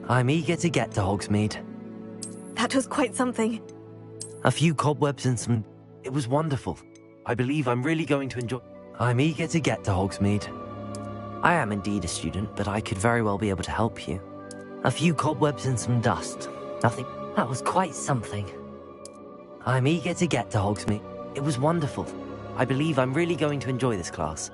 I'm eager to get to Hogsmeade. That was quite something. A few cobwebs and some... It was wonderful. I believe I'm really going to enjoy... I'm eager to get to Hogsmeade. I am indeed a student, but I could very well be able to help you. A few cobwebs and some dust. Nothing... That was quite something. I'm eager to get to Hogsmeade. It was wonderful. I believe I'm really going to enjoy this class.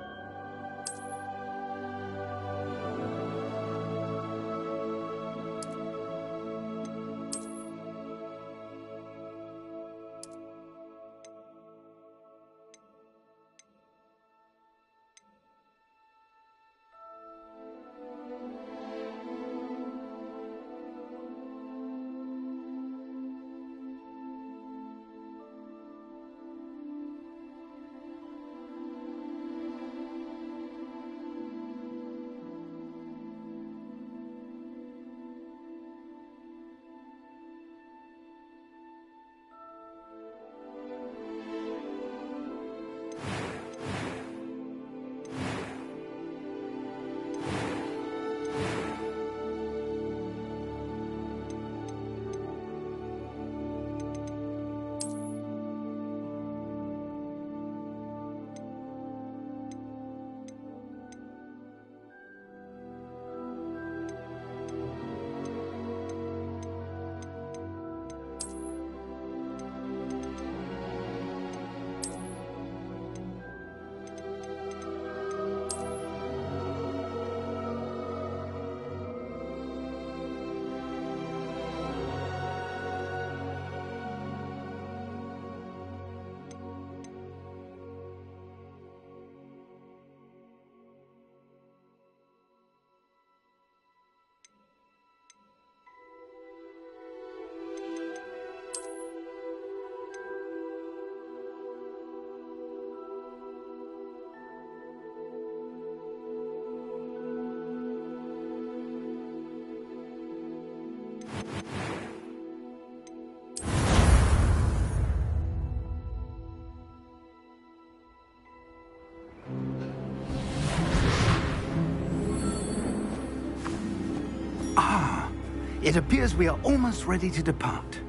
It appears we are almost ready to depart.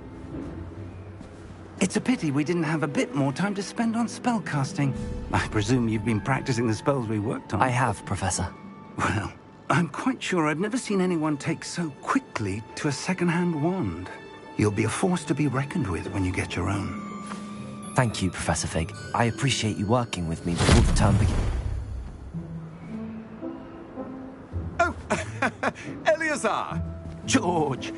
It's a pity we didn't have a bit more time to spend on spellcasting. I presume you've been practicing the spells we worked on. I have, Professor. Well, I'm quite sure I've never seen anyone take so quickly to a second-hand wand. You'll be a force to be reckoned with when you get your own. Thank you, Professor Fig. I appreciate you working with me before the term begins. Oh, Eleazar! George,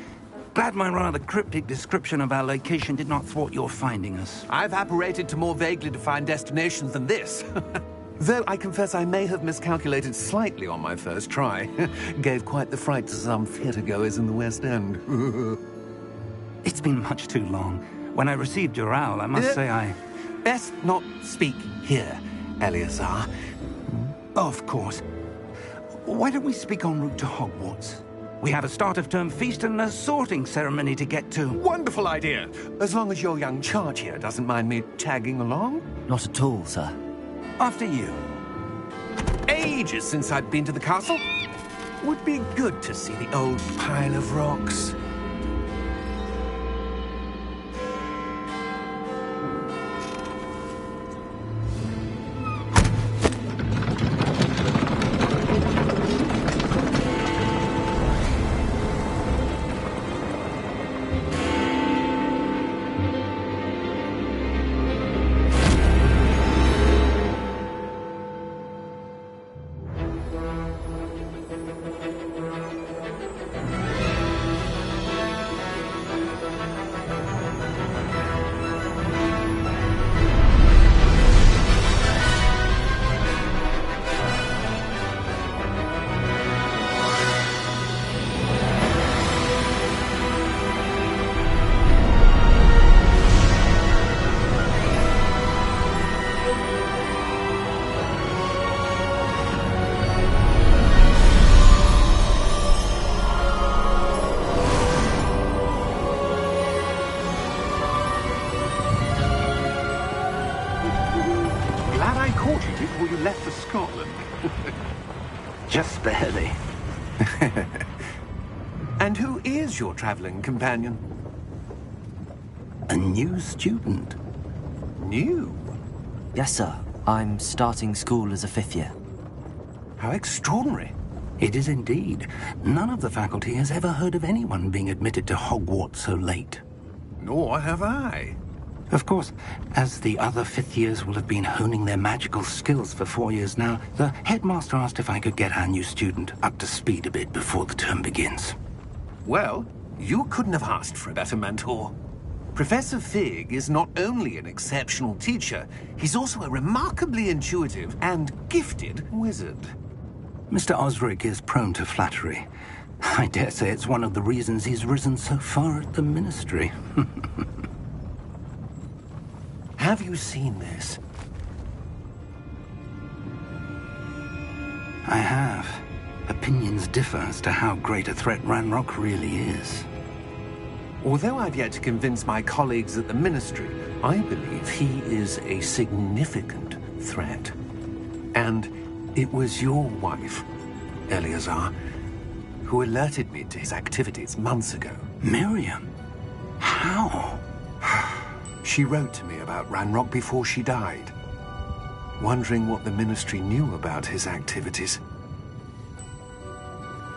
glad my rather cryptic description of our location did not thwart your finding us. I've apparated to more vaguely defined destinations than this. Though I confess I may have miscalculated slightly on my first try. Gave quite the fright to some theatre-goers in the West End. It's been much too long. When I received your owl, I must say I... Best not speak here, Eleazar. Of course. Why don't we speak en route to Hogwarts? We have a start-of-term feast and a sorting ceremony to get to. Wonderful idea! As long as your young charge here doesn't mind me tagging along. Not at all, sir. After you. Ages since I'd been to the castle. Would be good to see the old pile of rocks. Before you left for Scotland. Just barely. And who is your traveling companion? A new student. New? Yes, sir. I'm starting school as a 5th year. How extraordinary. It is indeed. None of the faculty has ever heard of anyone being admitted to Hogwarts so late. Nor have I. Of course, as the other 5th years will have been honing their magical skills for 4 years now, the headmaster asked if I could get our new student up to speed a bit before the term begins. Well, you couldn't have asked for a better mentor. Professor Fig is not only an exceptional teacher, he's also a remarkably intuitive and gifted wizard. Mr. Osric is prone to flattery. I dare say it's one of the reasons he's risen so far at the Ministry. Have you seen this? I have. Opinions differ as to how great a threat Ranrock really is. Although I've yet to convince my colleagues at the Ministry, I believe he is a significant threat. And it was your wife, Eleazar, who alerted me to his activities months ago. Miriam? How? She wrote to me about Ranrock before she died, wondering what the Ministry knew about his activities.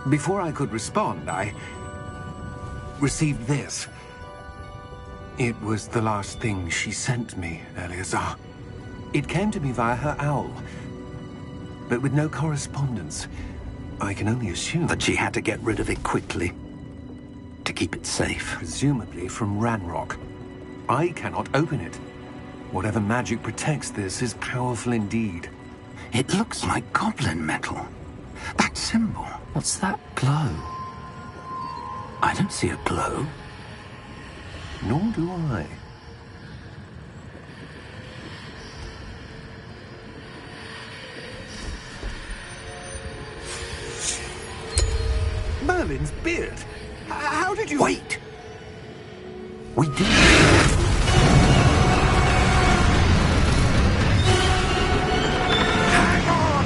Before I could respond, I received this. It was the last thing she sent me, Eleazar. It came to me via her owl, but with no correspondence. I can only assume That she had to get rid of it quickly. To keep it safe. presumably from Ranrock. I cannot open it. Whatever magic protects this is powerful indeed. It looks like goblin metal. That symbol. What's that glow? I don't see a glow. Nor do I. Merlin's beard? How did you... Wait! We did. Hang on!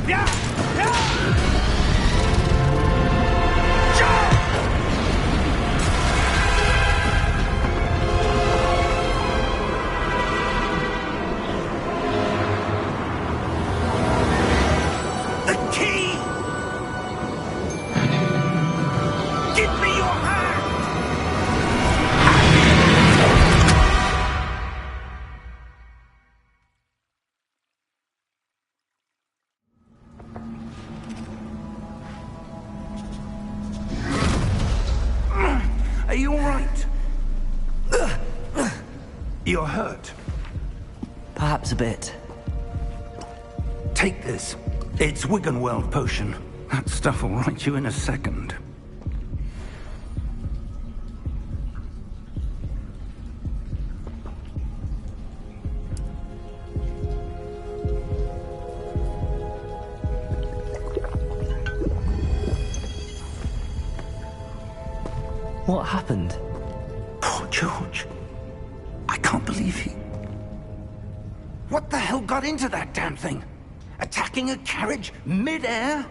Yeah! Yeah! The key! Give me your hand! Are you all right? You're hurt. Perhaps a bit. Take this. It's Wiggenweld potion. That stuff will right you in a second. What happened? Poor George. I can't believe he... What the hell got into that damn thing? Attacking a carriage mid-air?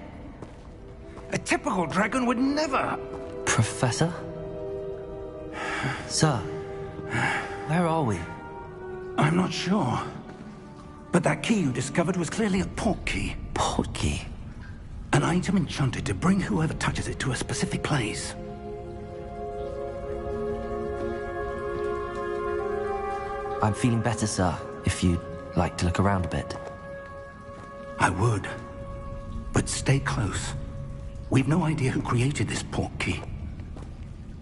A typical dragon would never... Professor? Sir, where are we? I'm not sure. But that key you discovered was clearly a port key. Port key. An item enchanted to bring whoever touches it to a specific place. I'm feeling better, sir, if you'd like to look around a bit. I would. But stay close. We've no idea who created this port key.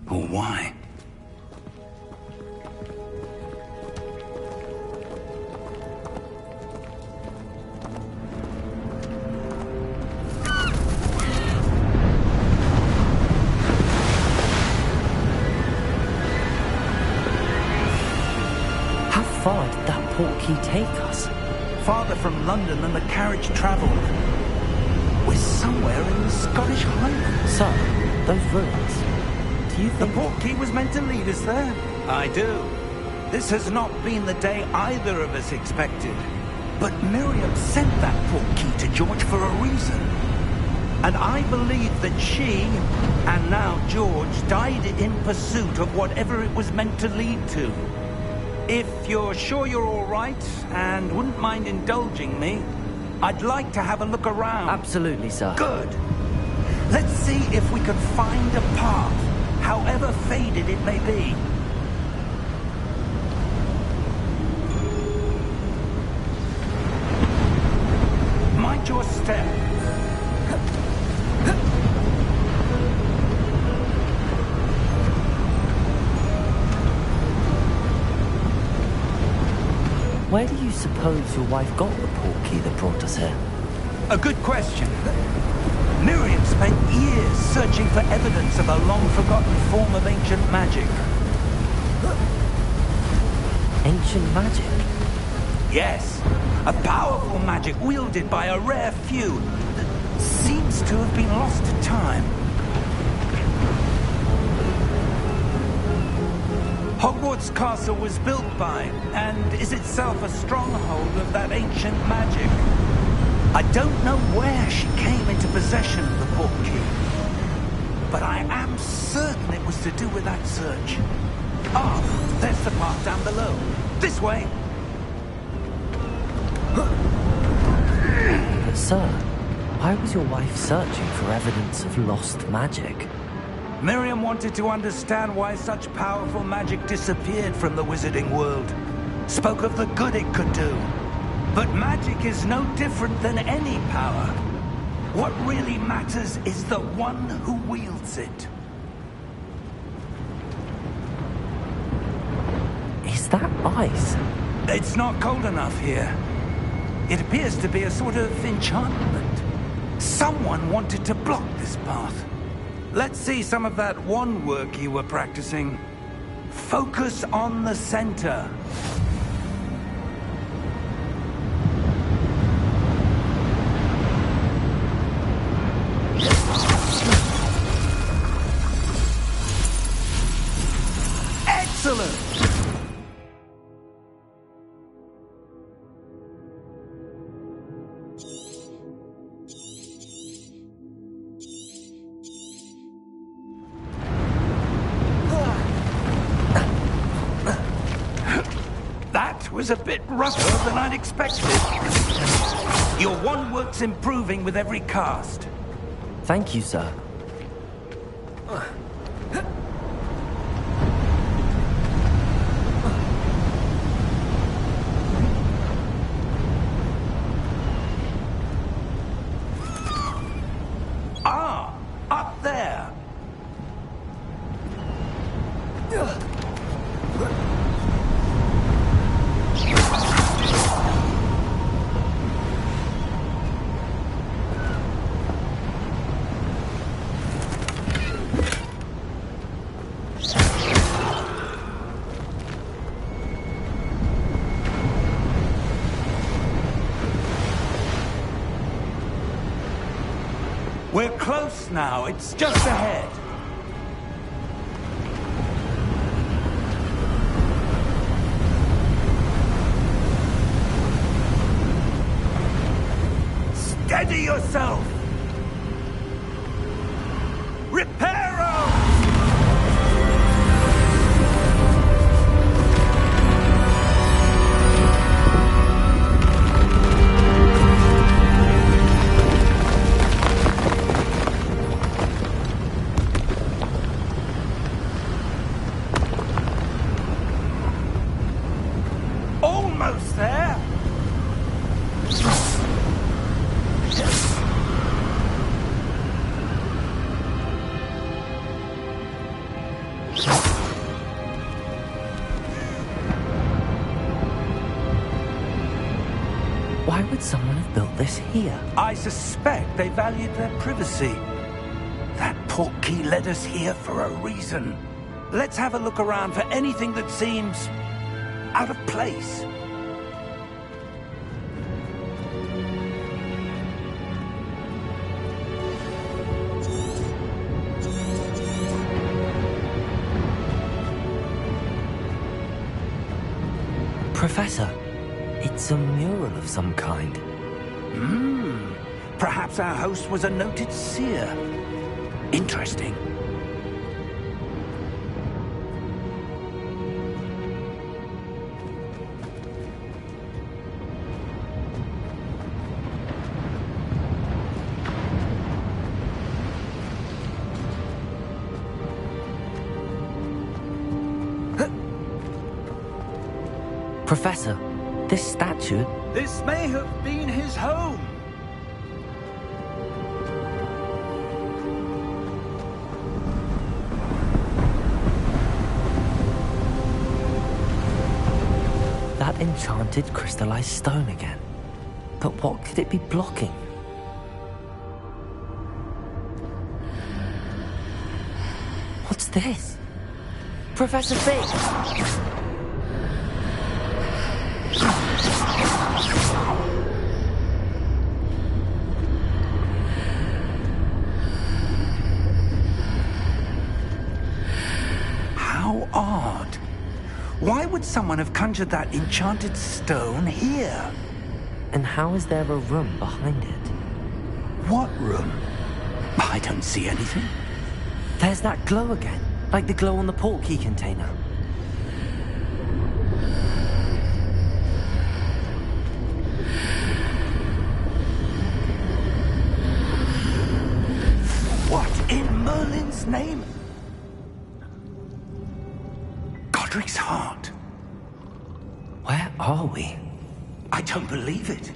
Or why. How far did that port key take us? Farther from London than the carriage traveled. We're somewhere in the Scottish Highlands. Sir, those ruins. Do you The think... portkey was meant to lead us there? I do. This has not been the day either of us expected. But Miriam sent that portkey to George for a reason. And I believe that she, and now George, died in pursuit of whatever it was meant to lead to. If you're sure you're all right, and wouldn't mind indulging me, I'd like to have a look around. Absolutely, sir. Good. Let's see if we can find a path, however faded it may be. Mind your step. Where do you suppose your wife got the portkey that brought us here? A good question. Miriam spent years searching for evidence of a long-forgotten form of ancient magic. Ancient magic? Yes, a powerful magic wielded by a rare few that seems to have been lost to time. Hogwarts Castle was built by, and is itself a stronghold of that ancient magic. I don't know where she came into possession of the portkey, but I am certain it was to do with that search. Ah, there's the path down below. This way! But sir, why was your wife searching for evidence of lost magic? Miriam wanted to understand why such powerful magic disappeared from the wizarding world. Spoke of the good it could do. But magic is no different than any power. What really matters is the one who wields it. Is that ice? It's not cold enough here. It appears to be a sort of enchantment. Someone wanted to block this path. Let's see some of that wand work you were practicing. Focus on the center. Excellent! That was a bit rougher than I'd expected. Your wand work's improving with every cast. Thank you, sir. Ah, up there. We're close now. It's just ahead. Steady yourself! Reparo! Almost there! Why would someone have built this here? I suspect they valued their privacy. That portkey led us here for a reason. Let's have a look around for anything that seems out of place. Professor, it's a mural of some kind. Perhaps our host was a noted seer. Interesting. Professor, this statue... This may have been his home. That enchanted crystallized stone again. But what could it be blocking? What's this? Professor Fig! How odd. Why would someone have conjured that enchanted stone here? And how is there a room behind it? What room? I don't see anything. There's that glow again, like the glow on the portkey container. What in Merlin's name? Godric's heart. Where are we? I don't believe it.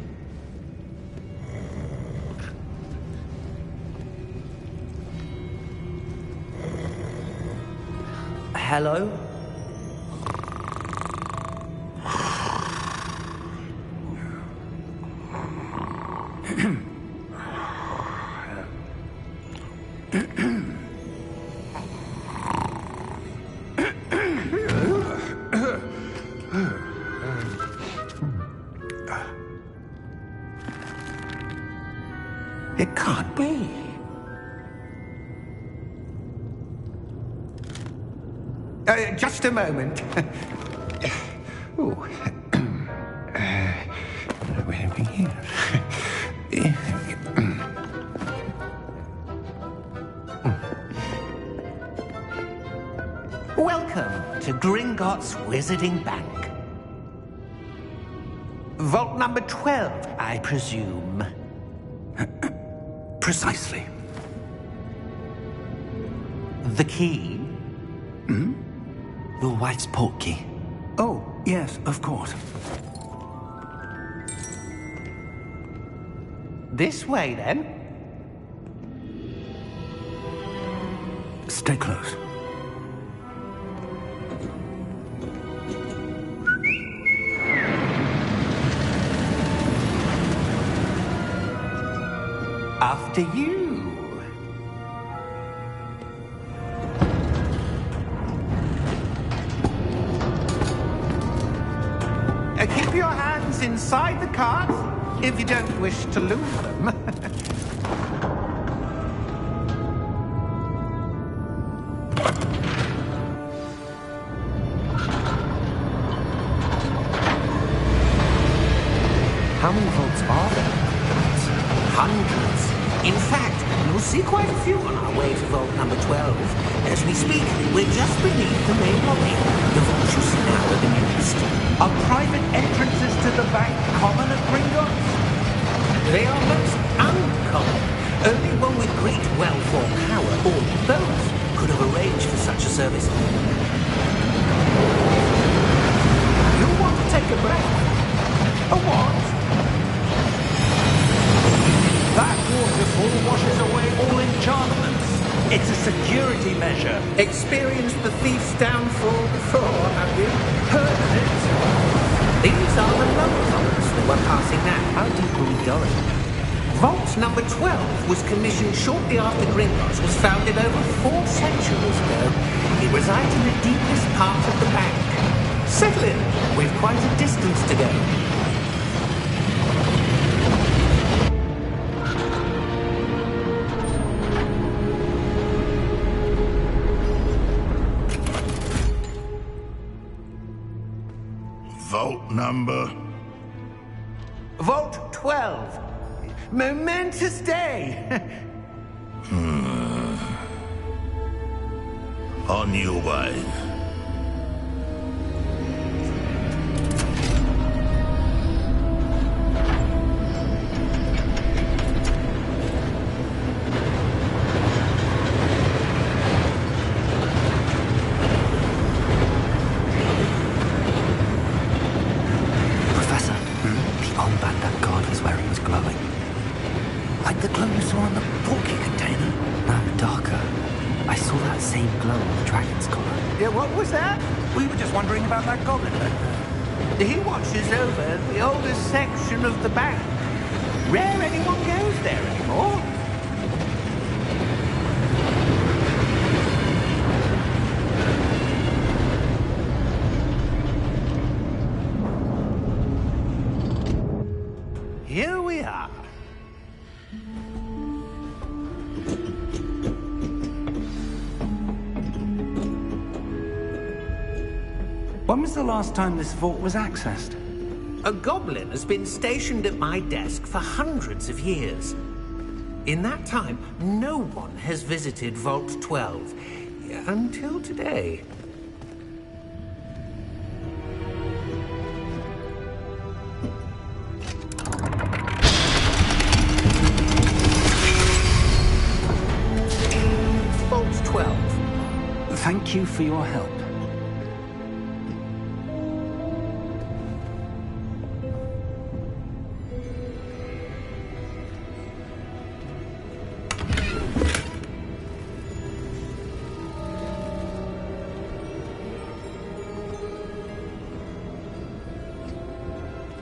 Hello? It can't be. Just a moment. Ooh. What have we here? Welcome to Gringotts Wizarding Bank. Vault number 12, I presume. Precisely. The key? Your wife's portkey. Oh, yes, of course. This way, then. Stay close. After you. Keep your hands inside the cart if you don't wish to lose them. How many vaults are there? Hundreds. In fact, you'll see quite a few on our way to vault number 12. As we speak, we're just beneath the main lobby. The vaults you see now are the newest. Are private entrances to the bank common at Gringotts? They are most uncommon. Only one with great wealth or power, or both, could have arranged for such a service. You'll want to take a breath. A what? That waterfall washes away all enchantments. It's a security measure. Experienced the thief's downfall before, have you? Heard of it? These are the lower vaults that we're passing now. How deep are we going? Vault number 12 was commissioned shortly after Gringotts was founded over 4 centuries ago. It resides in the deepest part of the bank. Settle in. We've quite a distance to go. Vault number? Vault 12. Momentous day. On your way. Professor, the armband that guard was wearing was glowing. Like the glow you saw on the porky container. No, darker. I saw that same glow on the dragon's collar. Yeah, what was that? We were just wondering about that goblin. He watches over the oldest section of the bank. Rare anyone goes there anymore. Here we are. When was the last time this vault was accessed? A goblin has been stationed at my desk for hundreds of years. In that time, no one has visited Vault 12. Until today. Vault 12. Thank you for your help.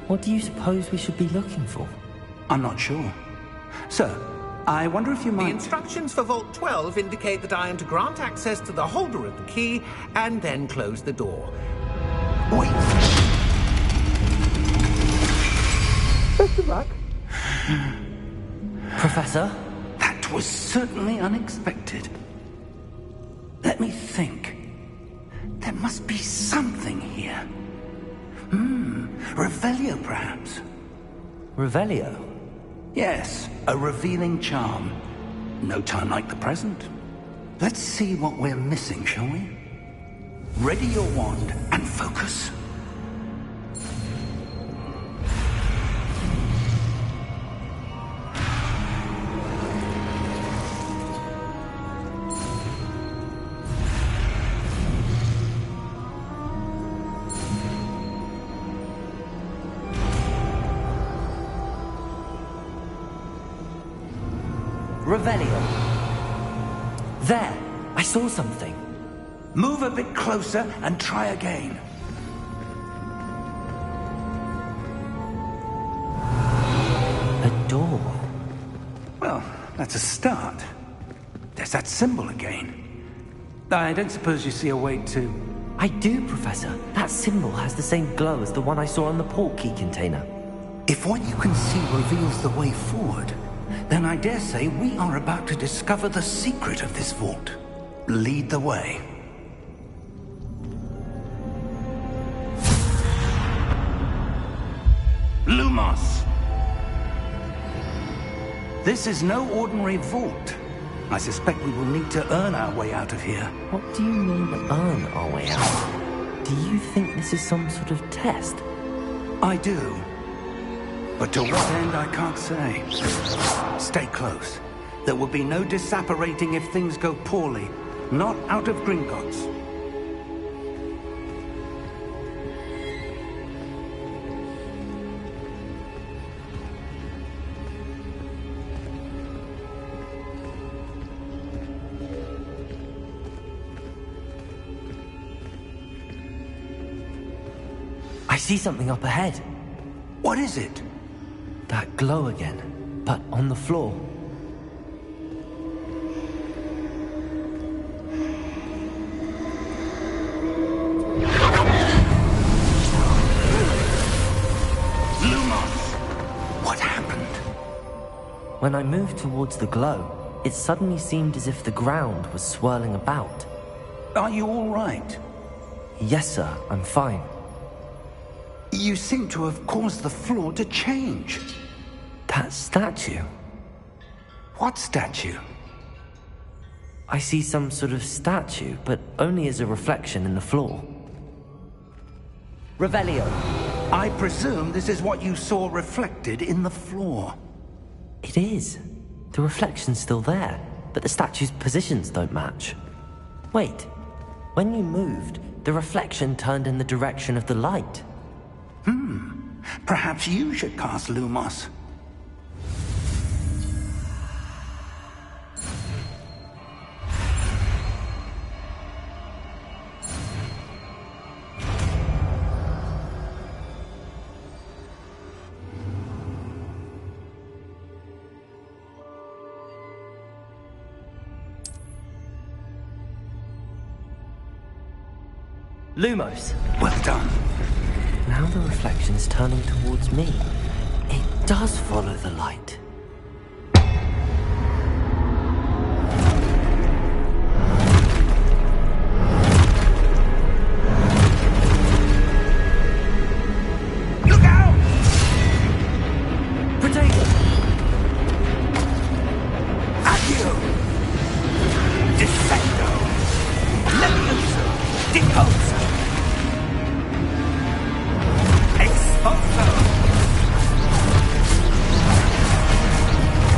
What do you suppose we should be looking for? I'm not sure. Sir, I wonder if you The might... instructions for Vault 12 indicate that I am to grant access to the holder of the key and then close the door. Wait! Best of luck. Professor? That was certainly unexpected. Let me think. There must be something here. Revelio, perhaps? Revelio? Yes, a revealing charm. No time like the present. Let's see what we're missing, shall we? Ready your wand and focus. Revelio. There! I saw something. Move a bit closer and try again. A door. Well, that's a start. There's that symbol again. I don't suppose you see a way to... I do, Professor. That symbol has the same glow as the one I saw on the port key container. If what you can see reveals the way forward, then I dare say we are about to discover the secret of this vault. Lead the way. Lumos! This is no ordinary vault. I suspect we will need to earn our way out of here. What do you mean, earn our way out? Do you think this is some sort of test? I do. But to what end, I can't say. Stay close. There will be no disapparating if things go poorly. Not out of Gringotts. I see something up ahead. What is it? That glow again, but on the floor. Lumos! What happened? When I moved towards the glow, it suddenly seemed as if the ground was swirling about. Are you all right? Yes, sir, I'm fine. You seem to have caused the floor to change. That statue? What statue? I see some sort of statue, but only as a reflection in the floor. Revelio. I presume this is what you saw reflected in the floor. It is. The reflection's still there, but the statue's positions don't match. Wait. When you moved, the reflection turned in the direction of the light. Perhaps you should cast Lumos. Lumos. Well done. Now the reflection is turning towards me. It does follow the light. Look out! Potato! Accio! Descendo! Levioso! Deposo! Expulso!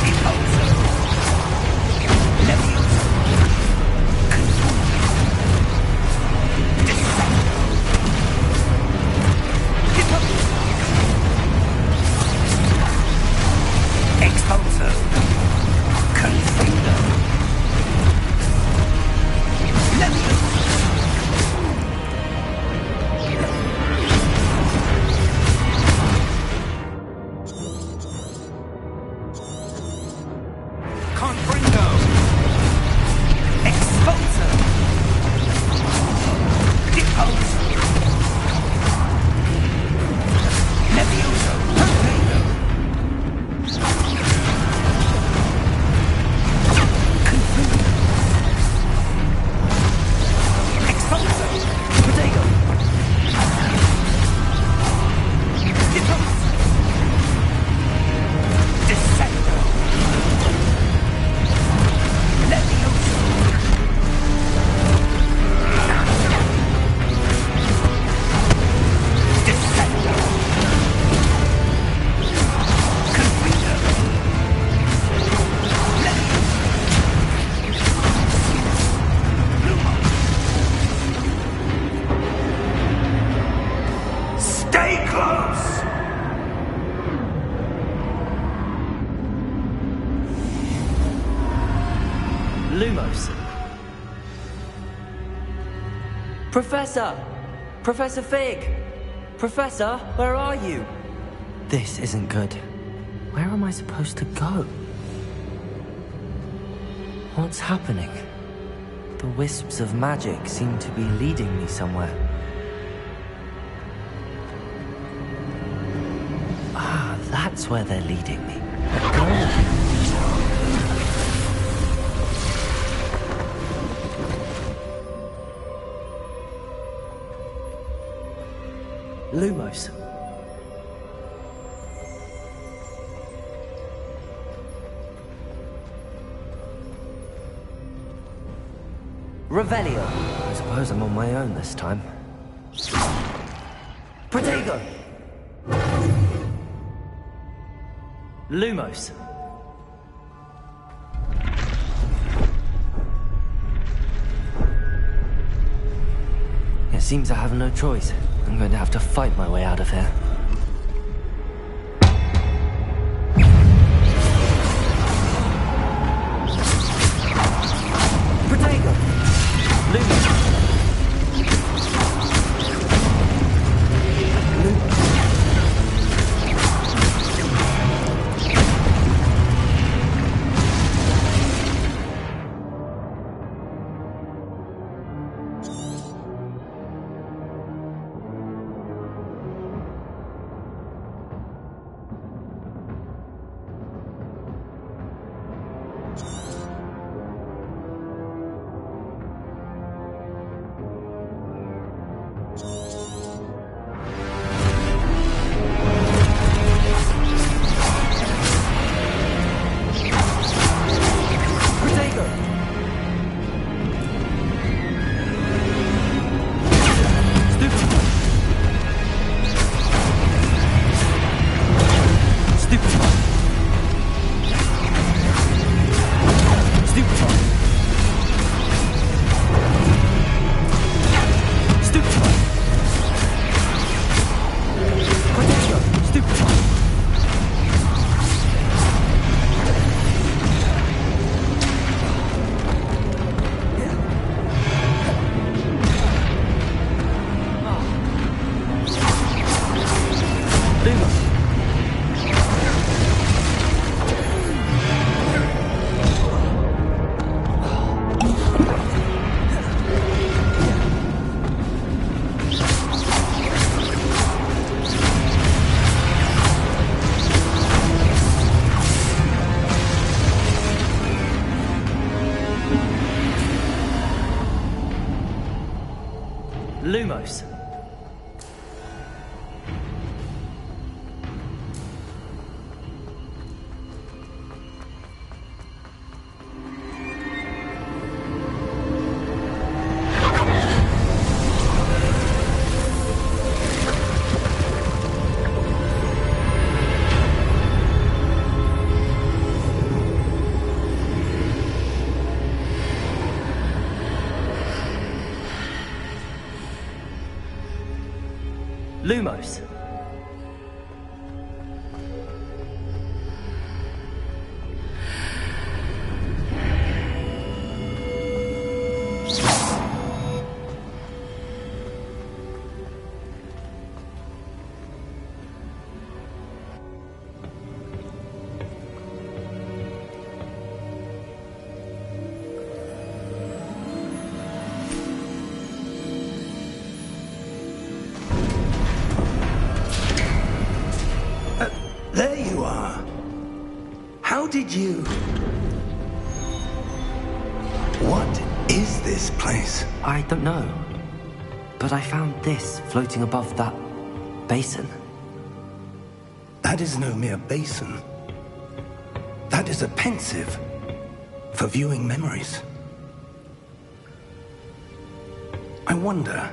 Deposo! Levioso! Descendo! Deposo! Expulso! Confundo! Levioso! Confringo! Expulso! Deposo! Levioso! Torpedo! Confringo! Expulso! Potato! Deposo! Descendo! Levioso! Descendo! Confringo! Levioso! Lumo! Stay close! Lumos. Professor! Professor Fig! Professor, where are you? This isn't good. Where am I supposed to go? What's happening? The wisps of magic seem to be leading me somewhere. Ah, that's where they're leading me. But go. Lumos. Revelio. I suppose I'm on my own this time. Protego. Lumos. It seems I have no choice. I'm going to have to fight my way out of here. Protego! Lumos! Lumos. Lumos. There you are. How did you... What is this place? I don't know. But I found this floating above that basin. That is no mere basin. That is a pensive for viewing memories. I wonder...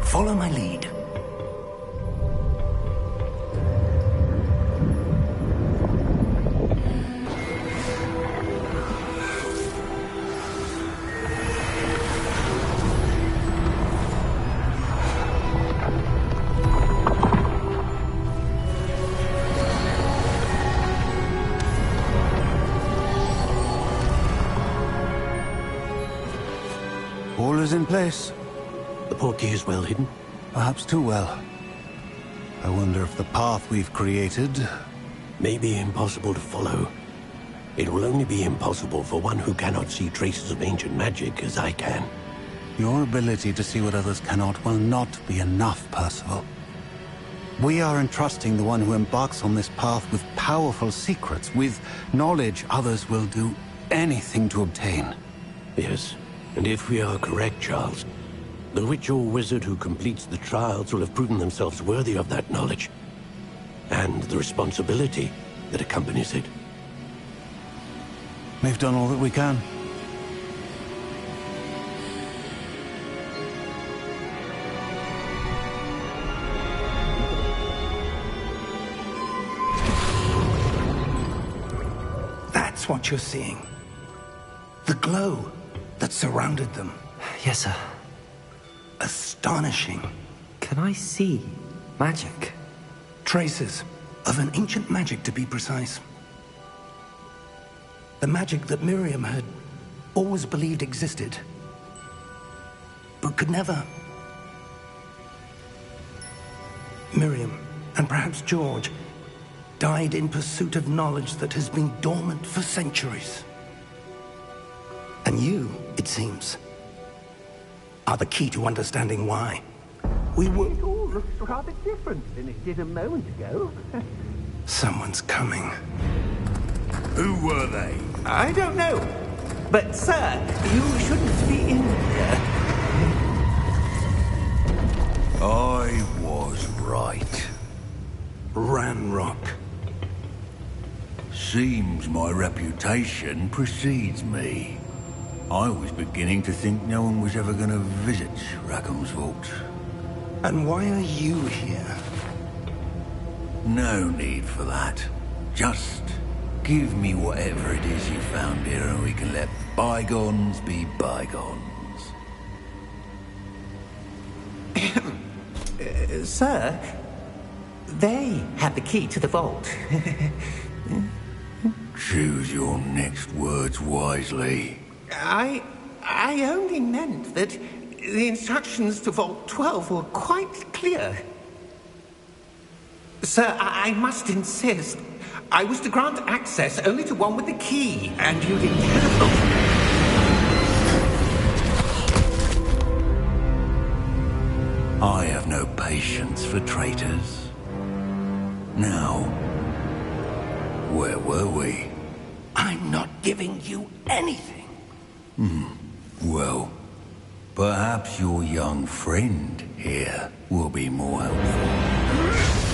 Follow my lead. All is in place. The portkey is well hidden. Perhaps too well. I wonder if the path we've created... May be impossible to follow. It will only be impossible for one who cannot see traces of ancient magic as I can. Your ability to see what others cannot will not be enough, Percival. We are entrusting the one who embarks on this path with powerful secrets, with knowledge others will do anything to obtain. Yes, and if we are correct, Charles, the witch or wizard who completes the trials will have proven themselves worthy of that knowledge, and the responsibility that accompanies it. We've done all that we can. That's what you're seeing. The glow that surrounded them. Yes, sir. Astonishing. Can I see magic? Traces of an ancient magic, to be precise. The magic that Miriam had always believed existed, but could never. Miriam, and perhaps George, died in pursuit of knowledge that has been dormant for centuries. And you, it seems, are the key to understanding why. We were... It all looks rather different than it did a moment ago. Someone's coming. Who were they? I don't know. But, sir, you shouldn't be in here. I was right. Ranrock. Seems my reputation precedes me. I was beginning to think no one was ever going to visit Rackham's vault. And why are you here? No need for that. Just give me whatever it is you found here and we can let bygones be bygones. Sir, they have the key to the vault. Choose your next words wisely. I only meant that the instructions to Vault 12 were quite clear. Sir, I must insist. I was to grant access only to one with the key, and you didn't have them. I have no patience for traitors. Now, where were we? I'm not giving you anything. Well, perhaps your young friend here will be more helpful.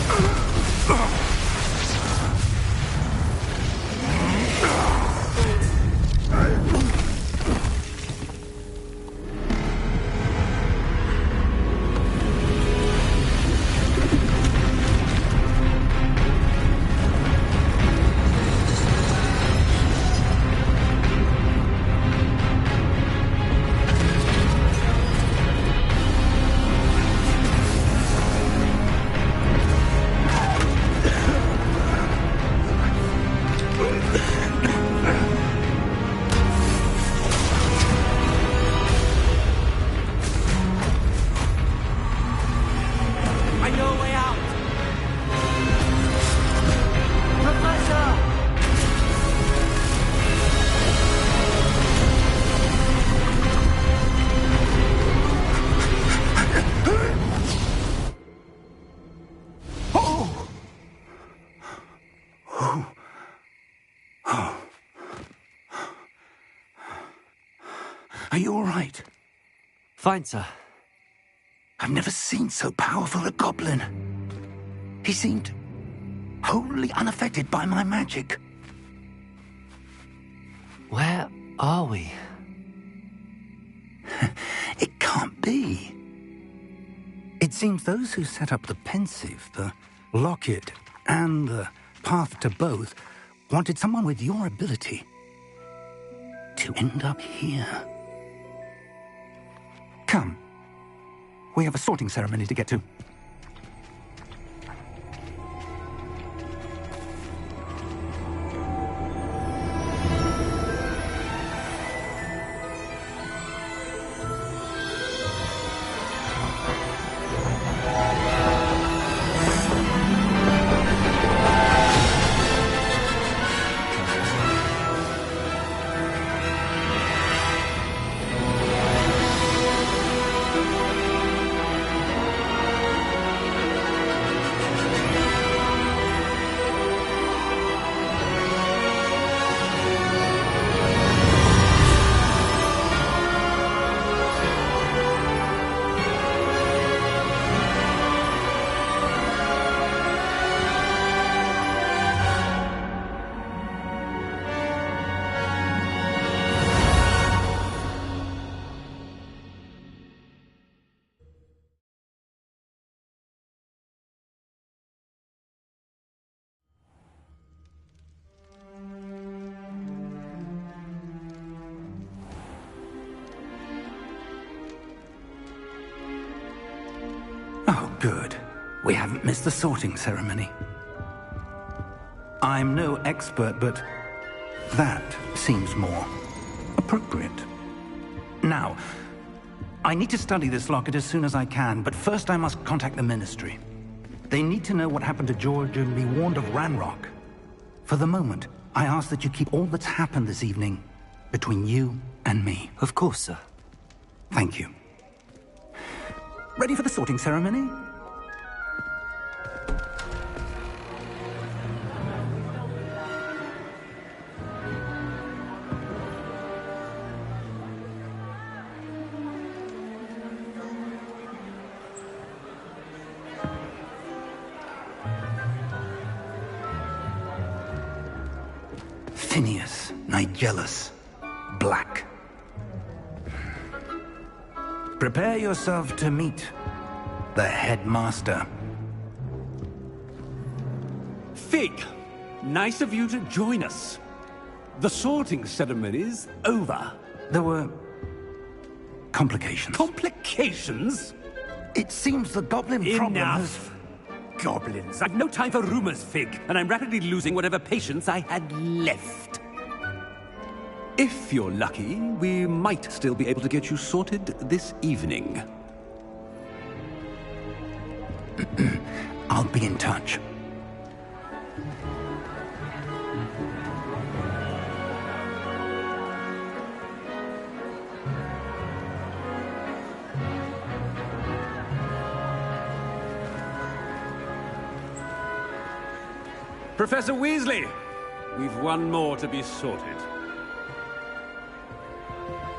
Are you all right? Fine, sir. I've never seen so powerful a goblin. He seemed wholly unaffected by my magic. Where are we? It can't be. It seems those who set up the pensive, the locket, and the path to both wanted someone with your ability to end up here. Come. We have a sorting ceremony to get to. Oh, good. We haven't missed the sorting ceremony. I'm no expert, but that seems more appropriate. Now, I need to study this locket as soon as I can, but first I must contact the Ministry. They need to know what happened to George and be warned of Ranrock. For the moment, I ask that you keep all that's happened this evening between you and me. Of course, sir. Thank you. Ready for the sorting ceremony? Phineas, Nigellus, Black. Prepare yourself to meet the headmaster. Fig, nice of you to join us. The sorting ceremony's over. There were complications. Complications? It seems the goblin problem has... Enough! Goblins. I've no time for rumors, Fig, and I'm rapidly losing whatever patience I had left. If you're lucky, we might still be able to get you sorted this evening. I'll be in touch. Professor Weasley, we've one more to be sorted.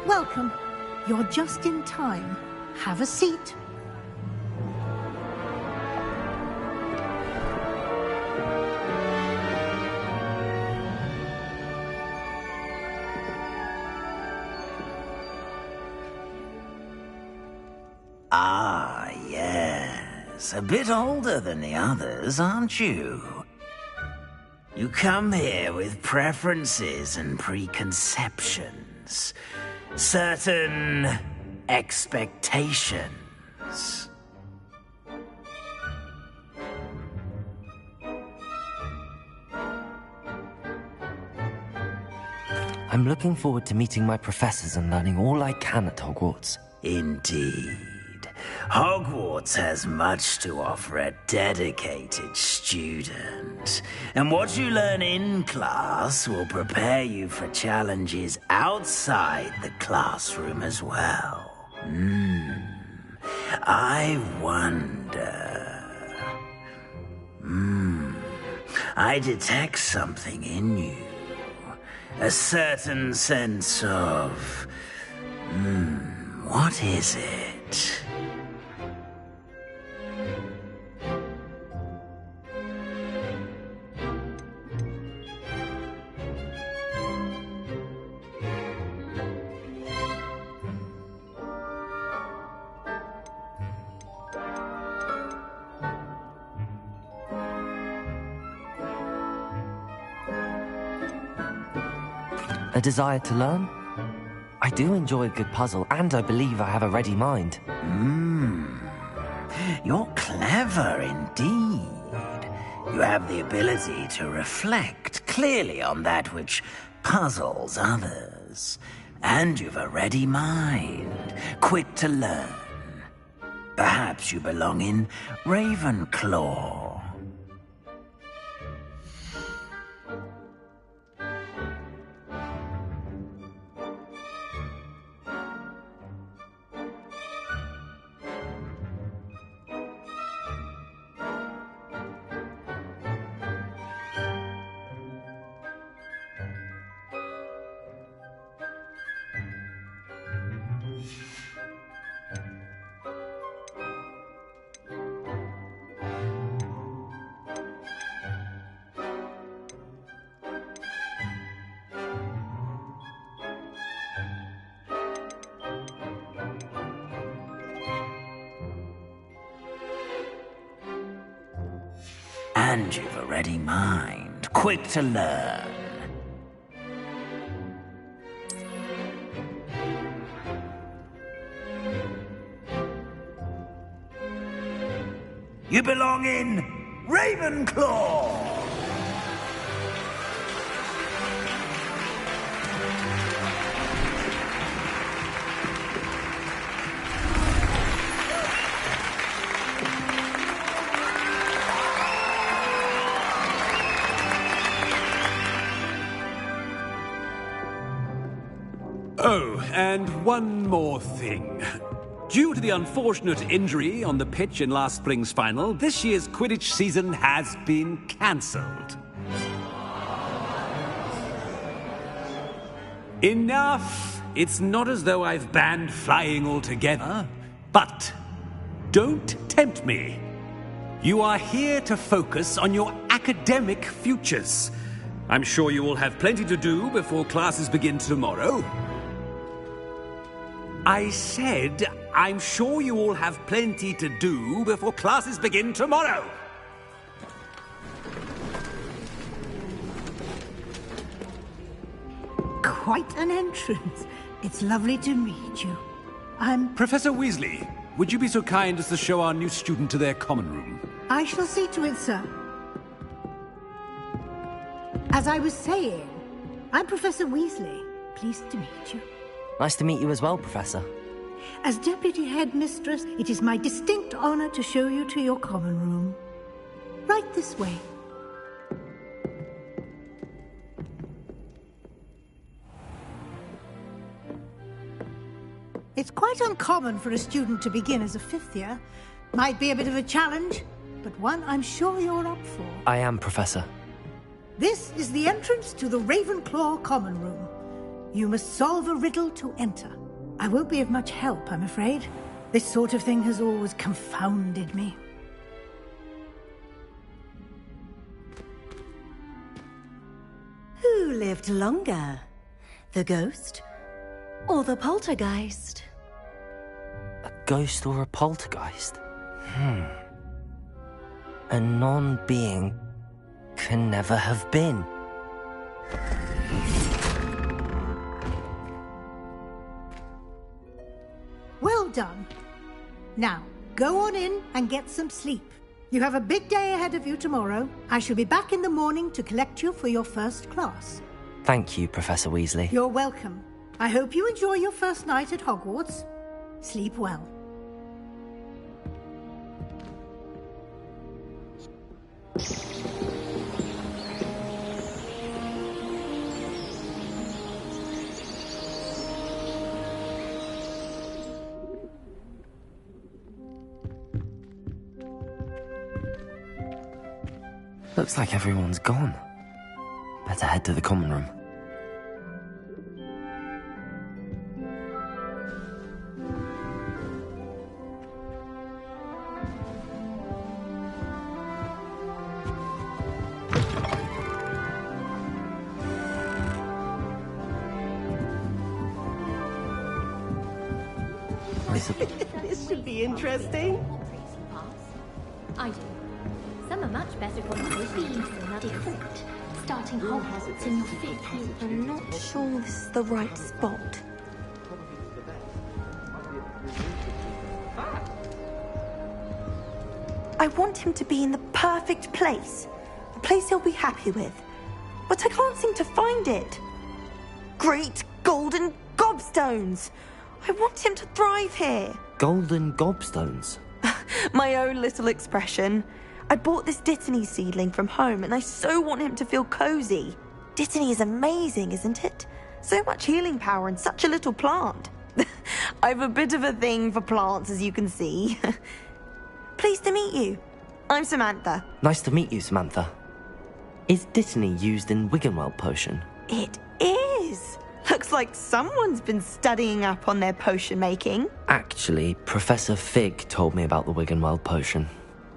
Welcome. You're just in time. Have a seat. Ah, yes. A bit older than the others, aren't you? You come here with preferences and preconceptions. Certain expectations. I'm looking forward to meeting my professors and learning all I can at Hogwarts. Indeed. Hogwarts has much to offer a dedicated student. And what you learn in class will prepare you for challenges outside the classroom as well. I wonder... I detect something in you. A certain sense of... what is it? A desire to learn? I do enjoy a good puzzle, and I believe I have a ready mind. You're clever indeed. You have the ability to reflect clearly on that which puzzles others. And you've a ready mind, quick to learn. Perhaps you belong in Ravenclaw. And you've a ready mind, quick to learn. You belong in Ravenclaw! Oh, and one more thing. Due to the unfortunate injury on the pitch in last spring's final, this year's Quidditch season has been cancelled. Enough! It's not as though I've banned flying altogether. But don't tempt me. You are here to focus on your academic futures. I'm sure you will have plenty to do before classes begin tomorrow. I said, I'm sure you all have plenty to do before classes begin tomorrow. Quite an entrance. It's lovely to meet you. I'm... Professor Weasley, would you be so kind as to show our new student to their common room? I shall see to it, sir. As I was saying, I'm Professor Weasley. Pleased to meet you. Nice to meet you as well, Professor. As Deputy Headmistress, it is my distinct honor to show you to your common room. Right this way. It's quite uncommon for a student to begin as a fifth year. Might be a bit of a challenge, but one I'm sure you're up for. I am, Professor. This is the entrance to the Ravenclaw Common Room. You must solve a riddle to enter. I won't be of much help, I'm afraid. This sort of thing has always confounded me. Who lived longer? The ghost or the poltergeist? A ghost or a poltergeist? A non-being can never have been. Well done. Now, go on in and get some sleep. You have a big day ahead of you tomorrow. I shall be back in the morning to collect you for your first class. Thank you, Professor Weasley. You're welcome. I hope you enjoy your first night at Hogwarts. Sleep well. Looks like everyone's gone. Better head to the common room. This should be interesting. I do. Some are much better qualifications than others. Different. Starting Hogwarts in your fifth year. I'm not sure this is the right spot. I want him to be in the perfect place. A place he'll be happy with. But I can't seem to find it. Great golden gobstones! I want him to thrive here. Golden gobstones? My own little expression. I bought this Dittany seedling from home and I so want him to feel cozy. Dittany is amazing, isn't it? So much healing power in such a little plant. I have a bit of a thing for plants, as you can see. Pleased to meet you. I'm Samantha. Nice to meet you, Samantha. Is Dittany used in Wiggenweld potion? It is. Looks like someone's been studying up on their potion making. Actually, Professor Fig told me about the Wiggenweld potion.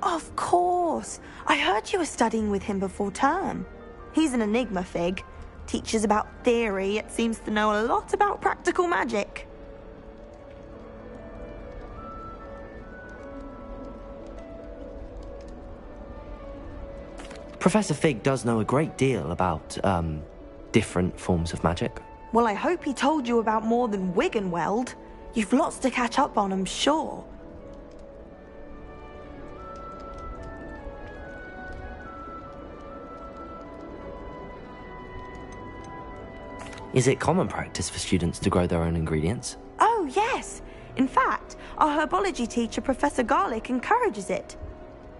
Of course. I heard you were studying with him before term. He's an enigma, Fig. Teaches about theory, yet seems to know a lot about practical magic. Professor Fig does know a great deal about, different forms of magic. Well, I hope he told you about more than Wiggenweld. You've lots to catch up on, I'm sure. Is it common practice for students to grow their own ingredients? Oh, yes. In fact, our herbology teacher, Professor Garlick, encourages it.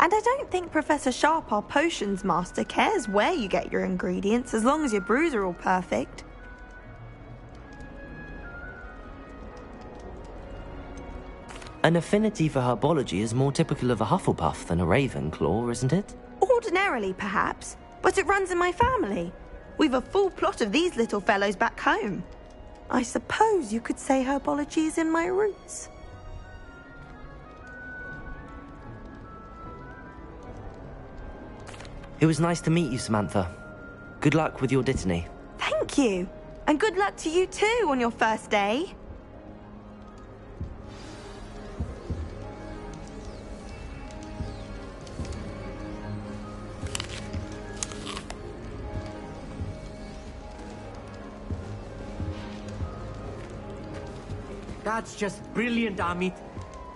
And I don't think Professor Sharp, our potions master, cares where you get your ingredients, as long as your brews are all perfect. An affinity for herbology is more typical of a Hufflepuff than a Ravenclaw, isn't it? Ordinarily, perhaps, but it runs in my family. We've a full plot of these little fellows back home. I suppose you could say herbology is in my roots. It was nice to meet you, Samantha. Good luck with your Dittany. Thank you. And good luck to you too on your first day. That's just brilliant, Amit.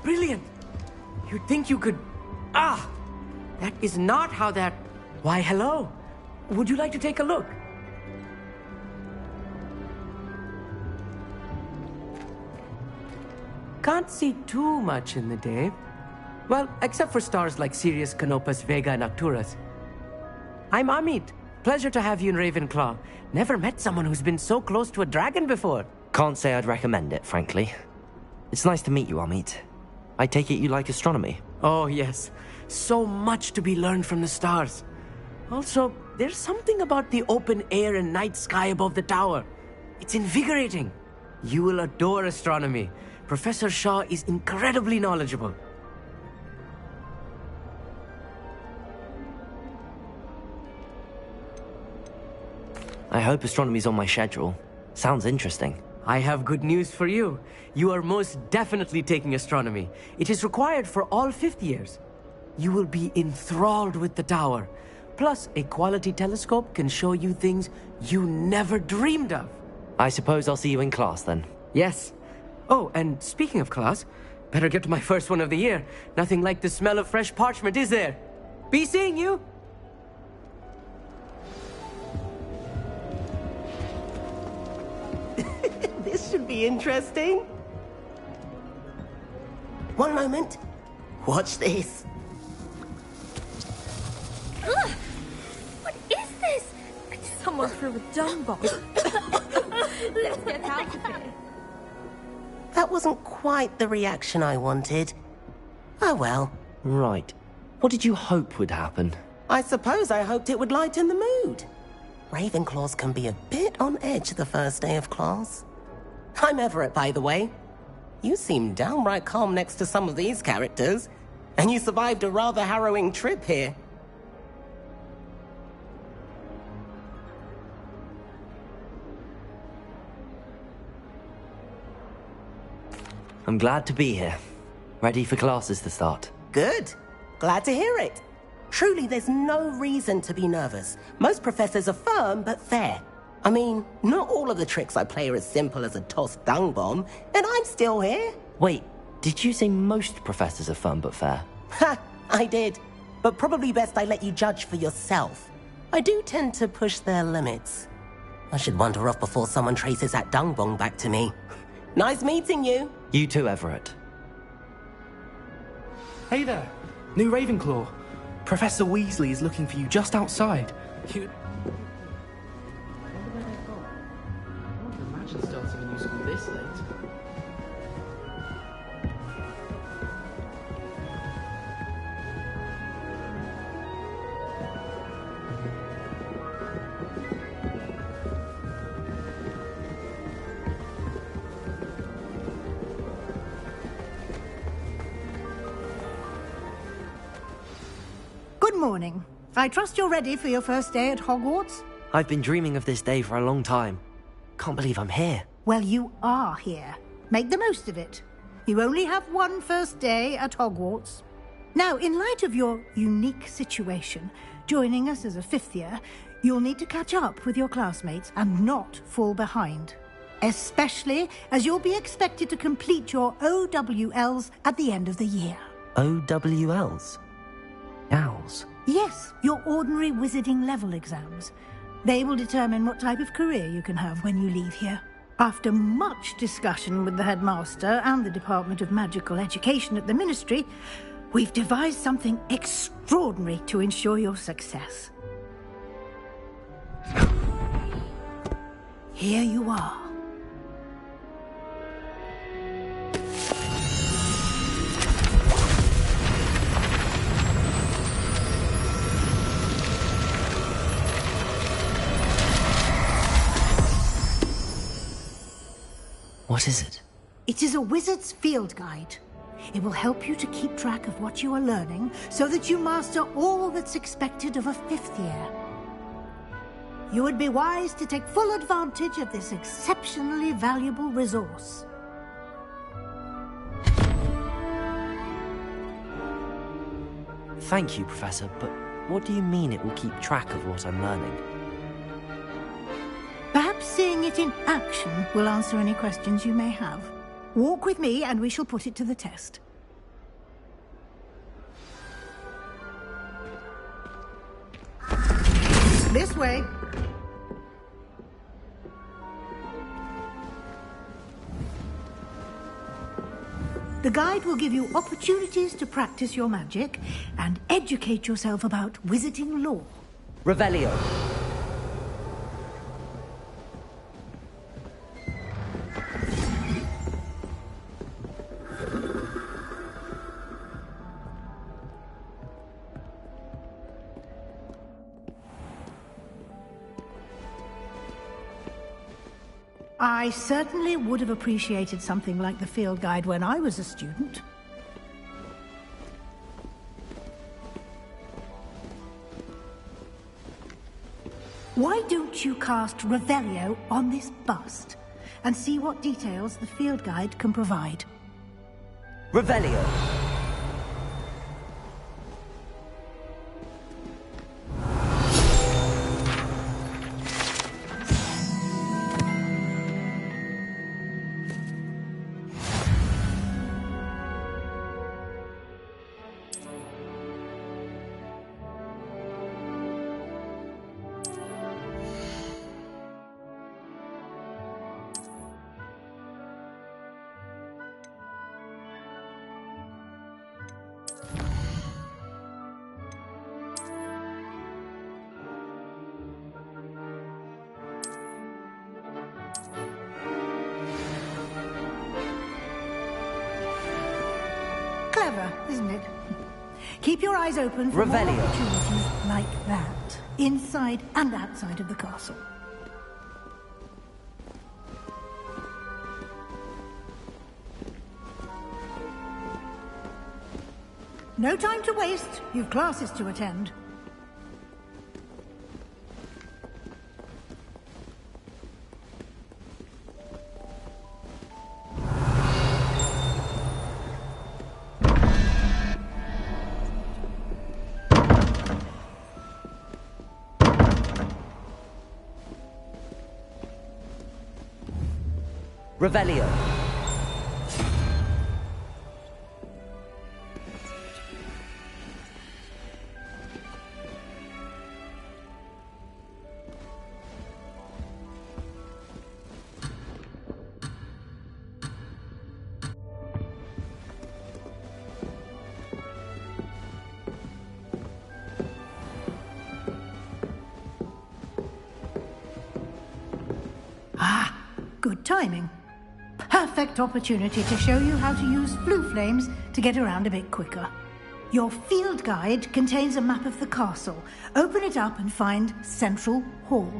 Brilliant. You'd think you could... Ah! That is not how that... Why, hello. Would you like to take a look? Can't see too much in the day. Well, except for stars like Sirius, Canopus, Vega, and Arcturus. I'm Amit. Pleasure to have you in Ravenclaw. Never met someone who's been so close to a dragon before. Can't say I'd recommend it, frankly. It's nice to meet you, Amit. I take it you like astronomy? Oh, yes. So much to be learned from the stars. Also, There's something about the open air and night sky above the tower. It's invigorating. You will adore astronomy. Professor Shaw is incredibly knowledgeable. I hope astronomy's on my schedule. Sounds interesting. I have good news for you. You are most definitely taking astronomy. It is required for all 5th years. You will be enthralled with the tower. Plus, a quality telescope can show you things you never dreamed of. I suppose I'll see you in class then. Yes. Oh, and speaking of class, better get to my first one of the year. Nothing like the smell of fresh parchment, is there? Be seeing you! This should be interesting. One moment. Watch this. Ugh! What is this? Someone threw a dung bomb. Let's get out of here. That wasn't quite the reaction I wanted. Oh well. Right. What did you hope would happen? I suppose I hoped it would lighten the mood. Ravenclaws can be a bit on edge the first day of class. I'm Everett, by the way. You seem downright calm next to some of these characters, and you survived a rather harrowing trip here. I'm glad to be here. Ready for classes to start. Good. Glad to hear it. Truly, there's no reason to be nervous. Most professors are firm but fair. I mean, not all of the tricks I play are as simple as a tossed dung bomb, and I'm still here. Wait, did you say most professors are fun but fair? Ha! I did. But probably best I let you judge for yourself. I do tend to push their limits. I should wander off before someone traces that dung bomb back to me. Nice meeting you. You too, Everett. Hey there, new Ravenclaw. Professor Weasley is looking for you just outside. You... I wonder where they've gone. I can't imagine starting a new school this late. Good morning. I trust you're ready for your first day at Hogwarts? I've been dreaming of this day for a long time. Can't believe I'm here. Well, you are here. Make the most of it. You only have one first day at Hogwarts. Now, in light of your unique situation, joining us as a 5th year, you'll need to catch up with your classmates and not fall behind. Especially as you'll be expected to complete your OWLs at the end of the year. OWLs? Owls? Yes, your ordinary wizarding level exams. They will determine what type of career you can have when you leave here. After much discussion with the headmaster and the Department of Magical Education at the Ministry, we've devised something extraordinary to ensure your success. Here you are. What is it? It is a wizard's field guide. It will help you to keep track of what you are learning so that you master all that's expected of a 5th year. You would be wise to take full advantage of this exceptionally valuable resource. Thank you, Professor, but what do you mean it will keep track of what I'm learning? Perhaps seeing it in action will answer any questions you may have. Walk with me and we shall put it to the test. This way. The guide will give you opportunities to practice your magic and educate yourself about wizarding lore. Revelio. I certainly would have appreciated something like the field guide when I was a student. Why don't you cast Revelio on this bust and see what details the field guide can provide? Revelio. Clever, isn't it? Keep your eyes open for more Revelio. opportunities like that, inside and outside of the castle. No time to waste. You've classes to attend. Revelio. Ah, good timing. Perfect opportunity to show you how to use flue flames to get around a bit quicker. Your field guide contains a map of the castle. Open it up and find Central Hall.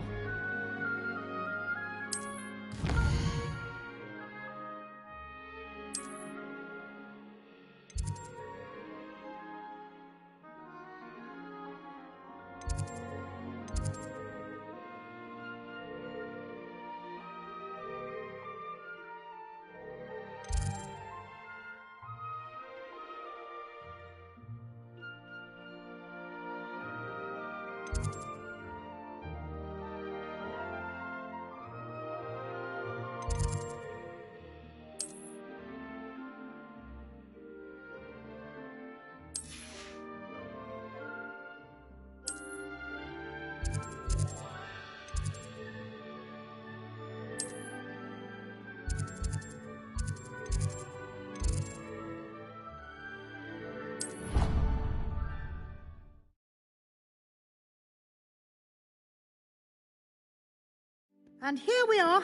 And here we are.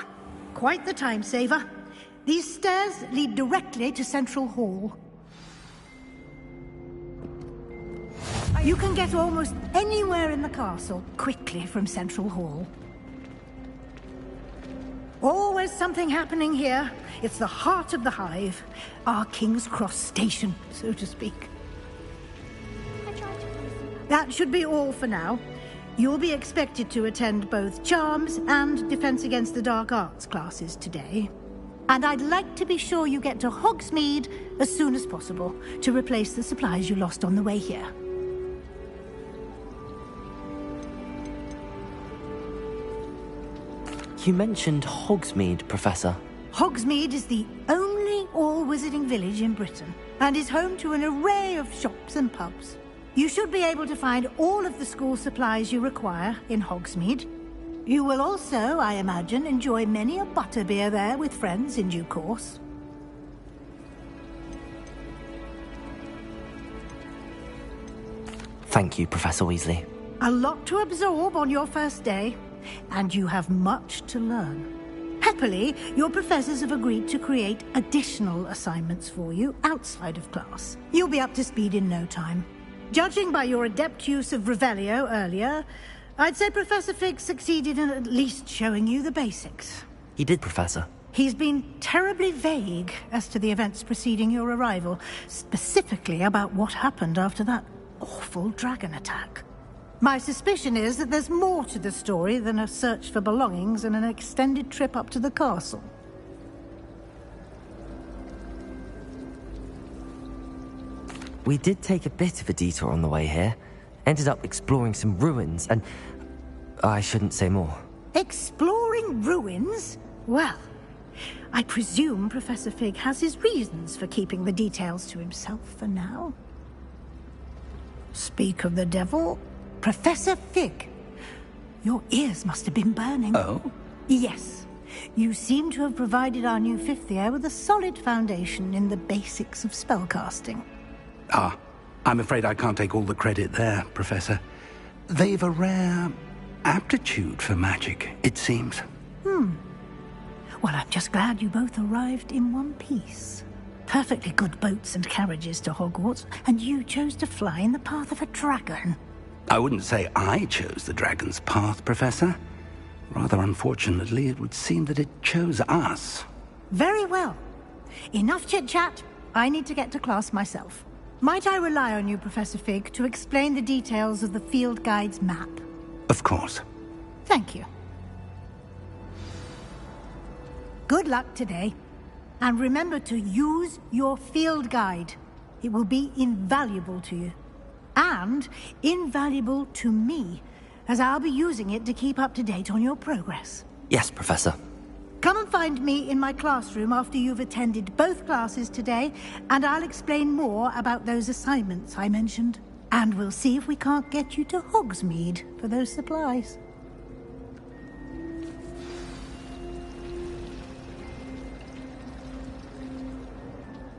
Quite the time saver. These stairs lead directly to Central Hall. You can get almost anywhere in the castle quickly from Central Hall. Always something happening here. It's the heart of the hive. Our King's Cross station, so to speak. That should be all for now. You'll be expected to attend both Charms and Defense Against the Dark Arts classes today. And I'd like to be sure you get to Hogsmeade as soon as possible to replace the supplies you lost on the way here. You mentioned Hogsmeade, Professor. Hogsmeade is the only all-wizarding village in Britain and is home to an array of shops and pubs. You should be able to find all of the school supplies you require in Hogsmeade. You will also, I imagine, enjoy many a butterbeer there with friends in due course. Thank you, Professor Weasley. A lot to absorb on your first day, and you have much to learn. Happily, your professors have agreed to create additional assignments for you outside of class. You'll be up to speed in no time. Judging by your adept use of Revelio earlier, I'd say Professor Fig succeeded in at least showing you the basics. He did, Professor. He's been terribly vague as to the events preceding your arrival, specifically about what happened after that awful dragon attack. My suspicion is that there's more to the story than a search for belongings and an extended trip up to the castle. We did take a bit of a detour on the way here. Ended up exploring some ruins, and I shouldn't say more. Exploring ruins? Well, I presume Professor Fig has his reasons for keeping the details to himself for now. Speak of the devil, Professor Fig, your ears must have been burning. Oh? Yes. You seem to have provided our new fifth year with a solid foundation in the basics of spellcasting. Ah, I'm afraid I can't take all the credit there, Professor. They've a rare aptitude for magic, it seems. Well, I'm just glad you both arrived in one piece. Perfectly good boats and carriages to Hogwarts, and you chose to fly in the path of a dragon. I wouldn't say I chose the dragon's path, Professor. Rather unfortunately, it would seem that it chose us. Very well. Enough chit-chat. I need to get to class myself. Might I rely on you, Professor Fig, to explain the details of the field guide's map? Of course. Thank you. Good luck today. And remember to use your field guide. It will be invaluable to you. And invaluable to me, as I'll be using it to keep up to date on your progress. Yes, Professor. Come and find me in my classroom after you've attended both classes today, and I'll explain more about those assignments I mentioned. And we'll see if we can't get you to Hogsmeade for those supplies.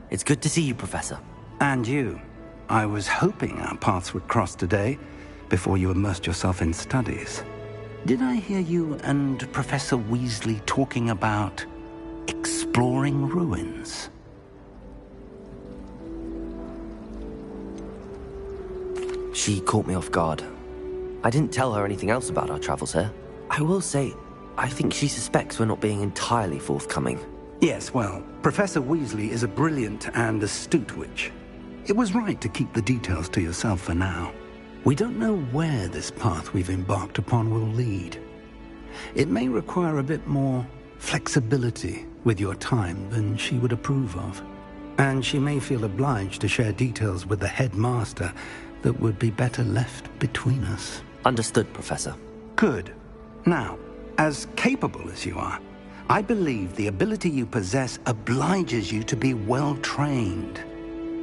It's good to see you, Professor. And you. I was hoping our paths would cross today, before you immersed yourself in studies. Did I hear you and Professor Weasley talking about exploring ruins? She caught me off guard. I didn't tell her anything else about our travels here. I will say, I think she suspects we're not being entirely forthcoming. Yes, well, Professor Weasley is a brilliant and astute witch. It was right to keep the details to yourself for now. We don't know where this path we've embarked upon will lead. It may require a bit more flexibility with your time than she would approve of. And she may feel obliged to share details with the headmaster that would be better left between us. Understood, Professor. Good. Now, as capable as you are, I believe the ability you possess obliges you to be well-trained.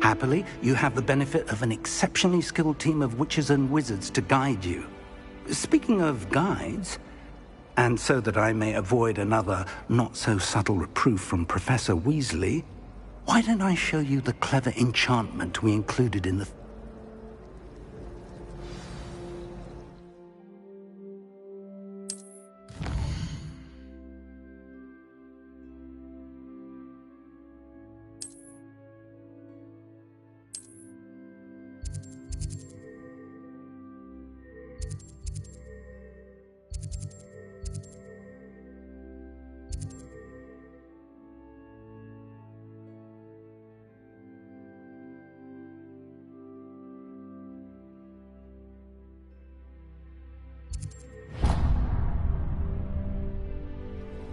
Happily, you have the benefit of an exceptionally skilled team of witches and wizards to guide you. Speaking of guides, and so that I may avoid another not-so-subtle reproof from Professor Weasley, why don't I show you the clever enchantment we included in the...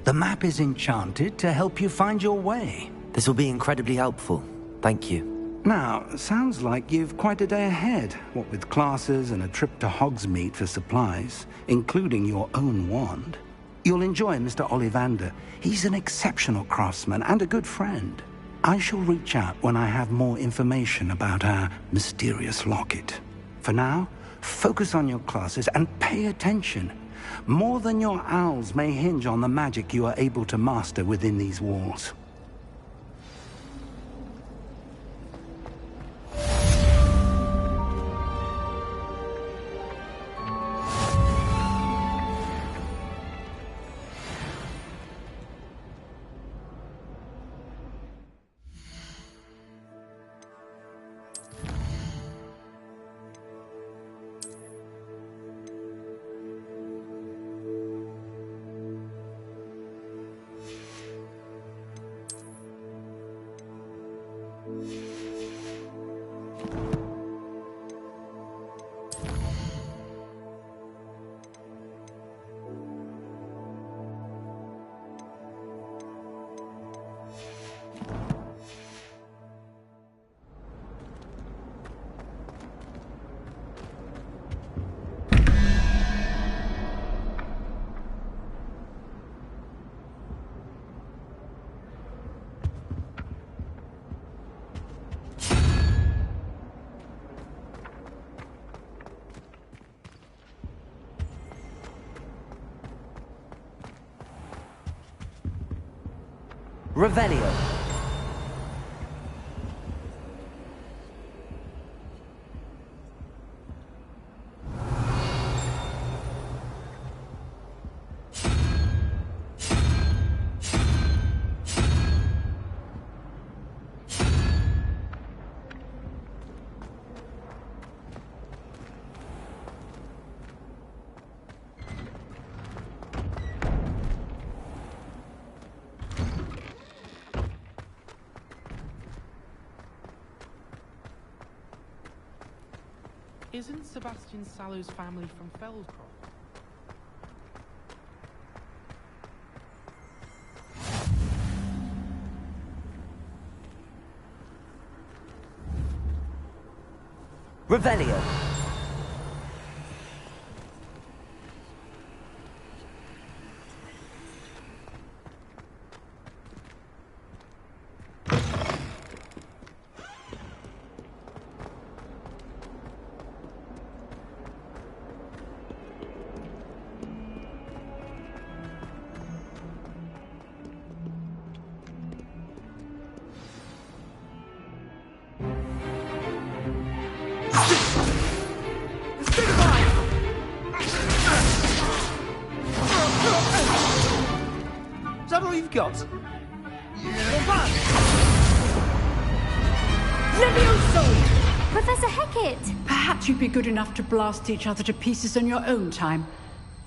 The map is enchanted to help you find your way. This will be incredibly helpful. Thank you. Now, sounds like you've quite a day ahead, what with classes and a trip to Hogsmeade for supplies, including your own wand. You'll enjoy Mr. Ollivander. He's an exceptional craftsman and a good friend. I shall reach out when I have more information about our mysterious locket. For now, focus on your classes and pay attention. More than your owls may hinge on the magic you are able to master within these walls. Revelio. Isn't Sebastian Sallow's family from Feldcroft? Revelio. Is that all you've got? Levioso! Professor Hecat! Perhaps you'd be good enough to blast each other to pieces in your own time.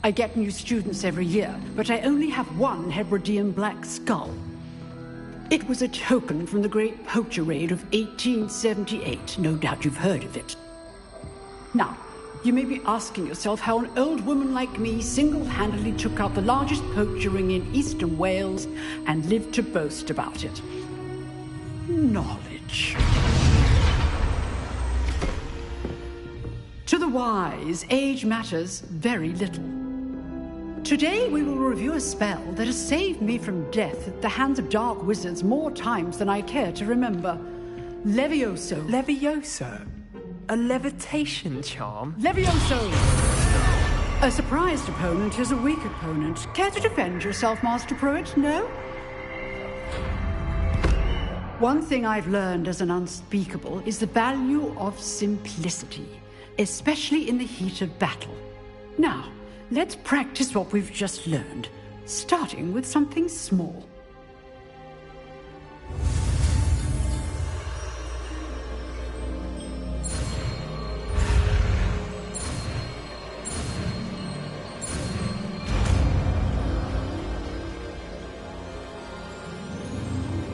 I get new students every year, but I only have one Hebridean black skull. It was a token from the Great Poacher Raid of 1878. No doubt you've heard of it. Now, you may be asking yourself how an old woman like me single-handedly took out the largest poacher ring in eastern Wales and lived to boast about it. Knowledge. To the wise, age matters very little. Today we will review a spell that has saved me from death at the hands of dark wizards more times than I care to remember. Levioso. Levioso? A levitation charm? Levioso! A surprised opponent is a weak opponent. Care to defend yourself, Master Pruitt? No? One thing I've learned as an unspeakable is the value of simplicity, especially in the heat of battle. Now, let's practice what we've just learned, starting with something small.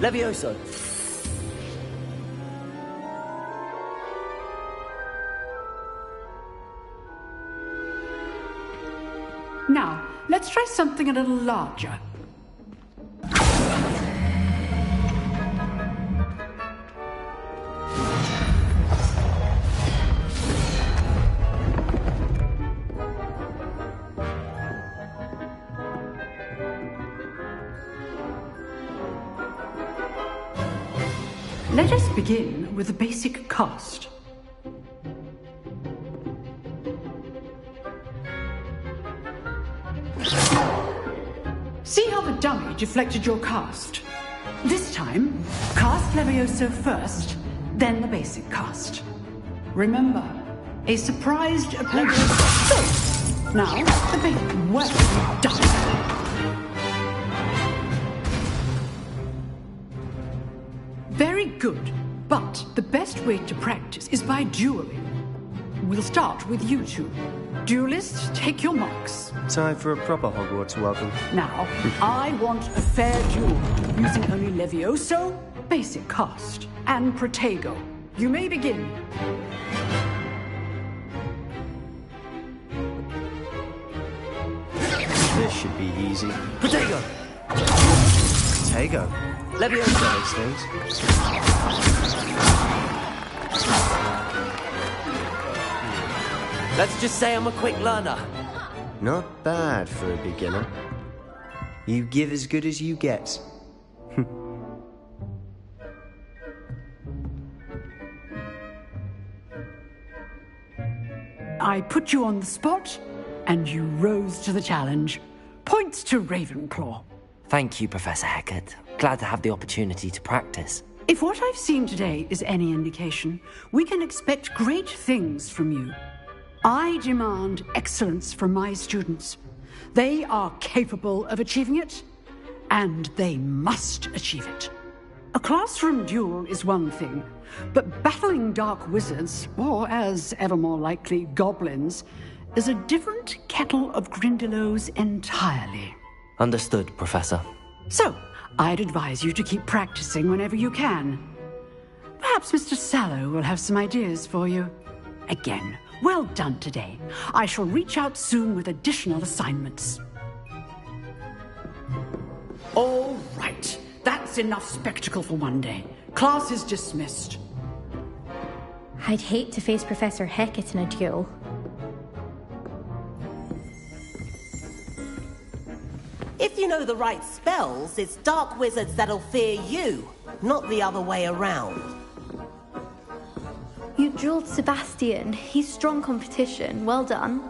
Levioso. Now, let's try something a little larger. Let us begin with the basic cast. See how the dummy deflected your cast? This time, cast Levioso first, then the basic cast. Remember, a surprised opponent. So, now, the basic. Well done. Very good, but the best way to practice is by dueling. We'll start with you two. Duelists, take your marks. Time for a proper Hogwarts welcome. Now, I want a fair duel, using only Levioso, basic cast, and Protego. You may begin. This should be easy. Protego! Protego. Levioso. Those things. Let's just say I'm a quick learner. Not bad for a beginner. You give as good as you get. I put you on the spot, and you rose to the challenge. Points to Ravenclaw. Thank you, Professor Hecat. Glad to have the opportunity to practice. If what I've seen today is any indication, we can expect great things from you. I demand excellence from my students. They are capable of achieving it, and they must achieve it. A classroom duel is one thing, but battling dark wizards, or as ever more likely, goblins, is a different kettle of Grindylows entirely. Understood, Professor. So, I'd advise you to keep practicing whenever you can. Perhaps Mr. Sallow will have some ideas for you. Again, well done today. I shall reach out soon with additional assignments. All right. That's enough spectacle for one day. Class is dismissed. I'd hate to face Professor Hecat in a duel. If you know the right spells, it's dark wizards that'll fear you, not the other way around. You drilled Sebastian. He's strong competition. Well done.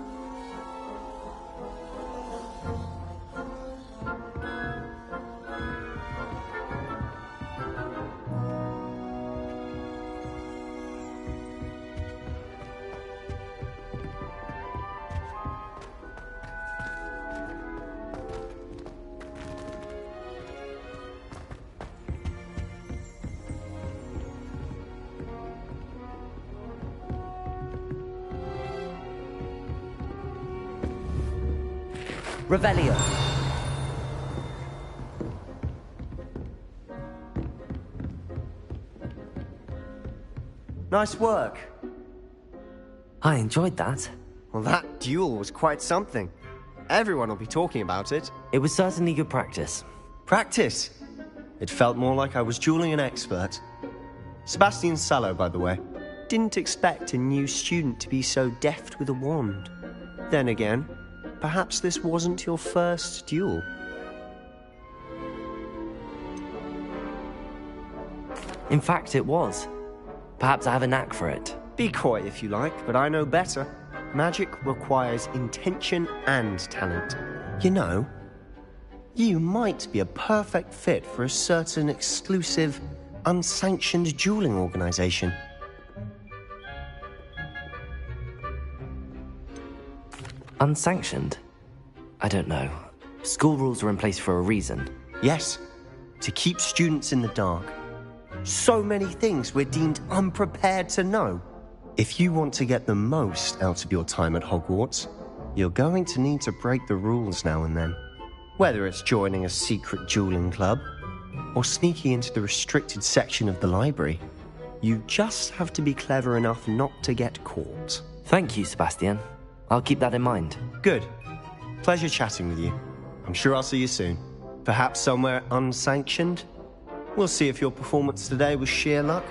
Revelio. Nice work. I enjoyed that. Well, that duel was quite something. Everyone will be talking about it. It was certainly good practice. Practice? It felt more like I was dueling an expert. Sebastian Sallow, by the way. Didn't expect a new student to be so deft with a wand. Then again, perhaps this wasn't your first duel. In fact, it was. Perhaps I have a knack for it. Be coy if you like, but I know better. Magic requires intention and talent. You know, you might be a perfect fit for a certain exclusive, unsanctioned dueling organization. Unsanctioned? I don't know. School rules are in place for a reason. Yes, to keep students in the dark. So many things we're deemed unprepared to know. If you want to get the most out of your time at Hogwarts, you're going to need to break the rules now and then. Whether it's joining a secret dueling club, or sneaking into the restricted section of the library, you just have to be clever enough not to get caught. Thank you, Sebastian. I'll keep that in mind. Good. Pleasure chatting with you. I'm sure I'll see you soon. Perhaps somewhere unsanctioned? We'll see if your performance today was sheer luck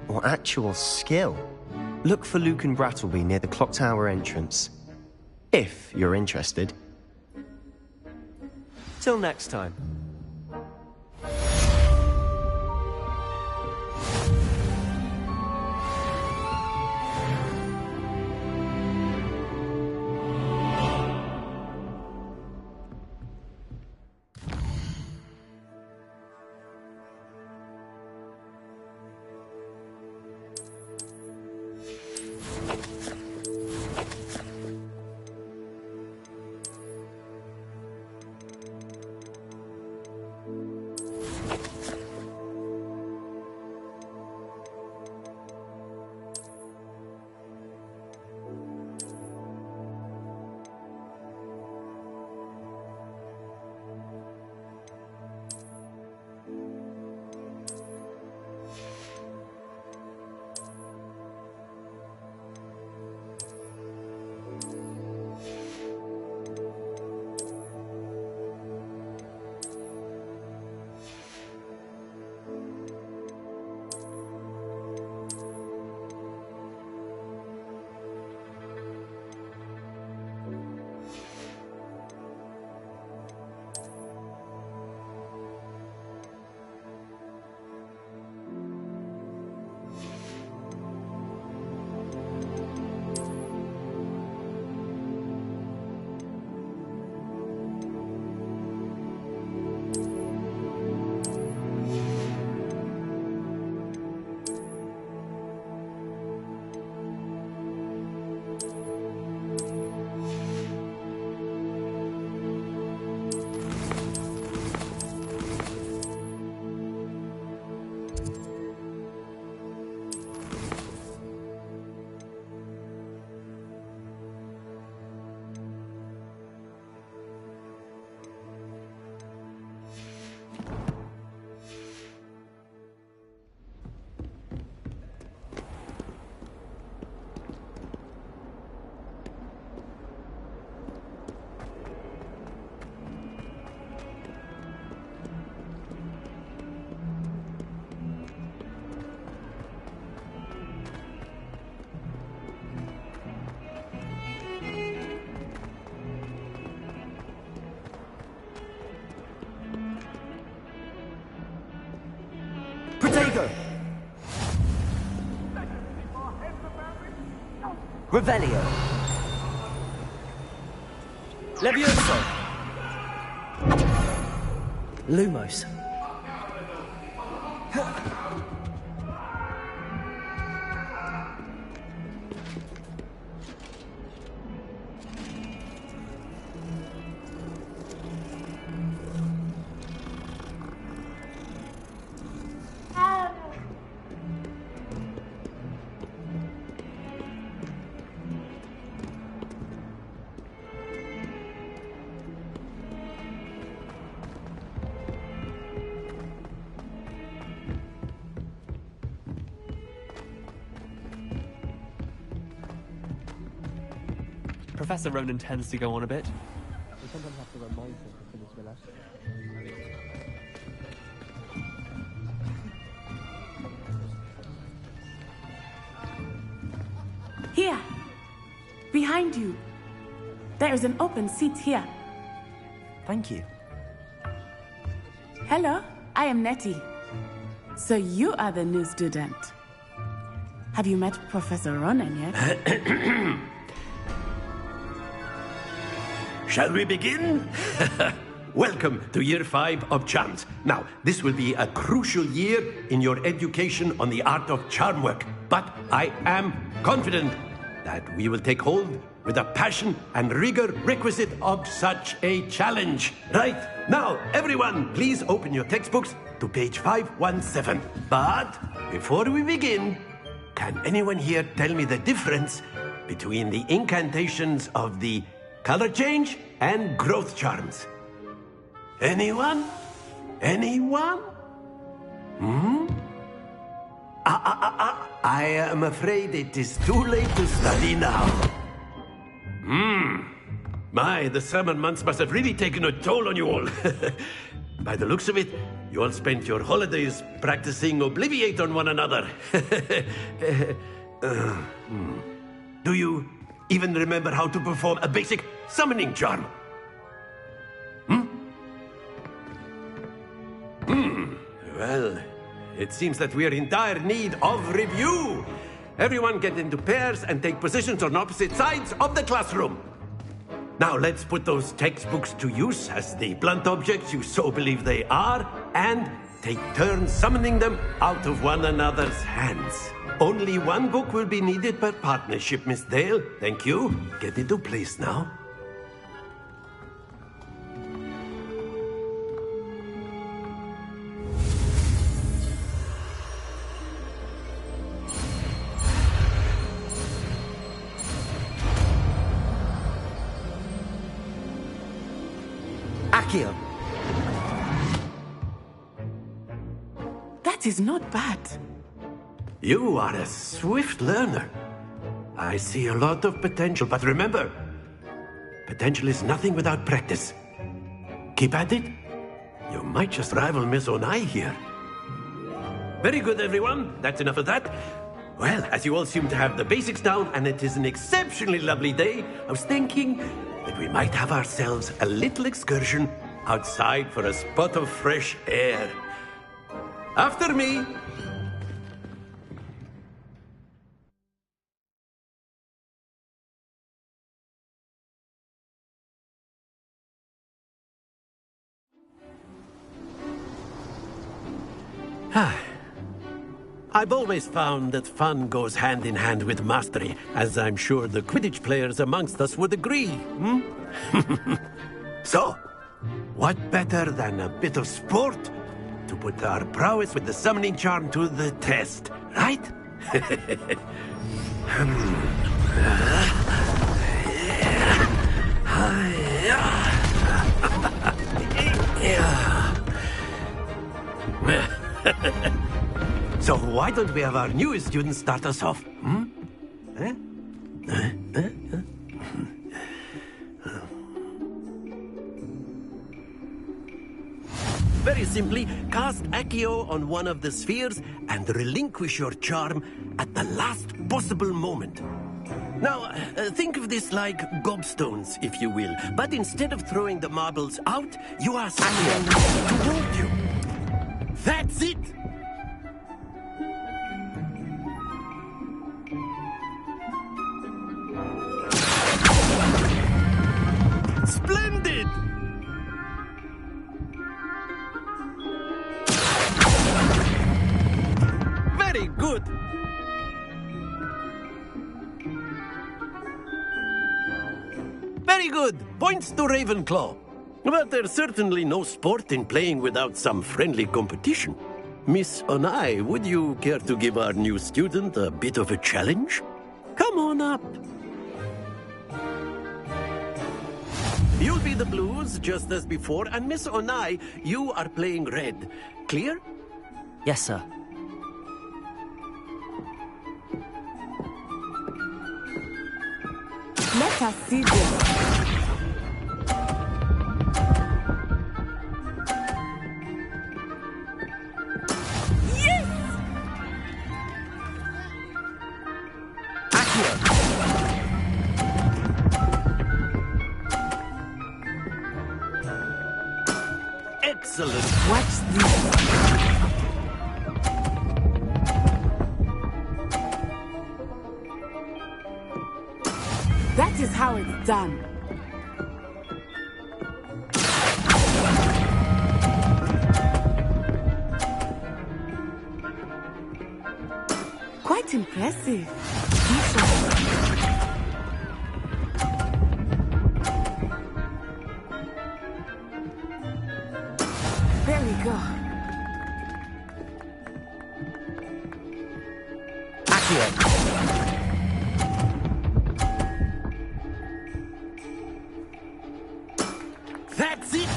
or actual skill. Look for Luke and Brattleby near the clock tower entrance. If you're interested. Till next time. Rigor! Revelio! Levioso! Lumos! Professor Ronan tends to go on a bit. We sometimes have to remind him to finish the lesson. Here! Behind you! There is an open seat here. Thank you. Hello, I am Nettie. So you are the new student. Have you met Professor Ronan yet? Shall we begin? Welcome to Year 5 of Charms. Now, this will be a crucial year in your education on the art of charm work, but I am confident that we will take hold with the passion and rigor requisite of such a challenge. Right, now, everyone, please open your textbooks to page 517. But before we begin, can anyone here tell me the difference between the incantations of the color change and growth charms? Anyone? Anyone? I am afraid it is too late to study now. My, the summer months must have really taken a toll on you all. By the looks of it, you all spent your holidays practicing Obliviate on one another. Do you even remember how to perform a basic summoning charm? Well, it seems that we are in dire need of review. Everyone get into pairs and take positions on opposite sides of the classroom. Now let's put those textbooks to use as the blunt objects you so believe they are, and take turns summoning them out of one another's hands. Only one book will be needed per partnership, Miss Dale. Thank you. Get into place now. Accio. That is not bad. You are a swift learner. I see a lot of potential, but remember, potential is nothing without practice. Keep at it. You might just rival Miss Onai here. Very good, everyone. That's enough of that. Well, as you all seem to have the basics down, and it is an exceptionally lovely day, I was thinking that we might have ourselves a little excursion outside for a spot of fresh air. After me. I've always found that fun goes hand in hand with mastery, as I'm sure the Quidditch players amongst us would agree. So, what better than a bit of sport to put our prowess with the summoning charm to the test, right? So why don't we have our newest student start us off? Very simply, cast Accio on one of the spheres and relinquish your charm at the last possible moment. Now, think of this like gobstones, if you will. But instead of throwing the marbles out, you ask Accio to hold you. That's it! good. Very good. Points to Ravenclaw. But there's certainly no sport in playing without some friendly competition. Miss Onai, would you care to give our new student a bit of a challenge? Come on up. You'll be the blues, just as before, and Miss Onai, you are playing red. Clear? Yes, sir. Let us see this. Excellent. Watch this. That is how it's done. Quite impressive. There we go. That's it!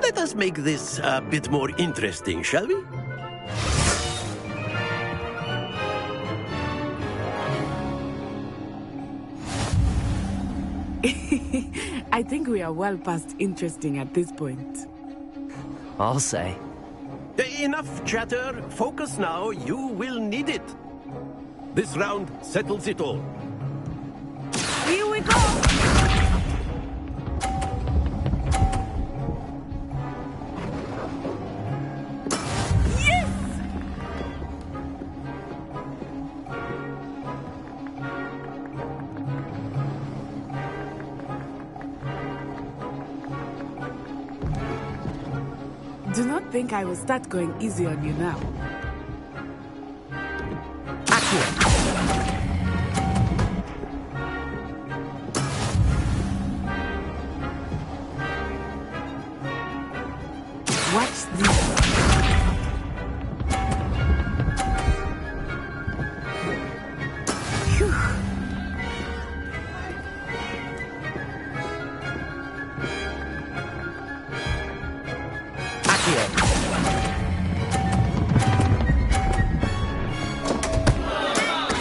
Let us make this a bit more interesting, shall we? I think we are well past interesting at this point. I'll say. Enough chatter. Focus now. You will need it. This round settles it all. Here we go! Do not think I will start going easy on you now. Watch this. Phew.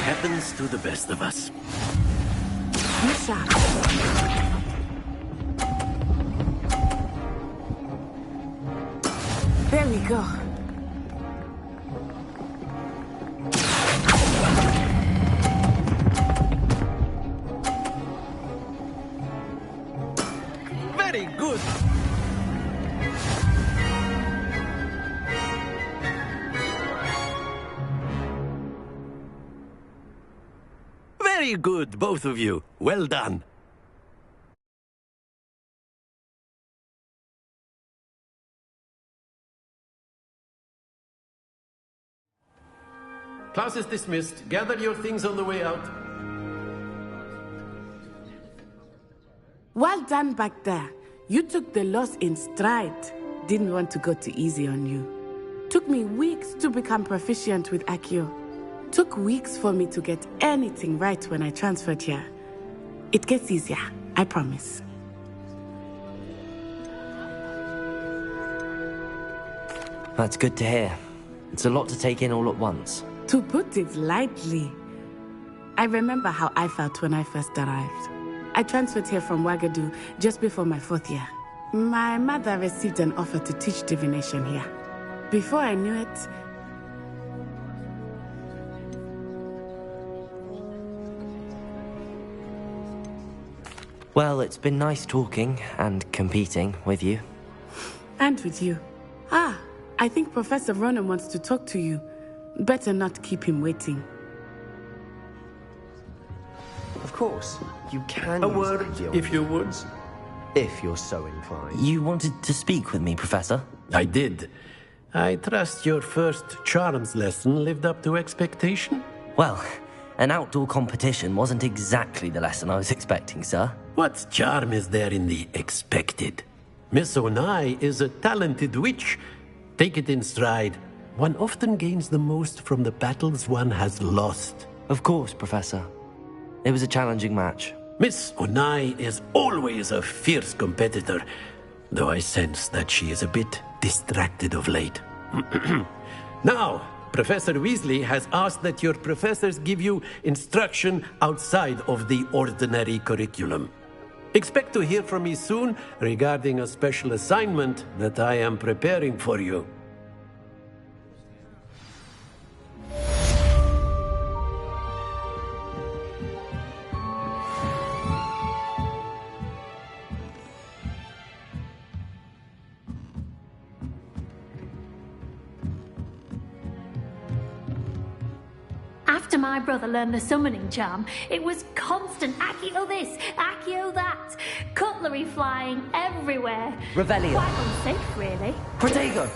Happens to the best of us. Be sharp. There we go. Very good. Very good, both of you. Well done. Class is dismissed. Gather your things on the way out. Well done back there. You took the loss in stride. Didn't want to go too easy on you. Took me weeks to become proficient with Accio. Took weeks for me to get anything right when I transferred here. It gets easier, I promise. That's good to hear. It's a lot to take in all at once. To put it lightly, I remember how I felt when I first arrived. I transferred here from Wagadu just before my 4th year. My mother received an offer to teach divination here. Before I knew it, Well, it's been nice talking and competing with you. and with you. Ah, I think Professor Ronan wants to talk to you. Better not keep him waiting. Of course. course. You can A use word, Accio if you would. if you're so inclined. You wanted to speak with me, Professor? I did. I trust your first charms lesson lived up to expectation? Well, an outdoor competition wasn't exactly the lesson I was expecting, sir. What charm is there in the expected? Miss Onai is a talented witch. Take it in stride. One often gains the most from the battles one has lost. Of course, Professor. It was a challenging match. Miss Onai is always a fierce competitor, though I sense that she is a bit distracted of late. Now, Professor Weasley has asked that your professors give you instruction outside of the ordinary curriculum. Expect to hear from me soon regarding a special assignment that I am preparing for you. After my brother learned the summoning charm, it was constant Accio this, Accio that, cutlery flying everywhere. Revelio. Quite unsafe, really. Protego!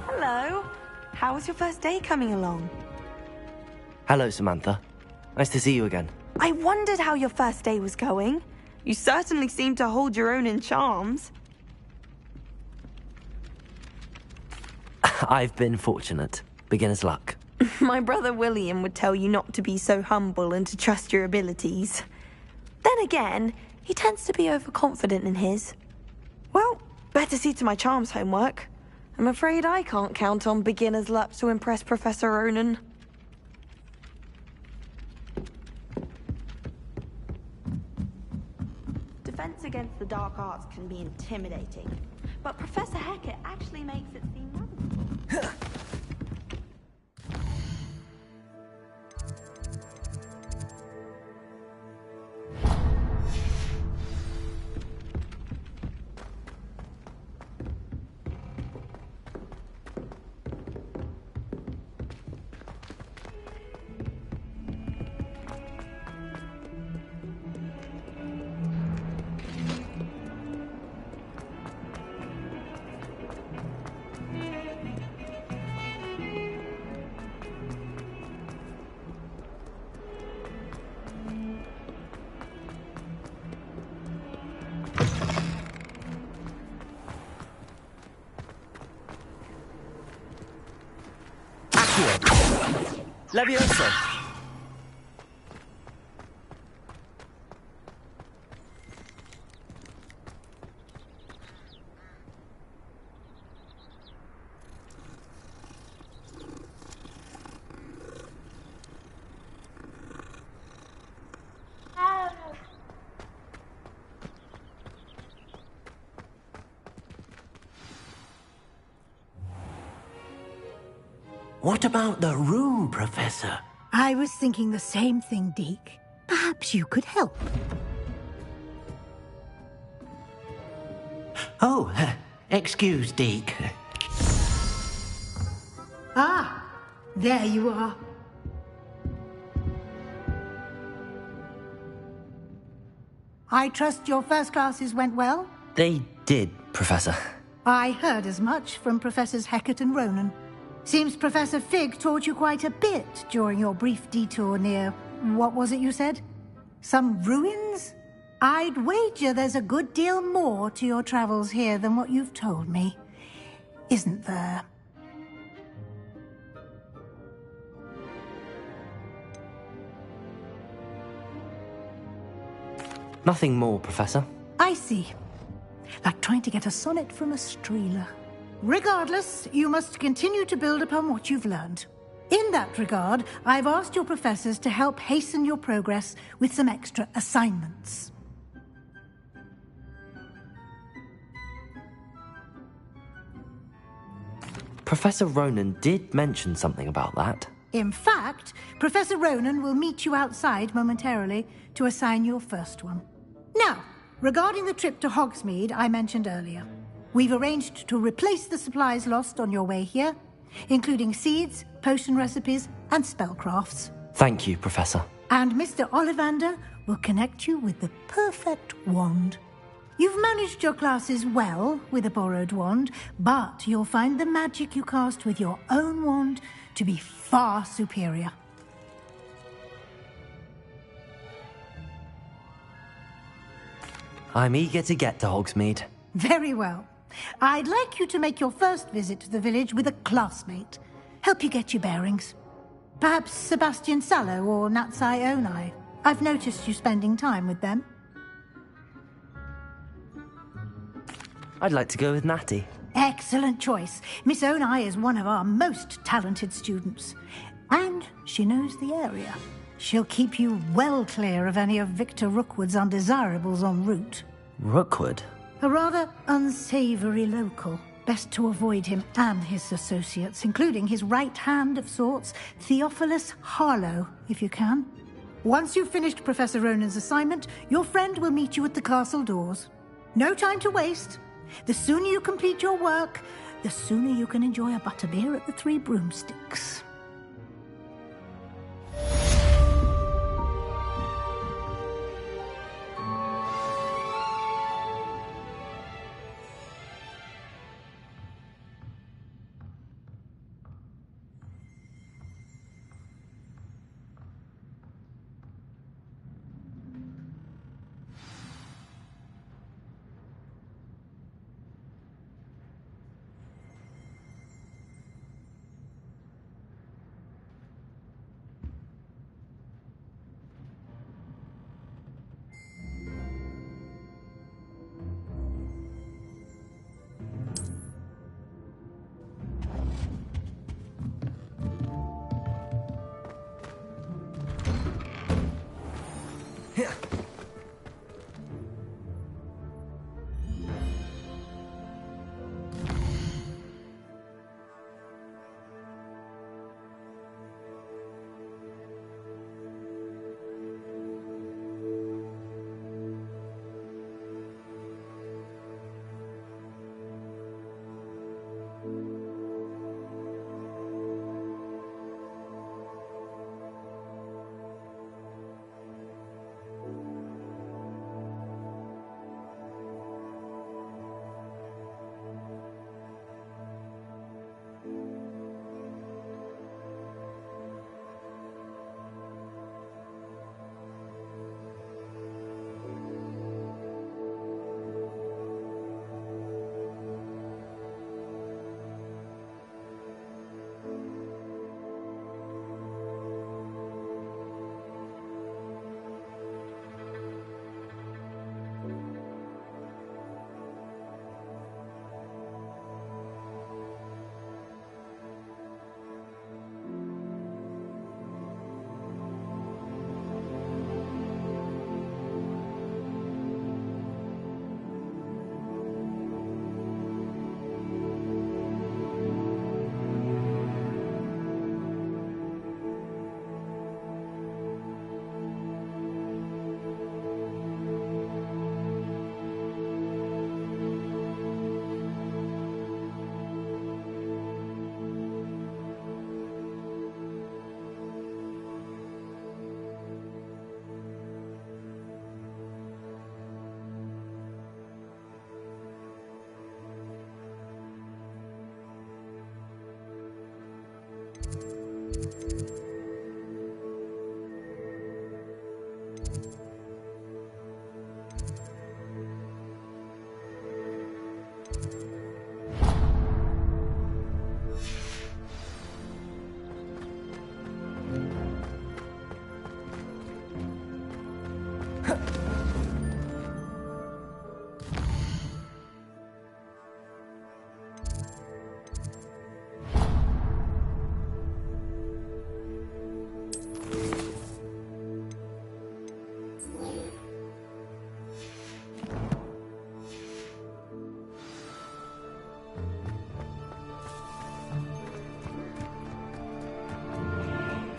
Hello. How was your first day coming along? Hello, Samantha. Nice to see you again. I wondered how your first day was going. You certainly seem to hold your own in charms. I've been fortunate. Beginner's luck. My brother William would tell you not to be so humble and to trust your abilities. Then again, he tends to be overconfident in his. Well, better see to my charms homework. I'm afraid I can't count on beginner's luck to impress Professor Ronan. Defense against the dark arts can be intimidating, but Professor Hecat actually makes it seem manageable. Levioso! What about the room, Professor? I was thinking the same thing, Deke. Perhaps you could help. Oh, excuse, Deke. Ah, there you are. I trust your first classes went well? They did, Professor. I heard as much from Professors Hecat and Ronan. Seems Professor Fig taught you quite a bit during your brief detour near... what was it you said? Some ruins? I'd wager there's a good deal more to your travels here than what you've told me. Isn't there? Nothing more, Professor. I see. Like trying to get a sonnet from a streeler. Regardless, you must continue to build upon what you've learned. In that regard, I've asked your professors to help hasten your progress with some extra assignments. Professor Ronan did mention something about that. In fact, Professor Ronan will meet you outside momentarily to assign your first one. Now, regarding the trip to Hogsmeade I mentioned earlier. We've arranged to replace the supplies lost on your way here, including seeds, potion recipes, and spellcrafts. Thank you, Professor. And Mr. Ollivander will connect you with the perfect wand. You've managed your classes well with a borrowed wand, but you'll find the magic you cast with your own wand to be far superior. I'm eager to get to Hogsmeade. Very well. I'd like you to make your first visit to the village with a classmate. Help you get your bearings. Perhaps Sebastian Sallow or Natsai Onai. I've noticed you spending time with them. I'd like to go with Natty. Excellent choice. Miss Onai is one of our most talented students. And she knows the area. She'll keep you well clear of any of Victor Rookwood's undesirables en route. Rookwood? A rather unsavory local. Best to avoid him and his associates, including his right hand of sorts, Theophilus Harlow, if you can. Once you've finished Professor Ronan's assignment, your friend will meet you at the castle doors. No time to waste. The sooner you complete your work, the sooner you can enjoy a butterbeer at the Three Broomsticks.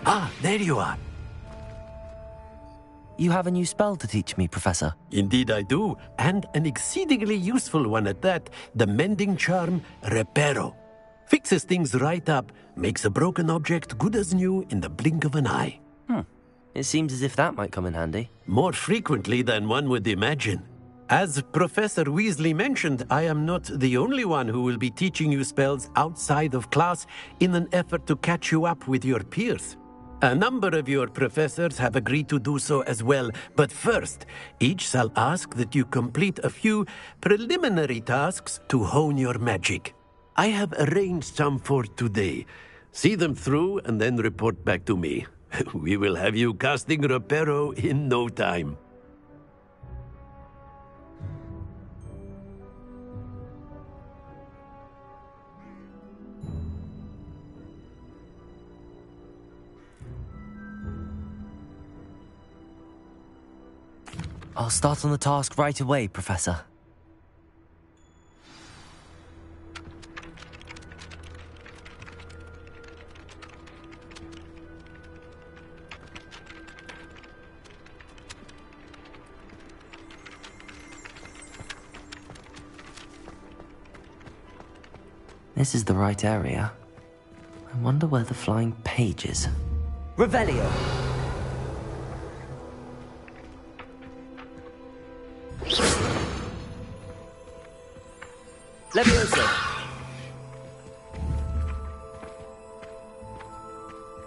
Ah, there you are. You have a new spell to teach me, Professor. Indeed I do, and an exceedingly useful one at that. The mending charm, Reparo. Fixes things right up, makes a broken object good as new in the blink of an eye. It seems as if that might come in handy. More frequently than one would imagine. As Professor Weasley mentioned, I am not the only one who will be teaching you spells outside of class in an effort to catch you up with your peers. A number of your professors have agreed to do so as well, but first, each shall ask that you complete a few preliminary tasks to hone your magic. I have arranged some for today. See them through and then report back to me. We will have you casting Reparo in no time. I'll start on the task right away, Professor. This is the right area. I wonder where the flying page is. Revelio! Levioso!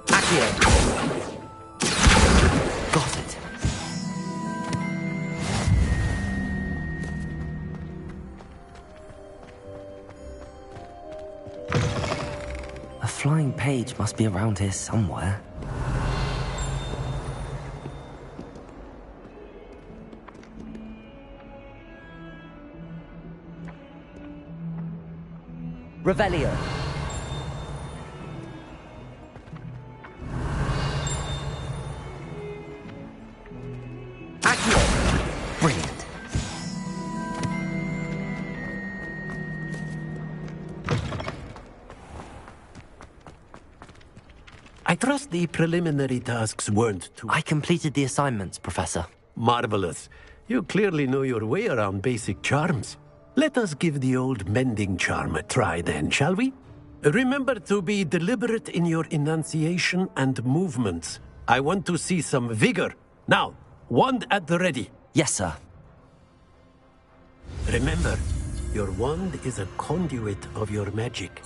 Accio! Got it. A flying page must be around here somewhere. Revelio. Accio. Brilliant. I trust the preliminary tasks weren't too... I completed the assignments, Professor. Marvelous. You clearly know your way around basic charms. Let us give the old mending charm a try then, shall we? Remember to be deliberate in your enunciation and movements. I want to see some vigor. Now, wand at the ready. Yes, sir. Remember, your wand is a conduit of your magic.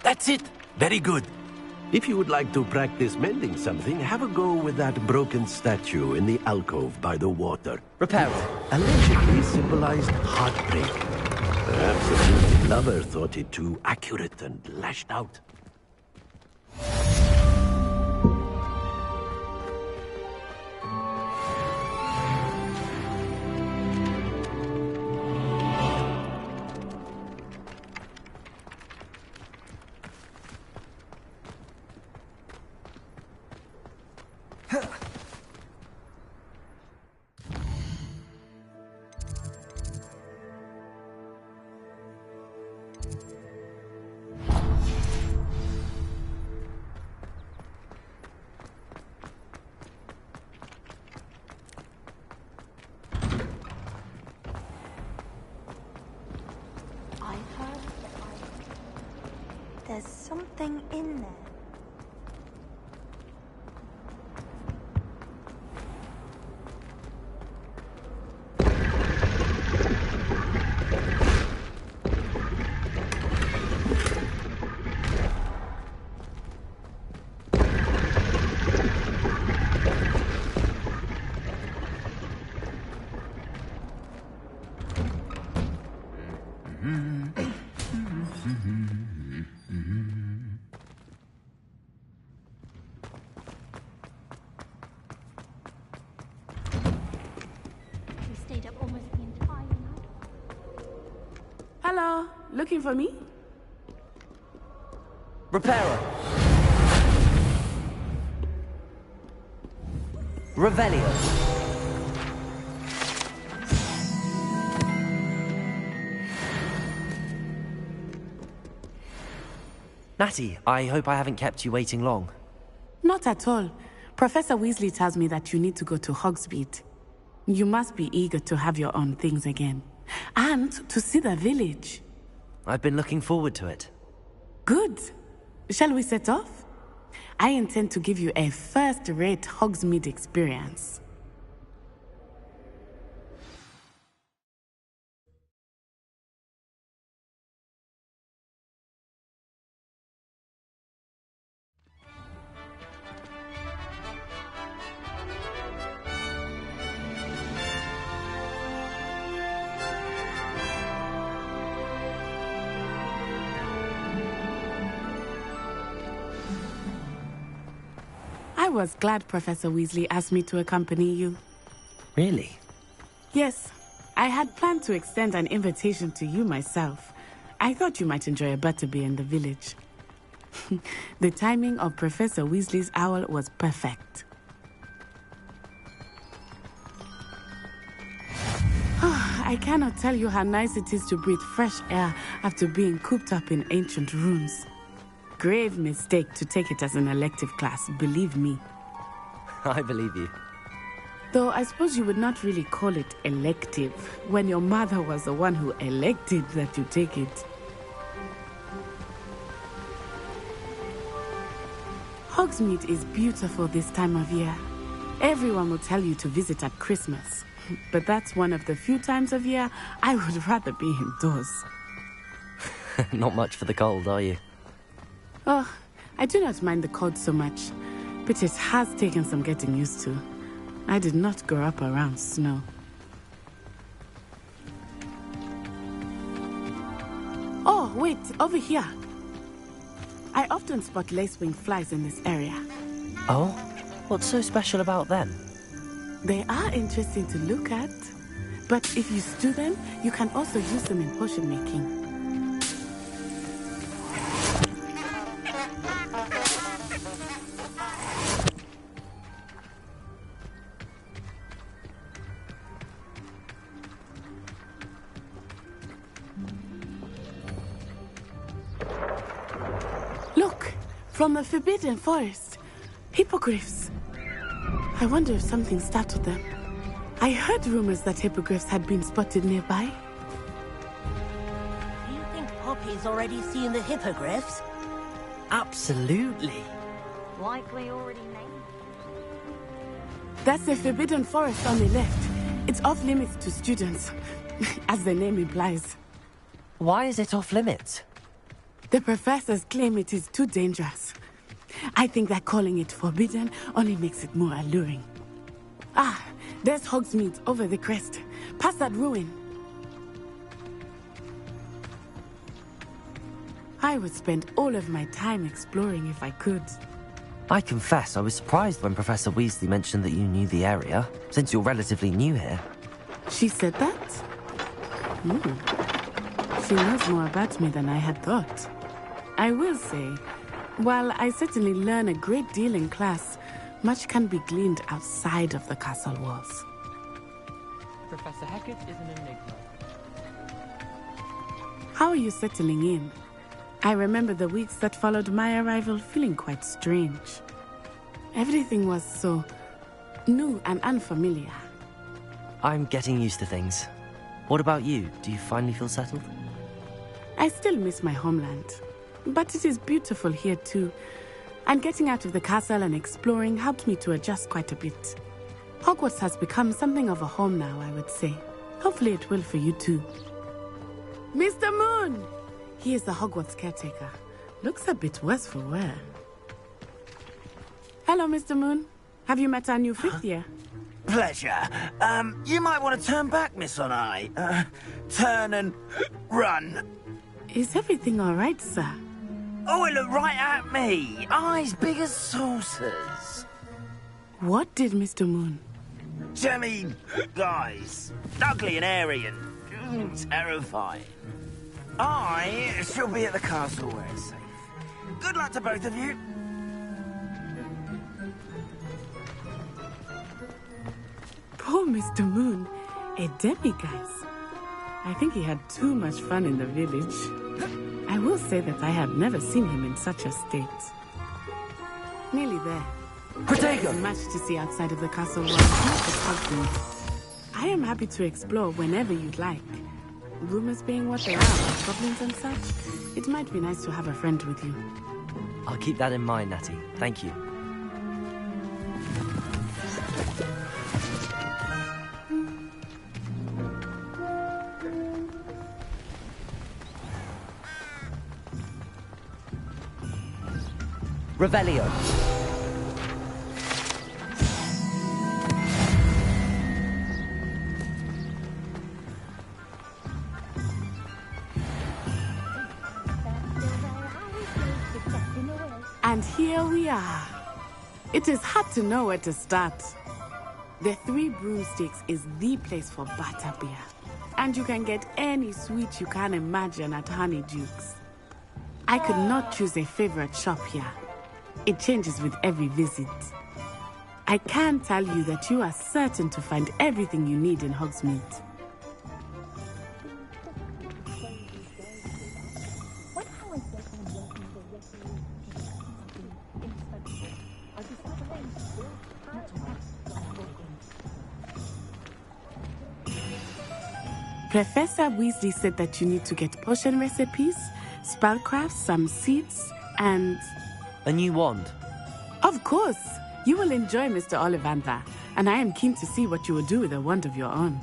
That's it. Very good. If you would like to practice mending something, have a go with that broken statue in the alcove by the water. Repair it. Allegedly symbolized heartbreak. Perhaps a beauty lover thought it too accurate and lashed out. There's something in there. looking for me? Reparo. Revelio. Natty, I hope I haven't kept you waiting long. Not at all. Professor Weasley tells me that you need to go to Hogsmeade. You must be eager to have your own things again. And to see the village. I've been looking forward to it. Good. Shall we set off? I intend to give you a first-rate Hogsmeade experience. I was glad Professor Weasley asked me to accompany you. Really? Yes. I had planned to extend an invitation to you myself. I thought you might enjoy a butterbeer in the village. The timing of Professor Weasley's owl was perfect. I cannot tell you how nice it is to breathe fresh air after being cooped up in ancient rooms. Grave mistake to take it as an elective class, believe me. I believe you. Though I suppose you would not really call it elective when your mother was the one who elected that you take it. Hogsmeade is beautiful this time of year. Everyone will tell you to visit at Christmas. But that's one of the few times of year I would rather be indoors. Not much for the cold, are you? Oh, I do not mind the cold so much, but it has taken some getting used to. I did not grow up around snow. Oh, wait, over here. I often spot lacewing flies in this area. Oh? What's so special about them? They are interesting to look at, but if you stew them, you can also use them in potion making. Look, from the Forbidden Forest, hippogriffs. I wonder if something startled them. I heard rumors that hippogriffs had been spotted nearby. Do you think Poppy's already seen the hippogriffs? Absolutely. Likely already named. That's the Forbidden Forest on the left. It's off limits to students, as the name implies. Why is it off limits? The professors claim it is too dangerous. I think that calling it forbidden only makes it more alluring. Ah, there's Hogsmeade over the crest, past that ruin. I would spend all of my time exploring if I could. I confess I was surprised when Professor Weasley mentioned that you knew the area, since you're relatively new here. She said that? She knows more about me than I had thought. I will say, while I certainly learn a great deal in class, much can be gleaned outside of the castle walls. Professor Hecat is an enigma. How are you settling in? I remember the weeks that followed my arrival feeling quite strange. Everything was so new and unfamiliar. I'm getting used to things. What about you? Do you finally feel settled? I still miss my homeland, but it is beautiful here too. And getting out of the castle and exploring helped me to adjust quite a bit. Hogwarts has become something of a home now, I would say. Hopefully it will for you too. Mr. Moon! He is the Hogwarts caretaker. Looks a bit worse for wear. Hello, Mr. Moon. Have you met our new fifth year? Pleasure. You might want to turn back, Miss Onai. Turn and run. Is everything all right, sir? Oh, it looked right at me. Eyes big as saucers. What did Mr. Moon? Jemmy, guys. Ugly and airy and terrifying. I shall be at the castle where it's safe. Good luck to both of you. Poor Mr. Moon, a demiguise. I think he had too much fun in the village. I will say that I have never seen him in such a state. Nearly there. There's much to see outside of the castle wall. I am happy to explore whenever you'd like. Rumors being what they are about goblins and such, it might be nice to have a friend with you. I'll keep that in mind, Natty. Thank you. Revelio. And here we are. It is hard to know where to start. The Three Broomsticks is the place for butterbeer. And you can get any sweet you can imagine at Honeydukes. I could not choose a favorite shop here. It changes with every visit. I can tell you that you are certain to find everything you need in Hogsmeade. Professor Weasley said that you need to get potion recipes, spellcrafts, some seeds, and... a new wand? Of course! You will enjoy Mr. Ollivander, and I am keen to see what you will do with a wand of your own.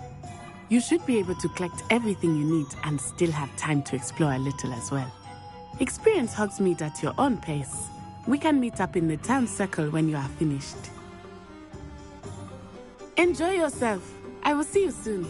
You should be able to collect everything you need and still have time to explore a little as well. Experience Hogsmeade at your own pace. We can meet up in the town circle when you are finished. Enjoy yourself. I will see you soon.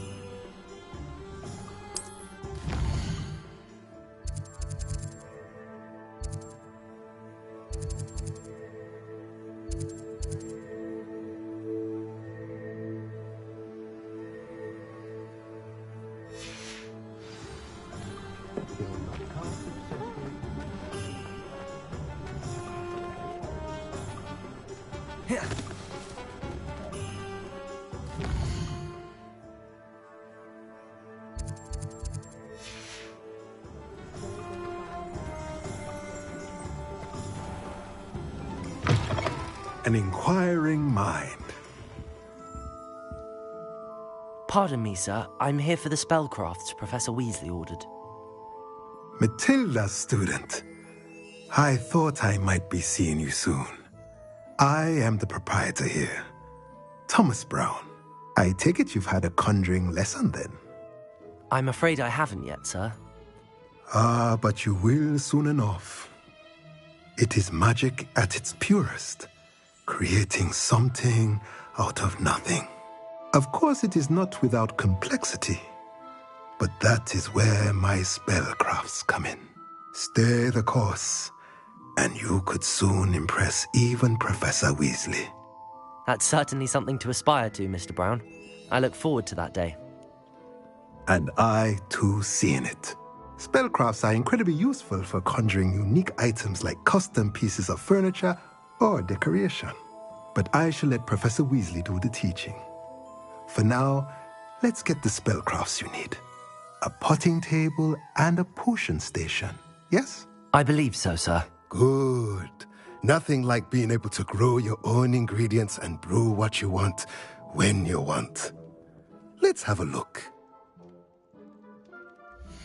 An inquiring mind. Pardon me, sir. I'm here for the spellcrafts Professor Weasley ordered. Matilda's student. I thought I might be seeing you soon. I am the proprietor here, Thomas Brown. I take it you've had a conjuring lesson then? I'm afraid I haven't yet, sir. Ah, but you will soon enough. It is magic at its purest, creating something out of nothing. Of course, it is not without complexity, but that is where my spellcrafts come in. Stay the course, and you could soon impress even Professor Weasley. That's certainly something to aspire to, Mr. Brown. I look forward to that day. And I, too, seeing it. Spellcrafts are incredibly useful for conjuring unique items like custom pieces of furniture or decoration. But I shall let Professor Weasley do the teaching. For now, let's get the spellcrafts you need. A potting table and a potion station, yes? I believe so, sir. Good. Nothing like being able to grow your own ingredients and brew what you want when you want. Let's have a look.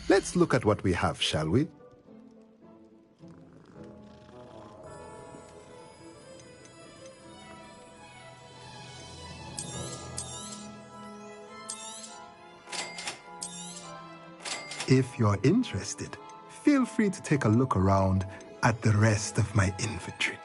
Let's look at what we have, shall we? If you're interested, feel free to take a look around at the rest of my inventory.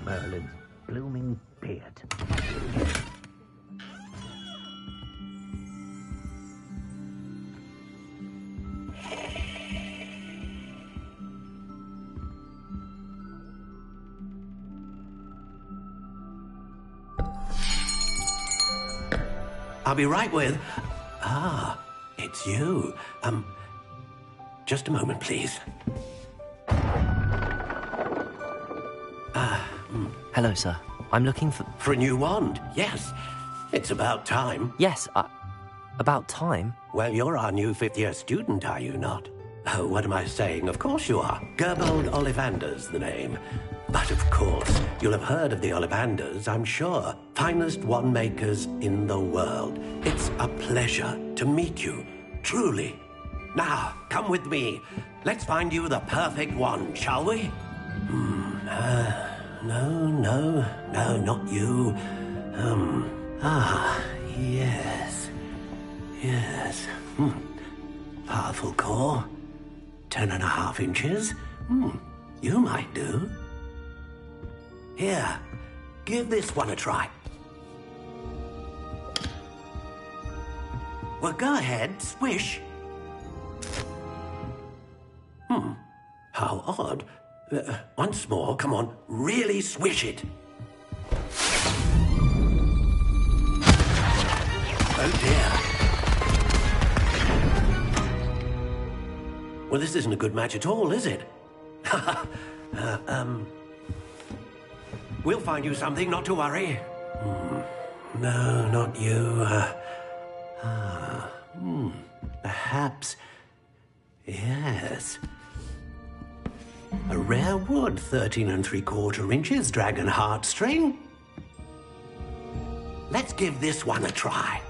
Merlin's blooming beard. I'll be right with... Ah, it's you. Just a moment, please. Hello, sir. I'm looking for... For a new wand, yes. It's about time. Yes, about time? Well, you're our new fifth-year student, are you not? Oh, what am I saying? Of course you are. Gerbold Ollivander's the name. But of course, you'll have heard of the Ollivanders, I'm sure. Finest wand makers in the world. It's a pleasure to meet you, truly. Now, come with me. Let's find you the perfect wand, shall we? No, not you. Yes. Powerful core. 10.5 inches. You might do. Here, give this one a try. Well, go ahead, swish. How odd. Once more, come on, really swish it. Oh dear. Well, this isn't a good match at all, is it? We'll find you something, not to worry. No, not you. Perhaps... Yes. A rare wood, 13 3/4 inches, dragon heartstring. Let's give this one a try.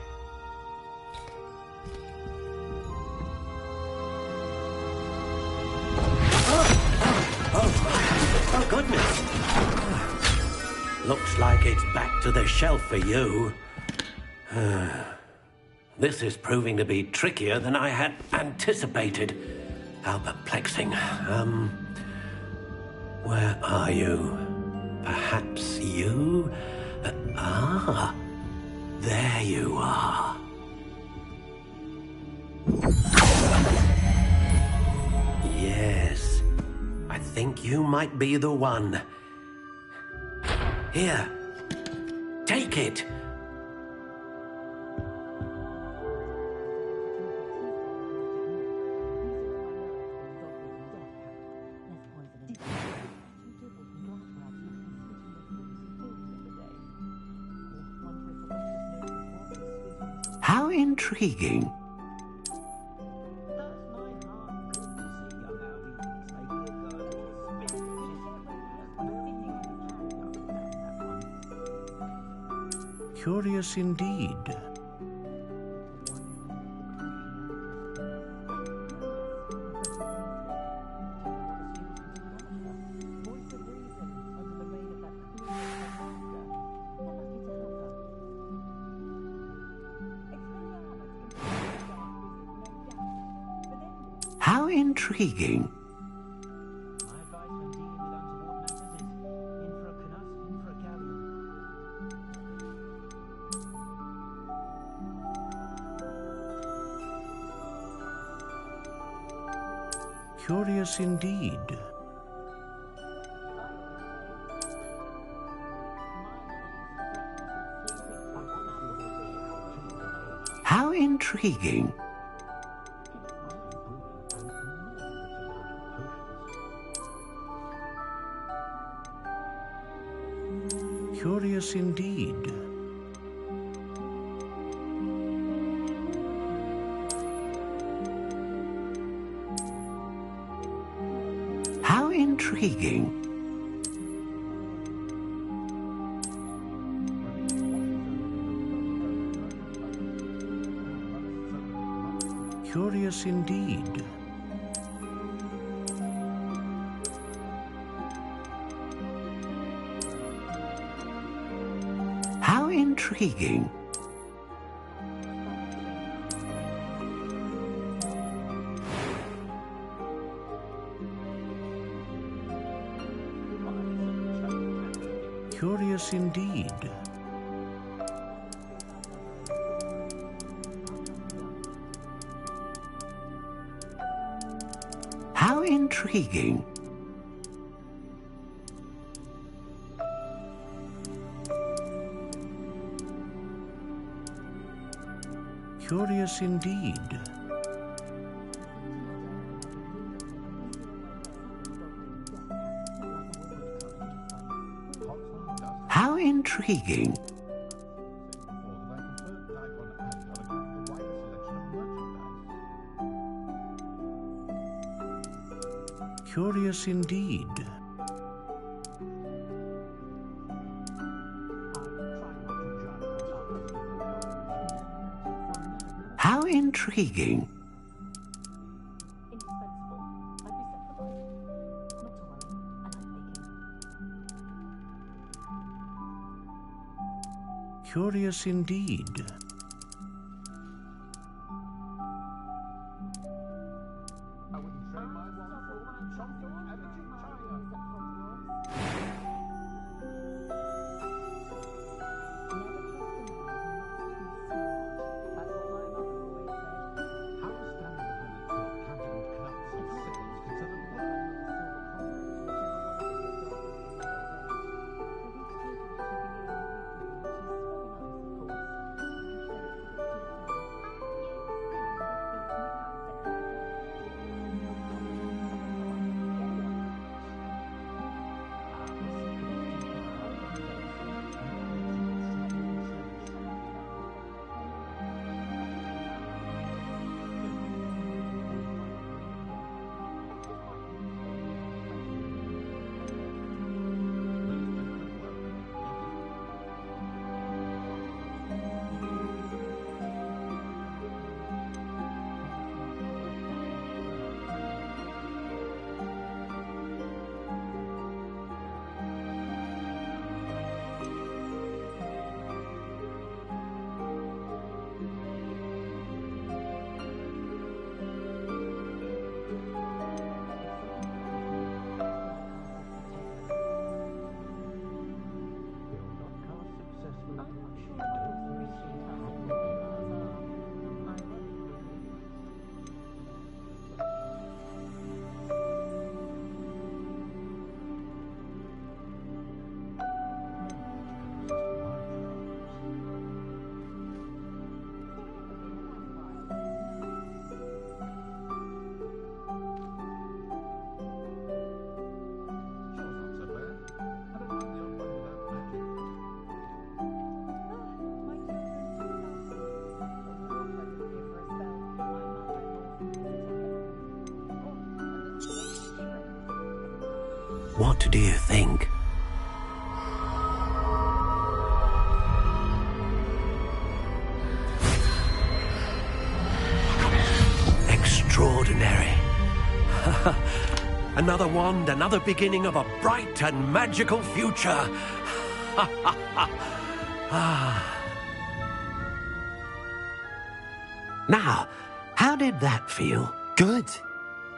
Oh, goodness. Looks like it's back to the shelf for you. This is proving to be trickier than I had anticipated. How perplexing. Where are you? Perhaps you? There you are. Yes, I think you might be the one. Here, take it. How intriguing. Curious indeed. How intriguing. Curious indeed. How intriguing. Curious indeed. How intriguing. Curious indeed. How intriguing. Curious indeed. How intriguing. Curious indeed. How intriguing. Curious indeed. How intriguing. Curious indeed. What do you think? Extraordinary. Another wand, another beginning of a bright and magical future. Now, how did that feel? Good.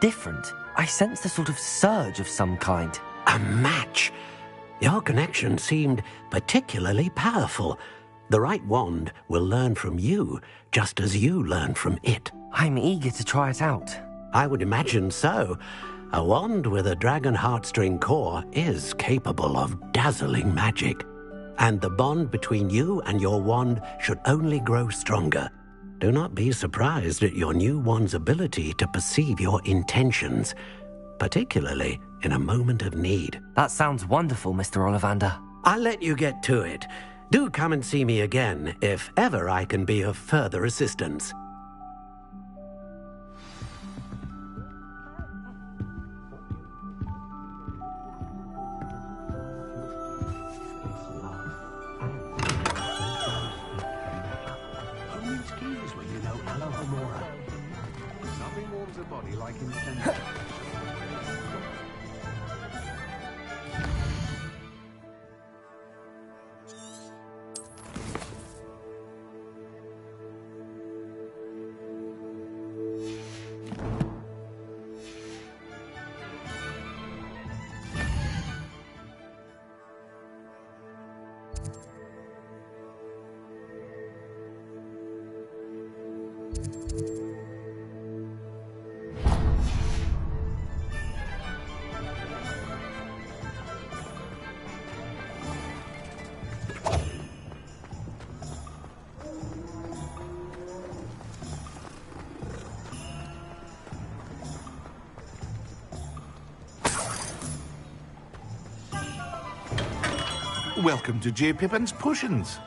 Different. I sensed a sort of surge of some kind. A match. Your connection seemed particularly powerful. The right wand will learn from you, just as you learn from it. I'm eager to try it out. I would imagine so. A wand with a dragon heartstring core is capable of dazzling magic. And the bond between you and your wand should only grow stronger. Do not be surprised at your new wand's ability to perceive your intentions, particularly in a moment of need. That sounds wonderful, Mr. Ollivander. I'll let you get to it. Do come and see me again if ever I can be of further assistance. Nothing warms a body like incense. Welcome to J. Pippin's Potions.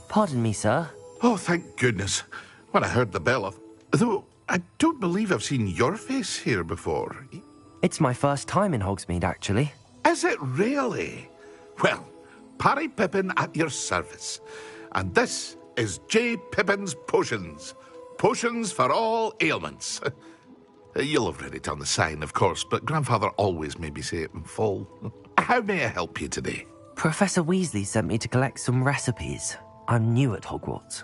Pardon me, sir. Oh, thank goodness. When I heard the bell off... Though, I don't believe I've seen your face here before. It's my first time in Hogsmeade, actually. Is it really? Well, Parry Pippin at your service. And this is J. Pippin's Potions. Potions for all ailments. You'll have read it on the sign, of course, but Grandfather always made me say it in full. How may I help you today? Professor Weasley sent me to collect some recipes. I'm new at Hogwarts.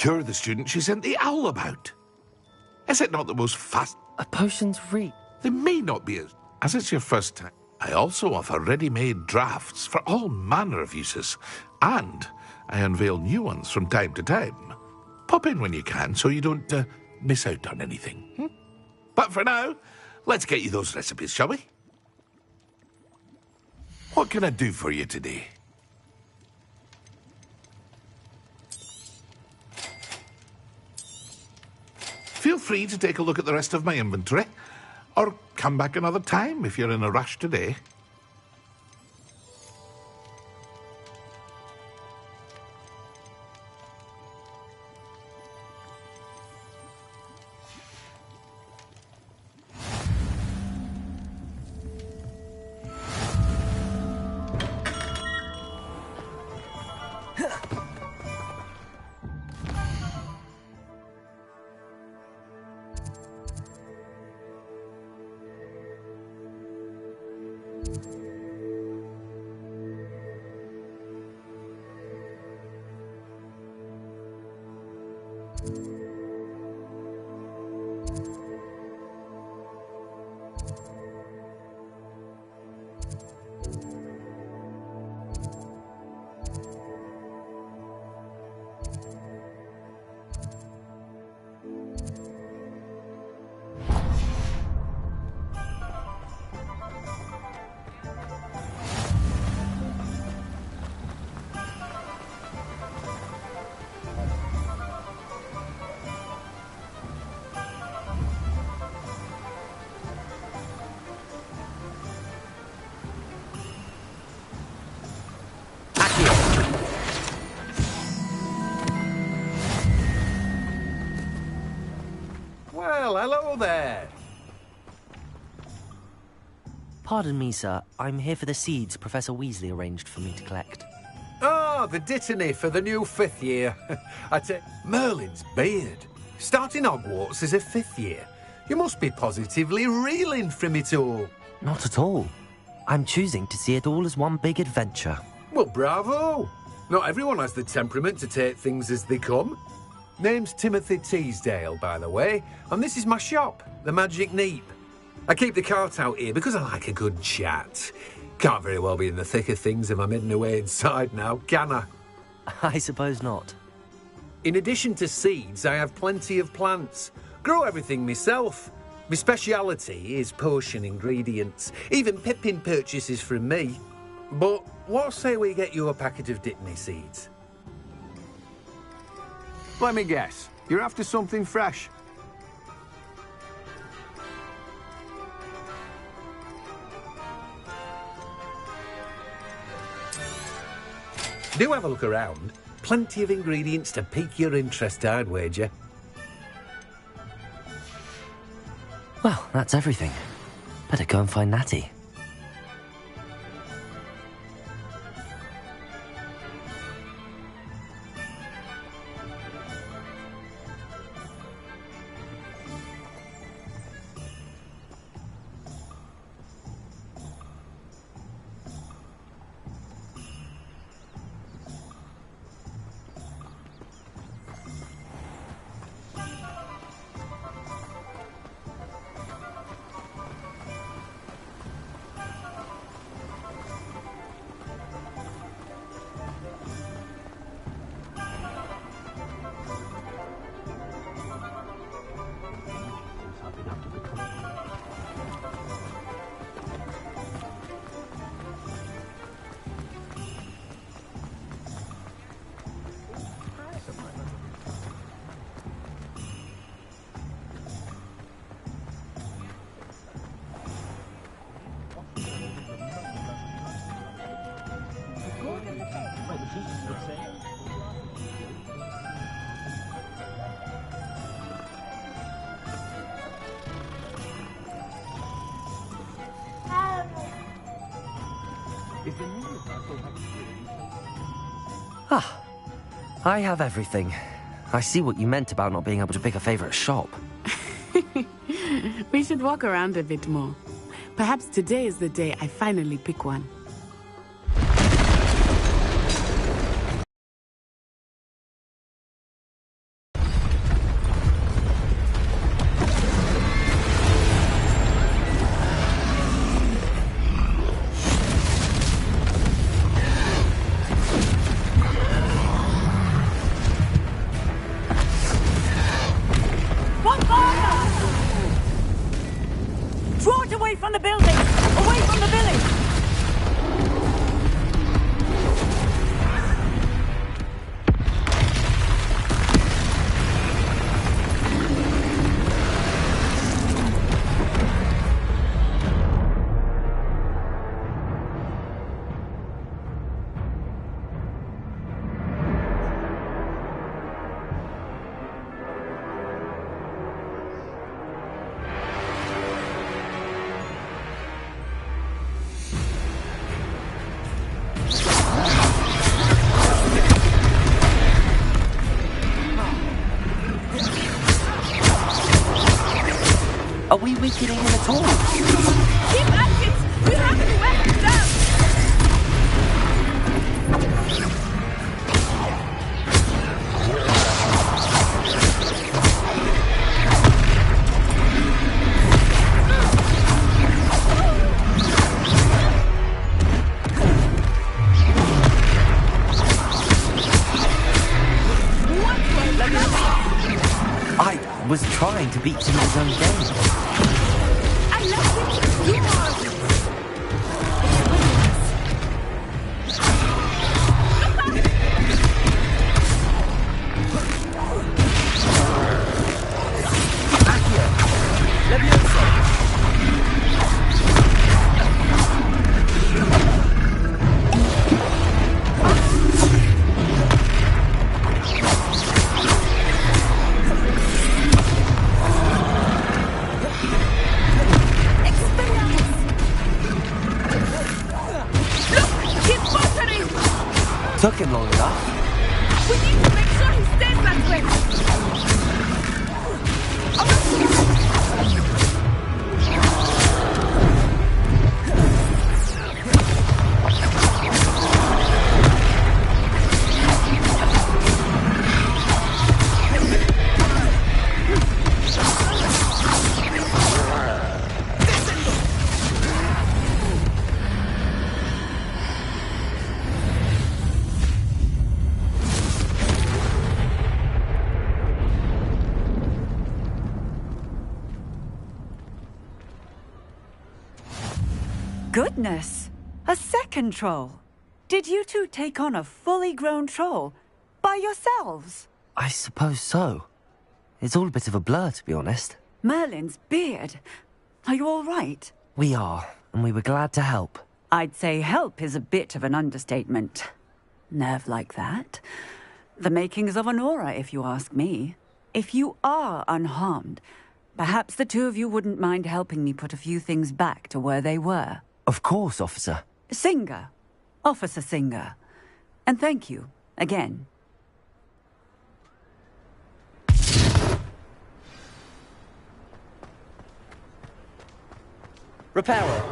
You're the student she sent the owl about. Is it not the most fast... A potion's They may not be as it's your first time. I also offer ready-made drafts for all manner of uses. And I unveil new ones from time to time. Pop in when you can so you don't miss out on anything. But for now, let's get you those recipes, shall we? What can I do for you today? Feel free to take a look at the rest of my inventory, or come back another time if you're in a rush today. Well, hello there. Pardon me, sir. I'm here for the seeds Professor Weasley arranged for me to collect. Oh, the dittany for the new 5th year. I take Merlin's beard. Starting Hogwarts as a 5th year. You must be positively reeling from it all. Not at all. I'm choosing to see it all as one big adventure. Well, bravo. Not everyone has the temperament to take things as they come. Name's Timothy Teasdale, by the way, and this is my shop, the Magic Neep. I keep the cart out here because I like a good chat. Can't very well be in the thick of things if I'm hidden away inside now, can I? I suppose not. In addition to seeds, I have plenty of plants. Grow everything myself. My speciality is potion ingredients. Even Pippin purchases from me. But what say we get you a packet of Dittany seeds? Let me guess. You're after something fresh. Do have a look around. Plenty of ingredients to pique your interest, I'd wager. Well, that's everything. Better go and find Natty. Ah, I have everything. I see what you meant about not being able to pick a favorite shop. We should walk around a bit more. Perhaps today is the day I finally pick one. Draw it away from the building! Away from the village! Are we weakening him at all? Keep at it! We have to wear him down! I was trying to beat him in his own game. I left him to do Took him long enough. We need to make sure he stays that way! Goodness! A second troll! Did you two take on a fully grown troll? By yourselves? I suppose so. It's all a bit of a blur, to be honest. Merlin's beard. Are you all right? We are, and we were glad to help. I'd say help is a bit of an understatement. Nerve like that. The makings of an aura, if you ask me. If you are unharmed, perhaps the two of you wouldn't mind helping me put a few things back to where they were. Of course, officer. Singer. Officer Singer. And thank you, again. Repairer.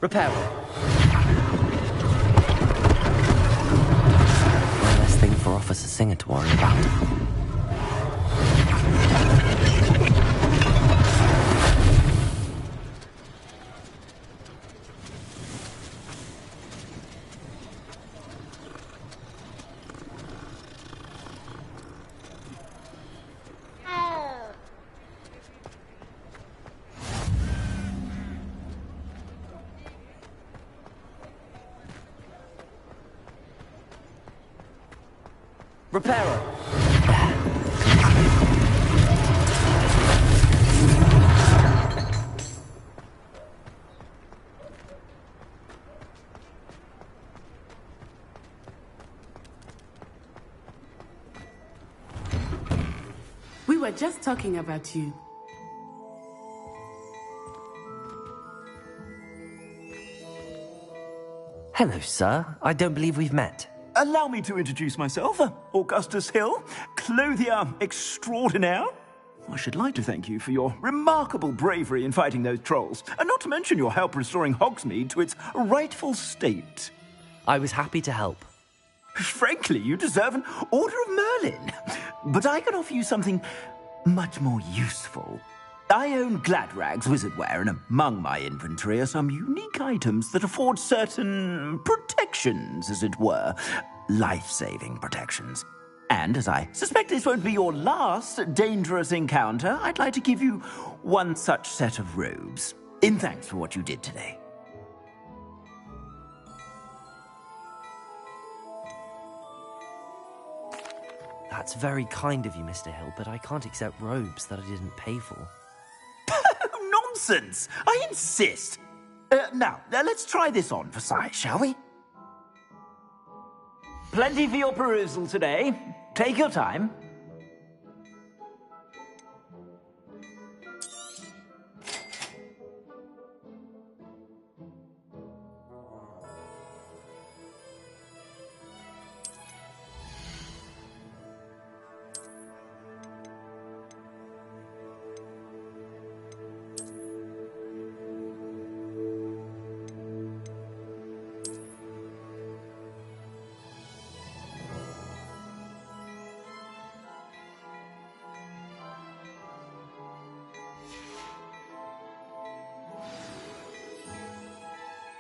Repairer. One less thing for Officer Singer to worry about. Reparo. We were just talking about you. Hello, sir. I don't believe we've met. Allow me to introduce myself, Augustus Hill, clothier extraordinaire. I should like to thank you for your remarkable bravery in fighting those trolls, and not to mention your help restoring Hogsmeade to its rightful state. I was happy to help. Frankly, you deserve an Order of Merlin. But I can offer you something much more useful. I own Gladrag's wizardware, and among my inventory are some unique items that afford certain protections, as it were. Life-saving protections. And as I suspect this won't be your last dangerous encounter, I'd like to give you one such set of robes, in thanks for what you did today. That's very kind of you, Mr. Hill, but I can't accept robes that I didn't pay for. Nonsense! I insist! Now, let's try this on for size, shall we? Plenty for your perusal today. Take your time.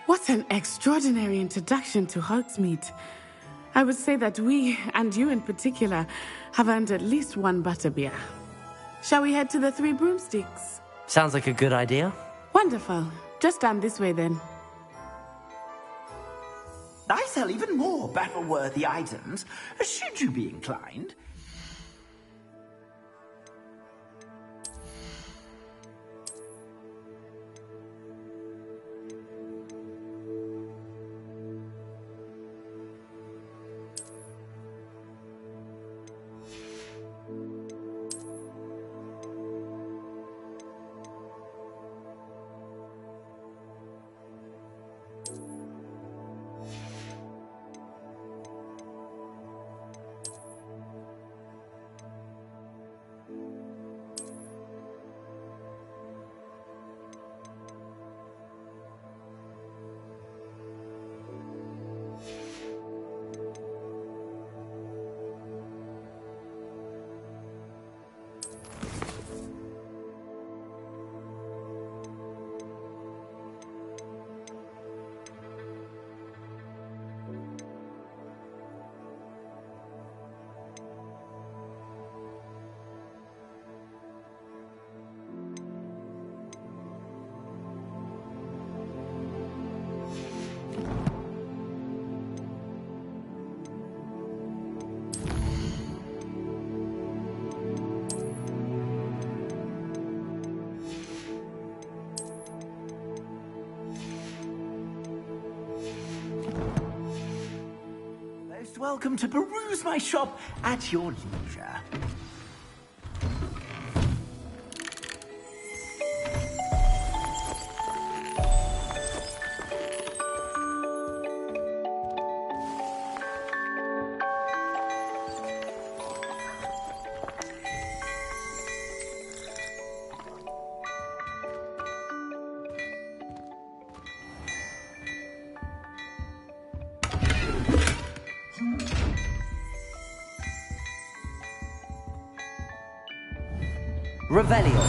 What an extraordinary introduction to Hogsmeade. I would say that we, and you in particular, have earned at least one butterbeer. Shall we head to the Three Broomsticks? Sounds like a good idea. Wonderful. Just down this way then. I sell even more battle-worthy items, should you be inclined. Welcome to peruse my shop at your leisure. Revelio.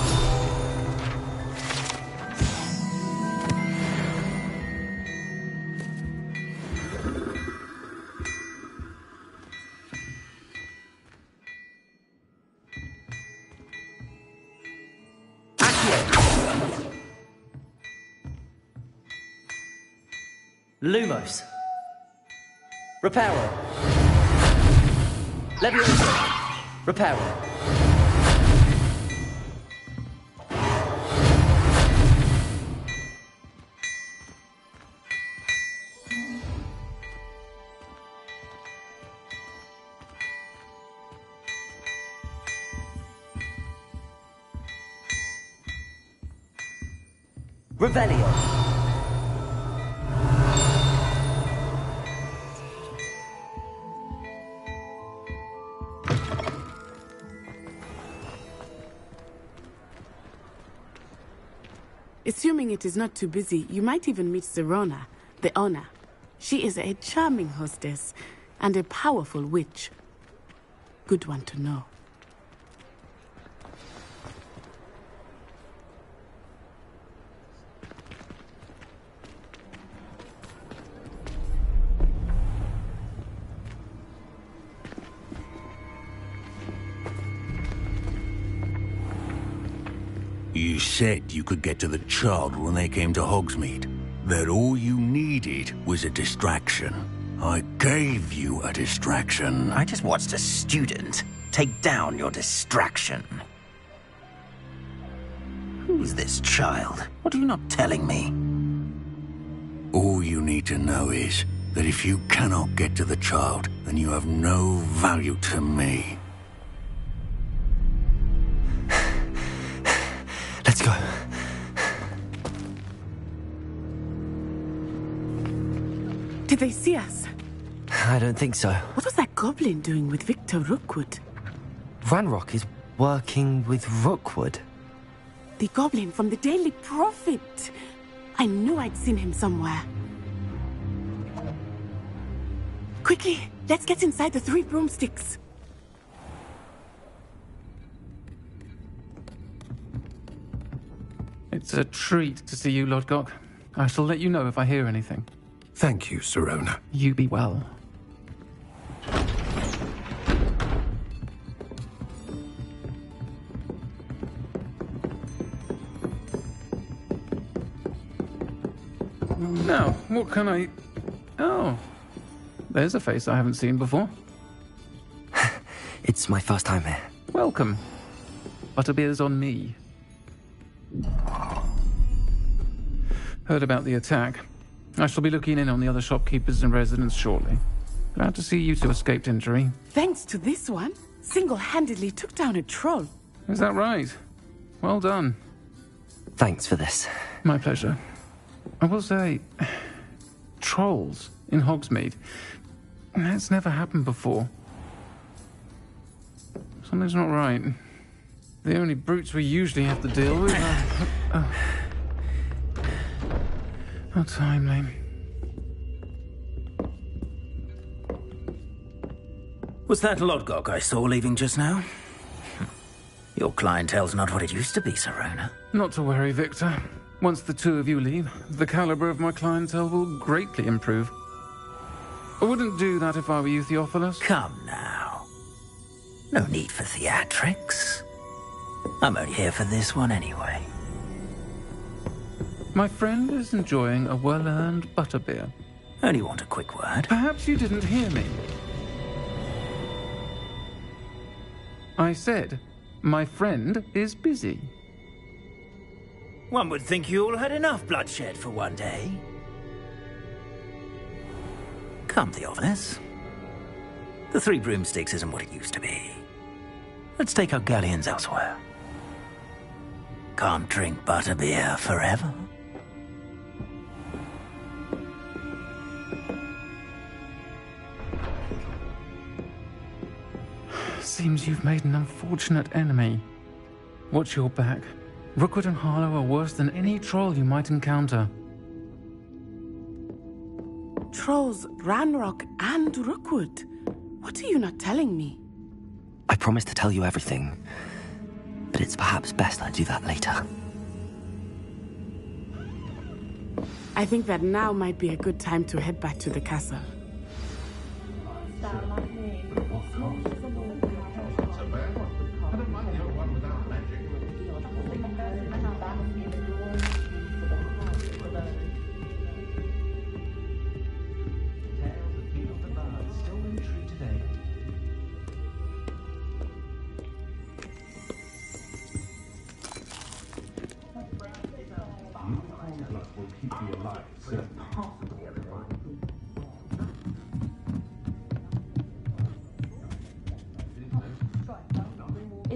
Lumos. Reparo. Leviosa. Repairing. Revelio. Assuming it is not too busy, you might even meet Sirona, the owner. She is a charming hostess and a powerful witch. Good one to know. You said you could get to the child when they came to Hogsmeade. That all you needed was a distraction. I gave you a distraction. I just watched a student take down your distraction. Who's this child? What are you not telling me? All you need to know is that if you cannot get to the child, then you have no value to me. Let's go. Did they see us? I don't think so. What was that goblin doing with Victor Rookwood? Ranrock is working with Rookwood. The goblin from the Daily Prophet. I knew I'd seen him somewhere. Quickly, let's get inside the 3 broomsticks. It's a treat to see you, Lodgok. I shall let you know if I hear anything. Thank you, Sirona. You be well. Now, what can I... Oh, there's a face I haven't seen before. It's my first time here. Welcome. Butterbeer's on me. Heard about the attack. I shall be looking in on the other shopkeepers and residents shortly. Glad to see you two escaped injury. Thanks to this one, single-handedly took down a troll. Is that right? Well done. Thanks for this. My pleasure. I will say, trolls in Hogsmeade. That's never happened before. Something's not right. The only brutes we usually have to deal with are... How timely. Was that Lodgok I saw leaving just now? Your clientele's not what it used to be, Sirona. Not to worry, Victor. Once the two of you leave, the caliber of my clientele will greatly improve. I wouldn't do that if I were you, Theophilus. Come now. No need for theatrics. I'm only here for this one anyway. My friend is enjoying a well-earned butterbeer. Only want a quick word. Perhaps you didn't hear me. I said, my friend is busy. One would think you all had enough bloodshed for one day. Come, Theophilus. The 3 broomsticks isn't what it used to be. Let's take our galleons elsewhere. Can't drink butterbeer forever. Seems you've made an unfortunate enemy. Watch your back. Rookwood and Harlow are worse than any troll you might encounter. Trolls, Ranrock, and Rookwood. What are you not telling me? I promised to tell you everything, but it's perhaps best I do that later. I think that now might be a good time to head back to the castle.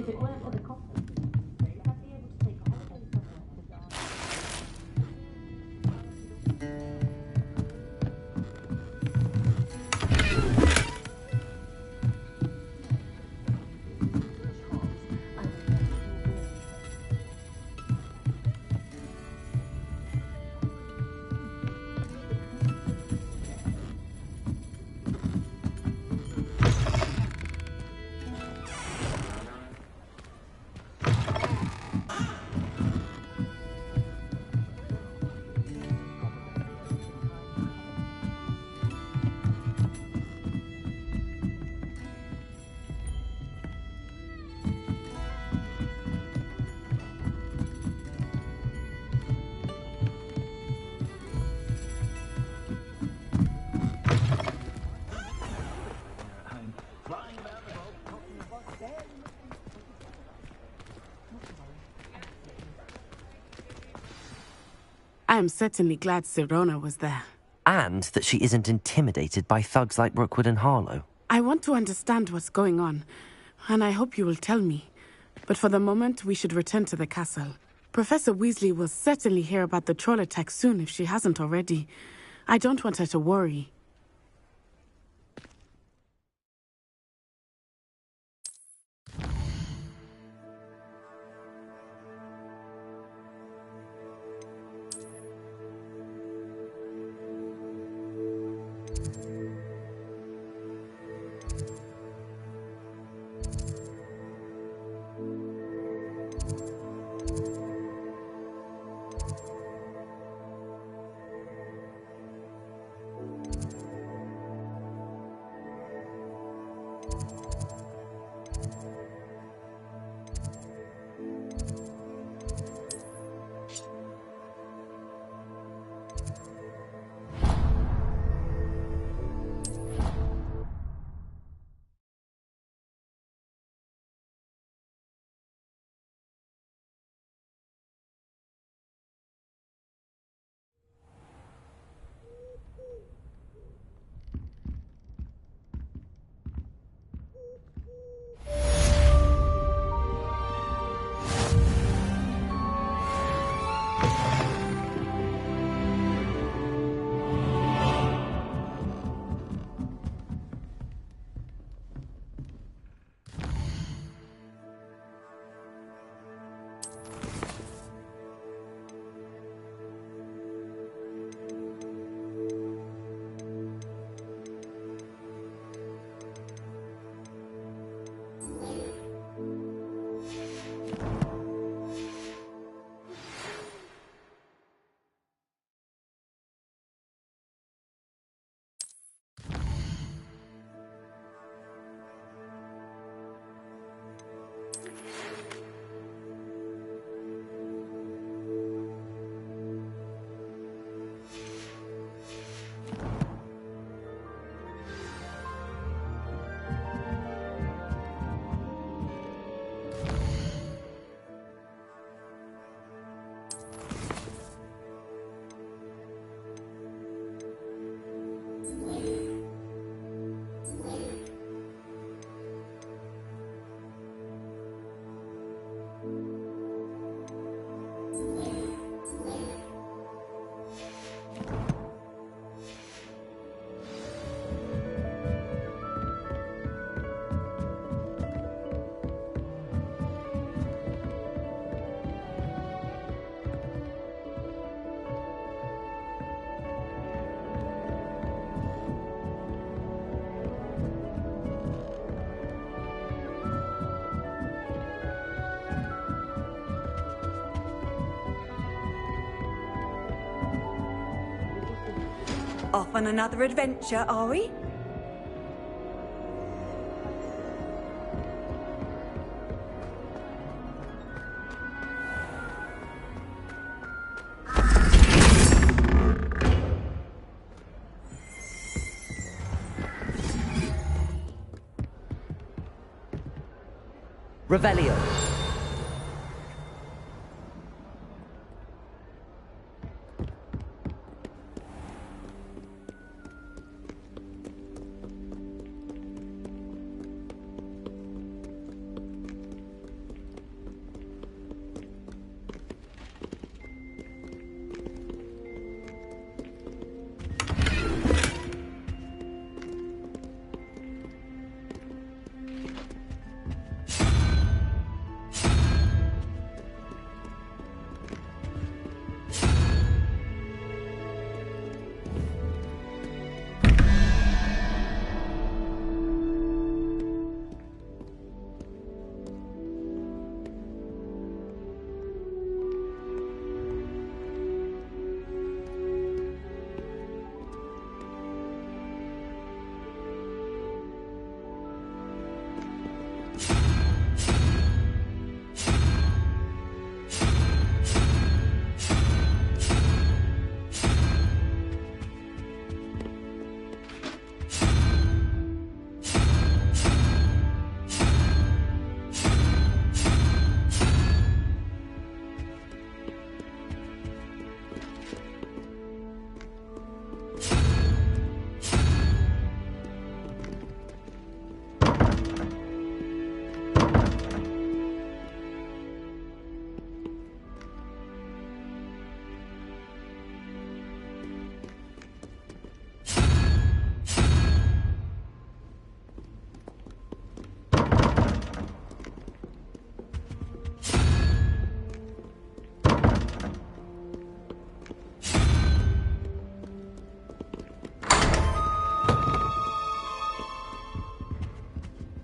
If it weren't for the cost of these days, I'd be able to take a holiday I am certainly glad Sirona was there. And that she isn't intimidated by thugs like Rookwood and Harlow. I want to understand what's going on, and I hope you will tell me. But for the moment, we should return to the castle. Professor Weasley will certainly hear about the troll attack soon if she hasn't already. I don't want her to worry. Off on another adventure, are we? Revelio.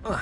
Here.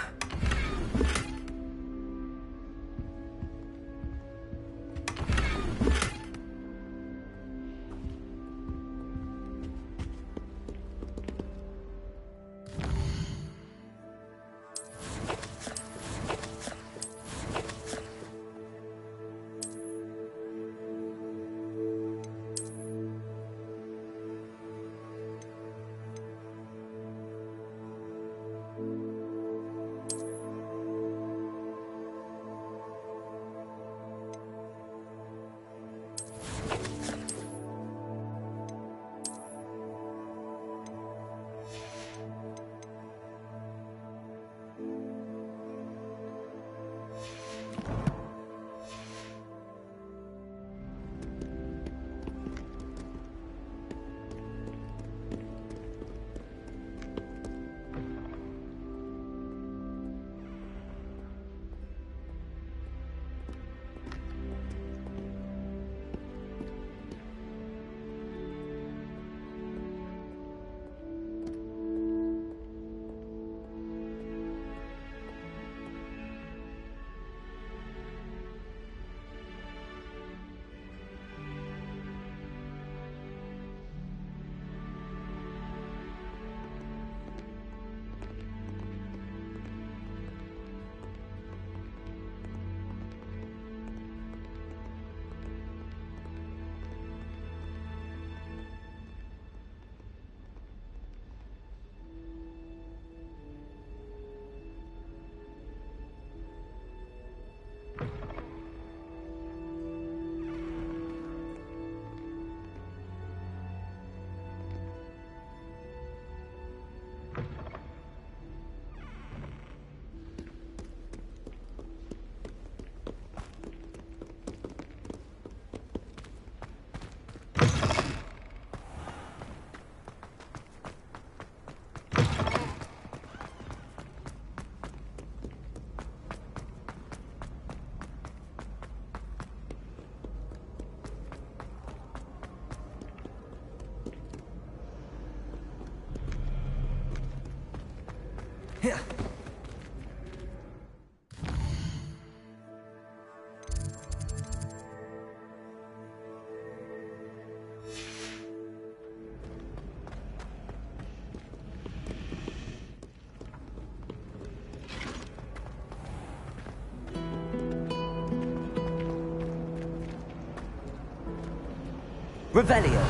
Revelio.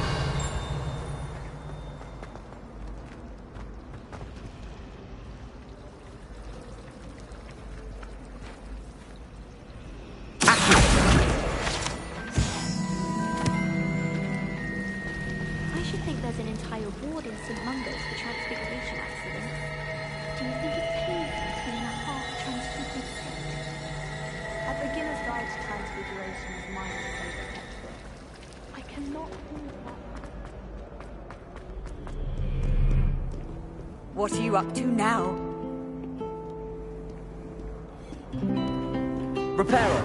I should think there's an entire ward in St. Mungo's for transfiguration accidents. Do you think it's painful to be in a half-transfigured state? A beginner's guide to transfiguration is my favorite textbook. I cannot read that. What are you up to now? Reparo.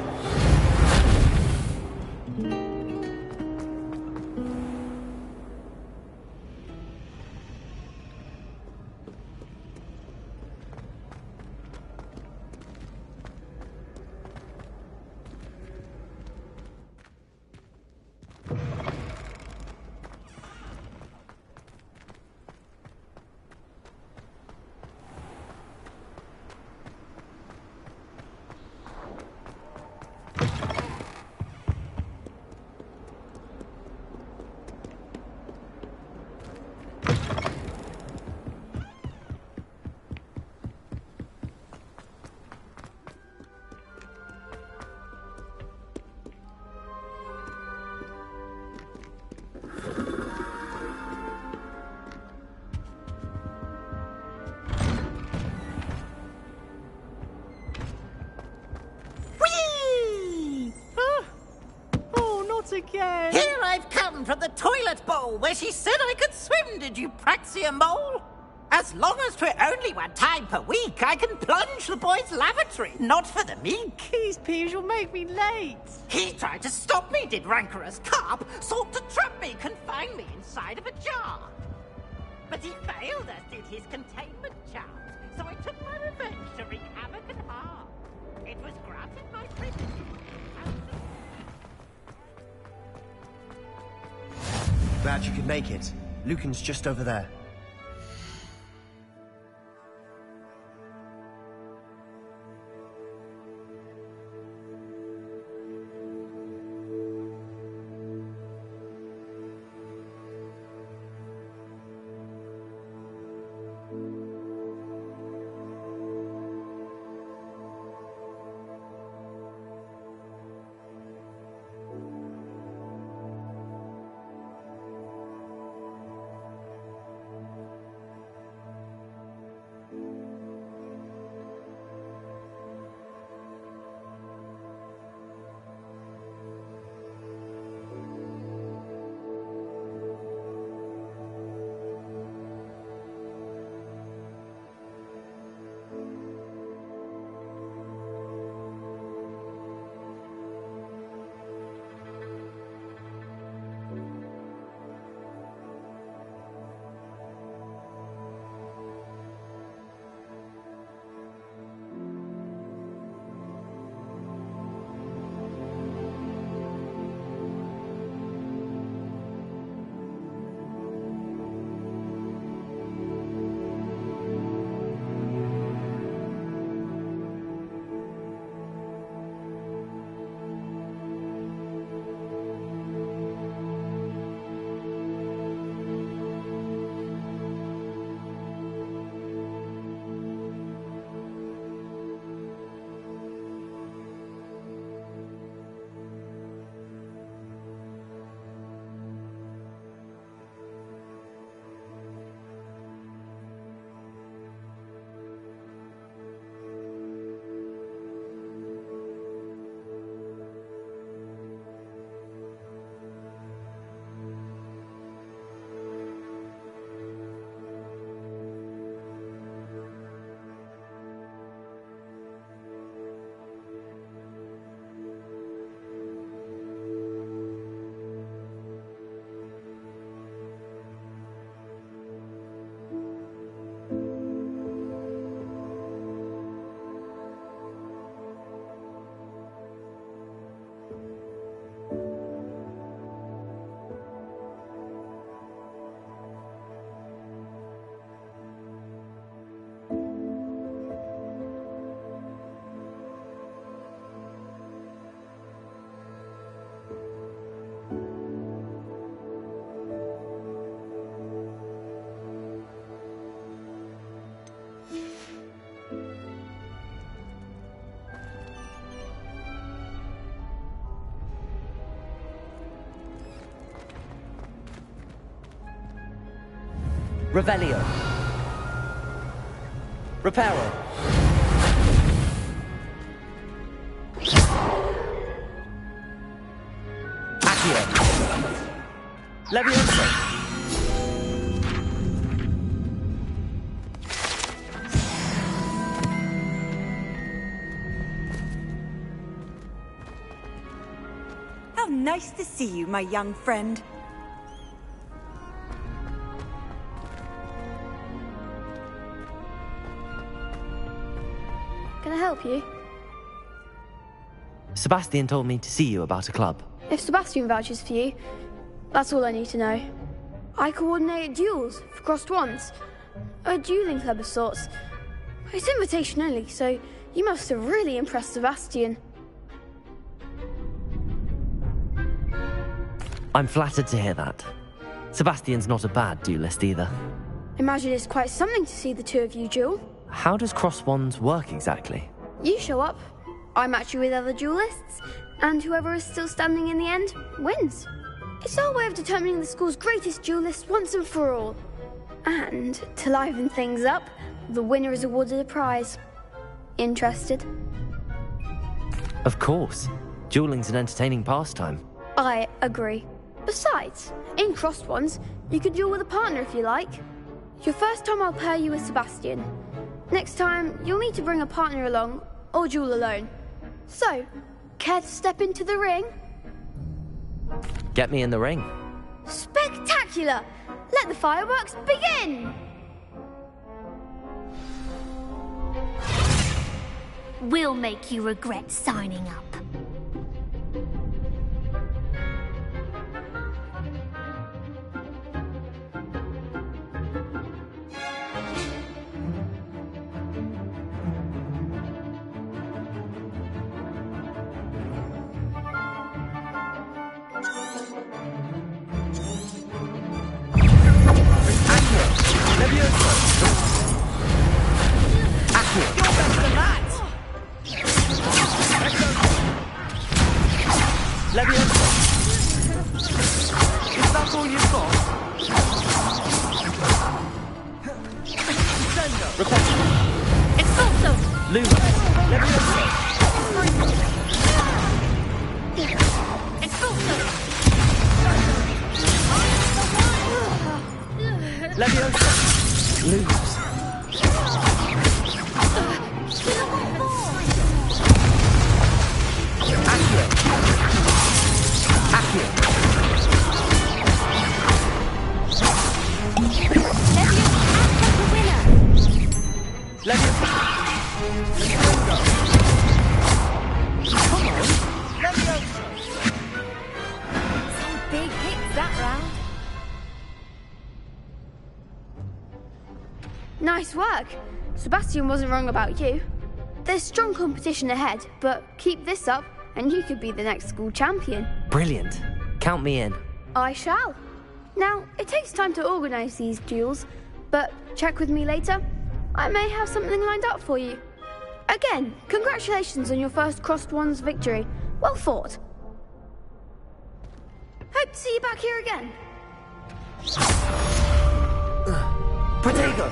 Again. Here I've come from the toilet bowl where she said I could swim, did you praxia mole? As long as 'twere only one time per week, I can plunge the boy's lavatory, not for the meek. These peeves will make me late. He tried to stop me, did rancorous carp, sought to trap me, confine me inside of a jar. But he failed, as did his containment charms, so I took my revenge to glad you could make it. Lucan's just over there. Revelio. Reparo. Accio. Levioso. How nice to see you, my young friend. Can I help you? Sebastian told me to see you about a club. If Sebastian vouches for you, that's all I need to know. I coordinate duels for crossed wands. A dueling club of sorts. It's invitation only, so you must have really impressed Sebastian. I'm flattered to hear that. Sebastian's not a bad duelist either. Imagine it's quite something to see the two of you duel. How does cross wands work exactly? You show up, I match you with other duelists, and whoever is still standing in the end wins. It's our way of determining the school's greatest duelist once and for all. And to liven things up, the winner is awarded a prize. Interested? Of course. Dueling's an entertaining pastime. I agree. Besides, in crossed ones, you could duel with a partner if you like. Your first time I'll pair you with Sebastian. Next time, you'll need to bring a partner along, or duel alone. So, care to step into the ring? Get me in the ring. Spectacular! Let the fireworks begin! We'll make you regret signing up. Expulso! Lose. Levioso. Expulso! Levioso. Lose. Accio. Accio. Levioso. Come on. Levioso. Some big hits that round. Nice work. Sebastian wasn't wrong about you. There's strong competition ahead, but keep this up and you could be the next school champion. Brilliant. Count me in. I shall. Now, it takes time to organise these duels, but check with me later. I may have something lined up for you. Again, congratulations on your first Crossed Wands victory. Well fought. Hope to see you back here again. Protego.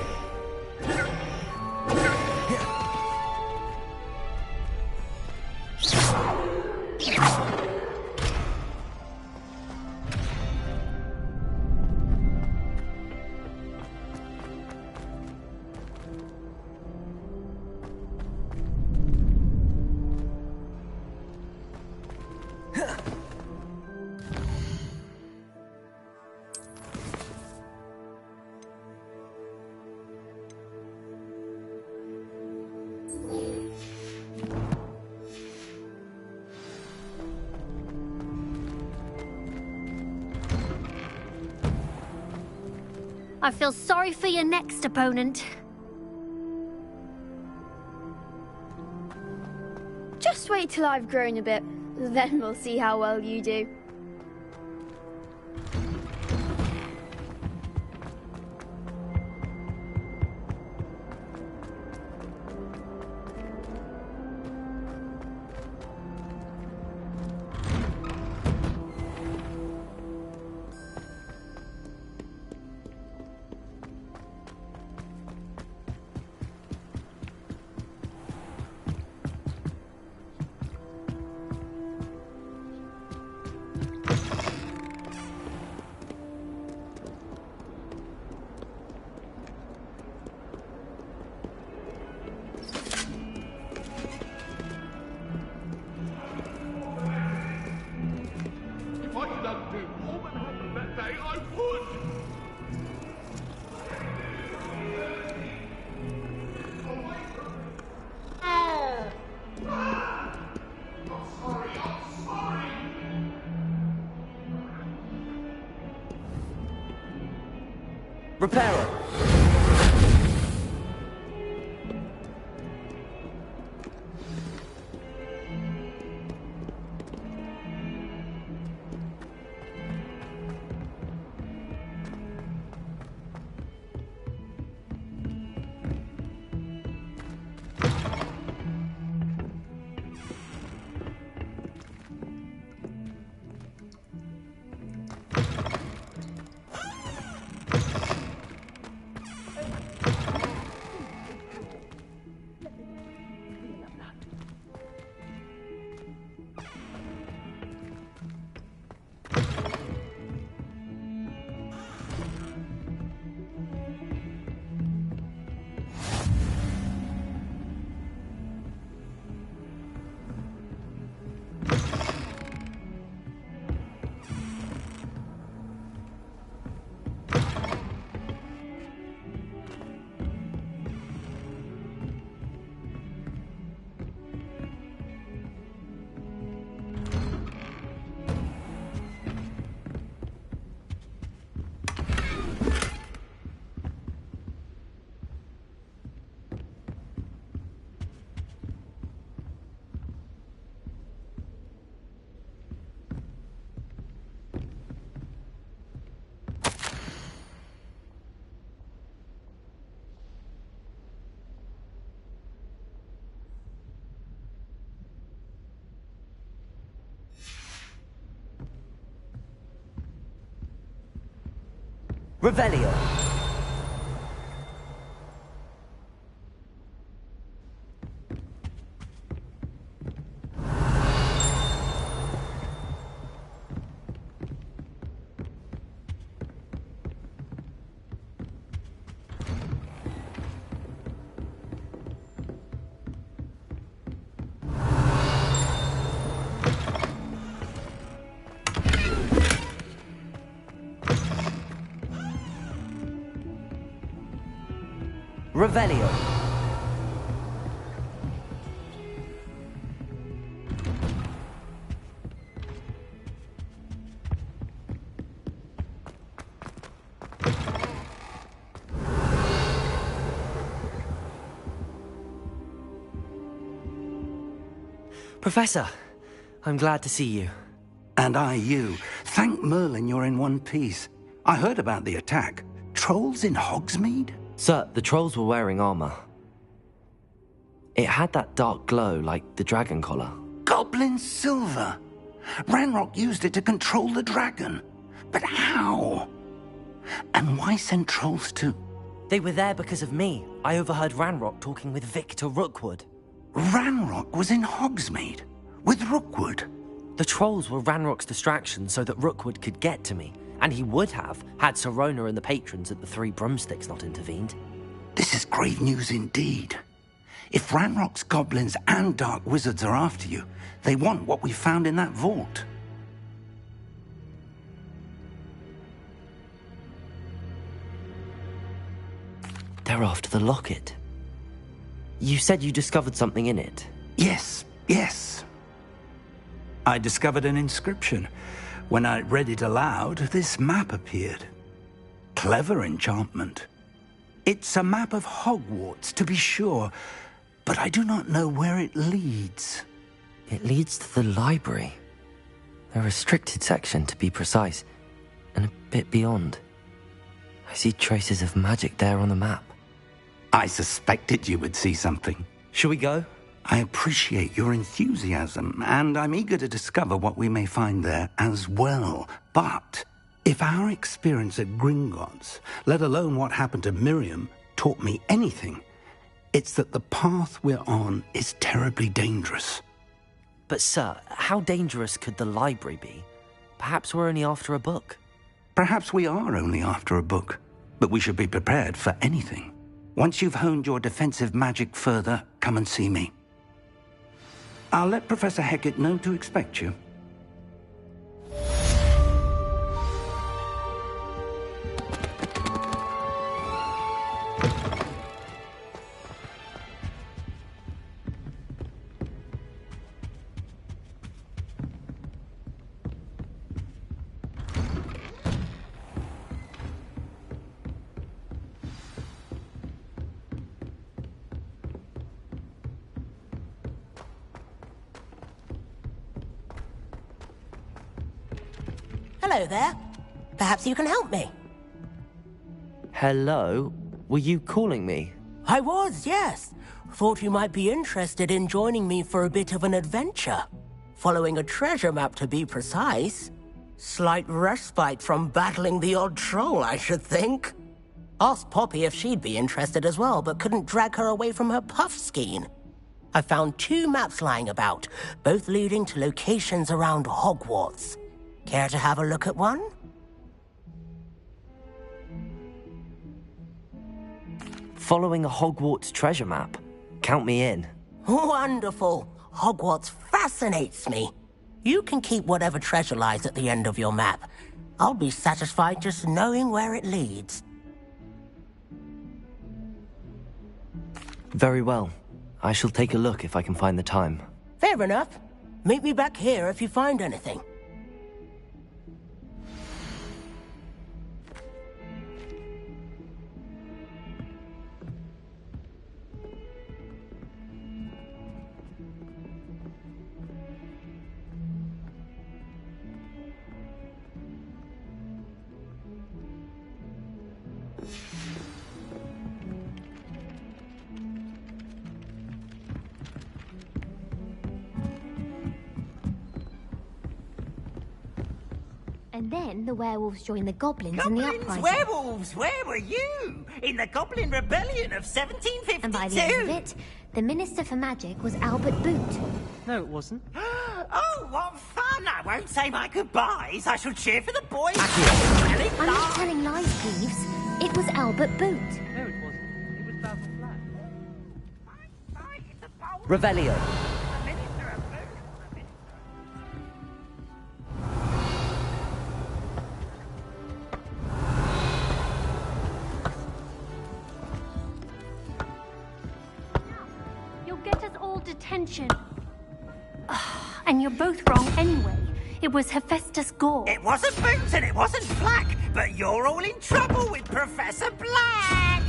I feel sorry for your next opponent. Just wait till I've grown a bit, then we'll see how well you do. Reparo. Revelio. Revelio. Professor, I'm glad to see you. And I you. Thank Merlin you're in one piece. I heard about the attack. Trolls in Hogsmeade? Sir, the trolls were wearing armor. It had that dark glow like the dragon collar. Goblin silver. Ranrock used it to control the dragon. But how? And why send trolls to... They were there because of me. I overheard Ranrock talking with Victor Rookwood. Ranrock was in Hogsmeade? With Rookwood? The trolls were Ranrock's distraction so that Rookwood could get to me. And he would have, had Sirona and the patrons at the Three Broomsticks not intervened. This is grave news indeed. If Ranrock's goblins and dark wizards are after you, they want what we found in that vault. They're after the locket. You said you discovered something in it. Yes. I discovered an inscription. When I read it aloud, this map appeared. Clever enchantment. It's a map of Hogwarts, to be sure, but I do not know where it leads. It leads to the library. A restricted section, to be precise, and a bit beyond. I see traces of magic there on the map. I suspected you would see something. Shall we go? I appreciate your enthusiasm, and I'm eager to discover what we may find there as well. But if our experience at Gringotts, let alone what happened to Miriam, taught me anything, it's that the path we're on is terribly dangerous. But sir, how dangerous could the library be? Perhaps we're only after a book. Perhaps we are only after a book, but we should be prepared for anything. Once you've honed your defensive magic further, come and see me. I'll let Professor Hecat know to expect you. Hello there. Perhaps you can help me. Hello? Were you calling me? I was, yes. Thought you might be interested in joining me for a bit of an adventure. Following a treasure map, to be precise. Slight respite from battling the odd troll, I should think. Asked Poppy if she'd be interested as well, but couldn't drag her away from her puff skein. I found 2 maps lying about, both leading to locations around Hogwarts. Care to have a look at one? Following a Hogwarts treasure map. Count me in. Wonderful. Hogwarts fascinates me. You can keep whatever treasure lies at the end of your map. I'll be satisfied just knowing where it leads. Very well. I shall take a look if I can find the time. Fair enough. Meet me back here if you find anything. And then the werewolves joined the goblins in the uprising. Werewolves, where were you? In the Goblin Rebellion of 1752? And by the end of it, the Minister for Magic was Albert Boot. No, it wasn't. Oh, what fun! I won't say my goodbyes. I shall cheer for the boys. I'm not telling lies, Peeves. It was Albert Boot. No, it wasn't. It was Basil Flack. Revelio. double detention. And you're both wrong anyway. It was Hephaestus Gore. It wasn't Boots and it wasn't Black, but you're all in trouble with Professor Black!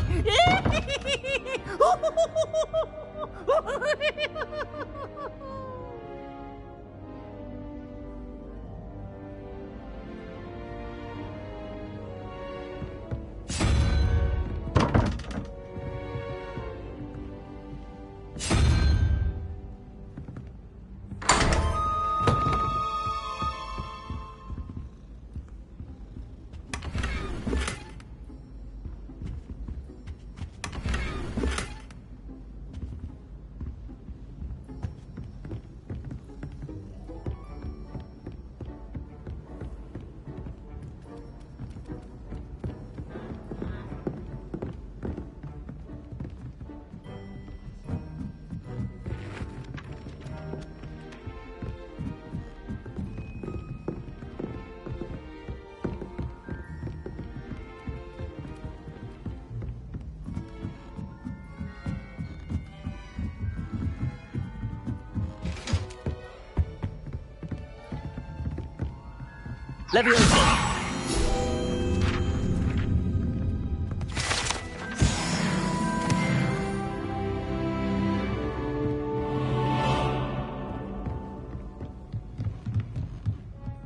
Leviosa!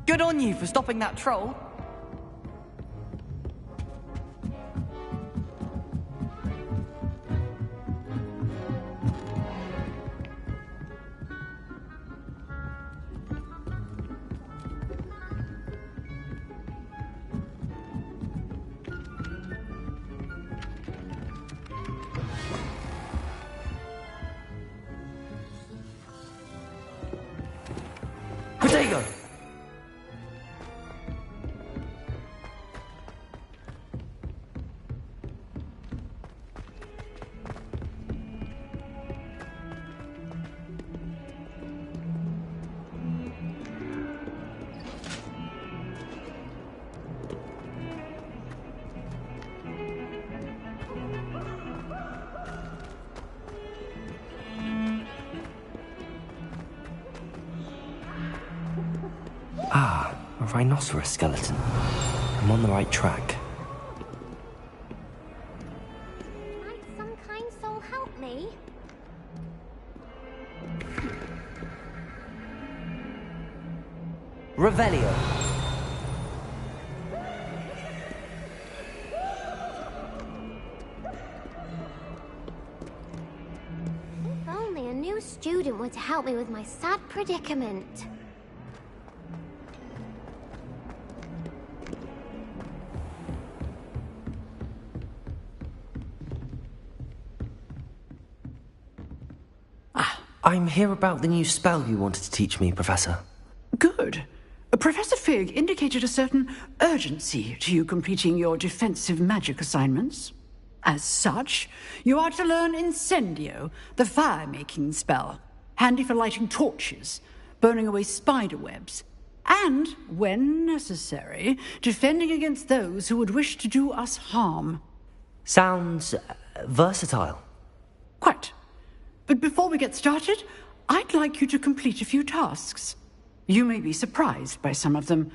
Good on you for stopping that troll. Potato! Ah, a rhinoceros skeleton. I'm on the right track. Might some kind soul help me? Revelio. If only a new student were to help me with my sad predicament. I'm here about the new spell you wanted to teach me, Professor. Good. Professor Fig indicated a certain urgency to you completing your defensive magic assignments. As such, you are to learn Incendio, the fire-making spell, handy for lighting torches, burning away spider webs, and, when necessary, defending against those who would wish to do us harm. Sounds versatile. Quite. But before we get started, I'd like you to complete a few tasks. You may be surprised by some of them.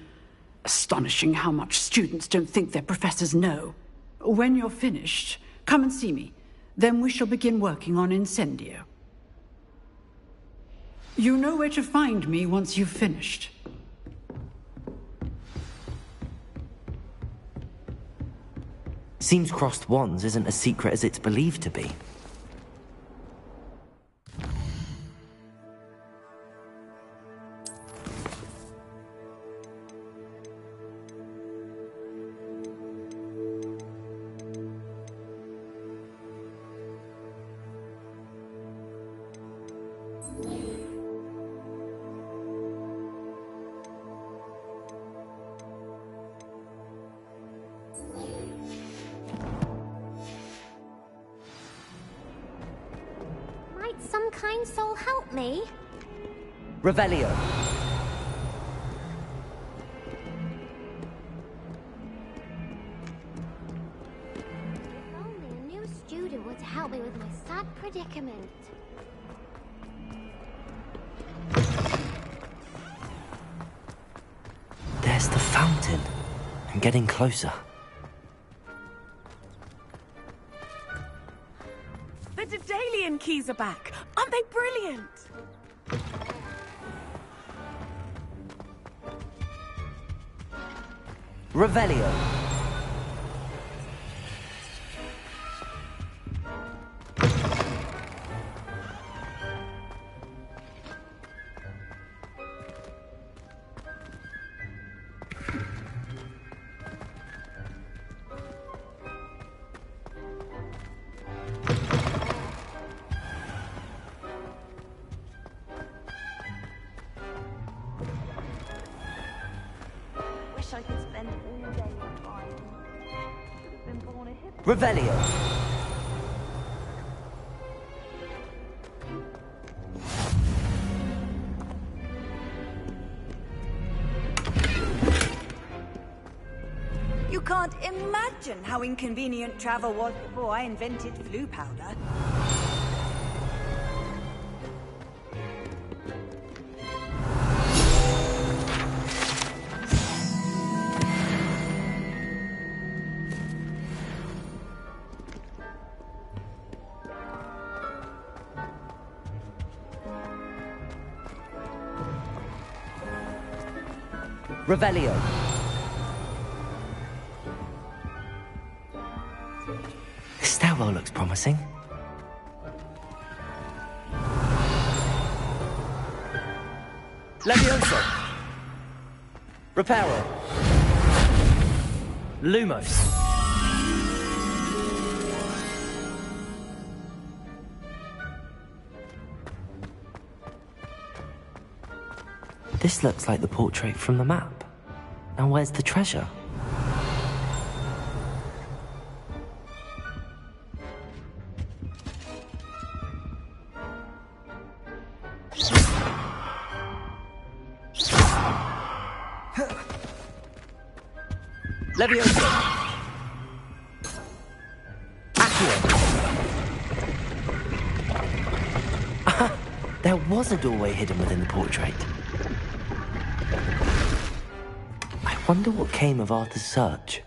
Astonishing how much students don't think their professors know. When you're finished, come and see me. Then we shall begin working on Incendio. You know where to find me once you've finished. Seems crossed wands isn't as secret as it's believed to be. Might some kind soul help me? Revelio. If only a new student were to help me with my sad predicament. fountain. I'm getting closer. The Daedalian keys are back. Aren't they brilliant? Revelio. Wish I could spend all day in time. Could have been born a hip. Revelio. You can't imagine how inconvenient travel was before I invented flu powder. Revelio. This stairwell looks promising. Levioso. Reparo. Lumos. This looks like the portrait from the map. Now where's the treasure? Levioso. Accio. Aha! There was a doorway hidden within the portrait. I wonder what came of Arthur's search.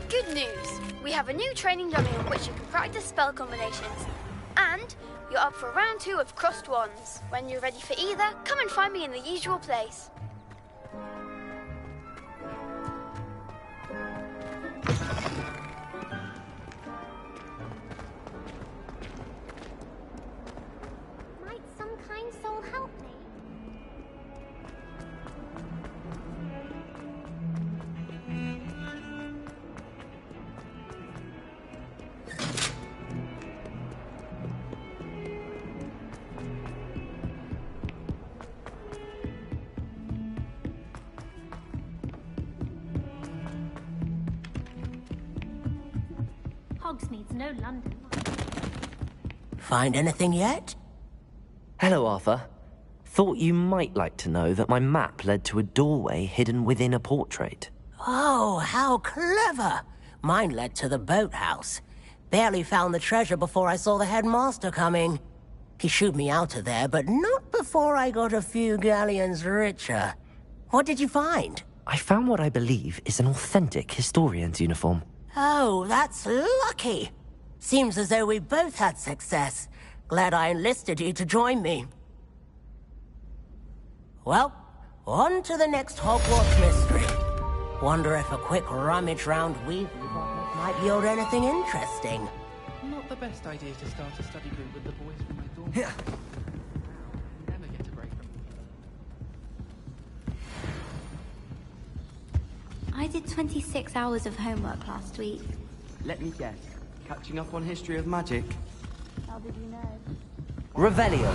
Good news! We have a new training dummy on which you can practice spell combinations. And you're up for round 2 of Crossed Wands. When you're ready for either, come and find me in the usual place. Might some kind soul help me? Hogsmeade's no London. Find anything yet? Hello, Arthur. Thought you might like to know that my map led to a doorway hidden within a portrait. Oh, how clever! Mine led to the boathouse. Barely found the treasure before I saw the headmaster coming. He shooed me out of there, but not before I got a few galleons richer. What did you find? I found what I believe is an authentic historian's uniform. Oh, that's lucky. Seems as though we both had success. Glad I enlisted you to join me. Well, on to the next Hogwarts mystery. Wonder if a quick rummage round Weasley pockets might yield anything interesting. Not the best idea to start a study group with the boys from my dorm. Never get a break from... I did 26 hours of homework last week. Let me guess. Catching up on history of magic? How did you know? Revelio.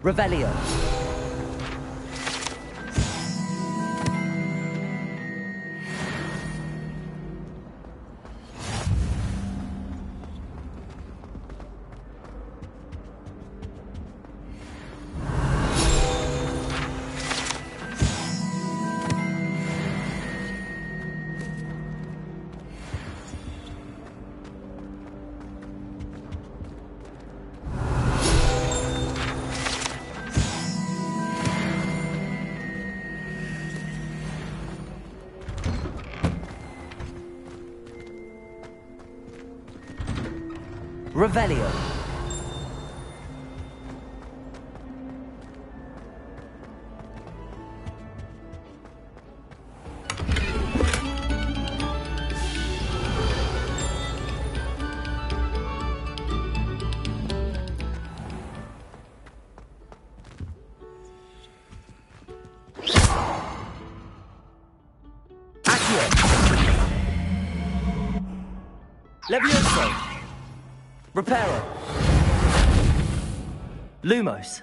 Revelio. Revelio. Levioso. Reparo. Lumos.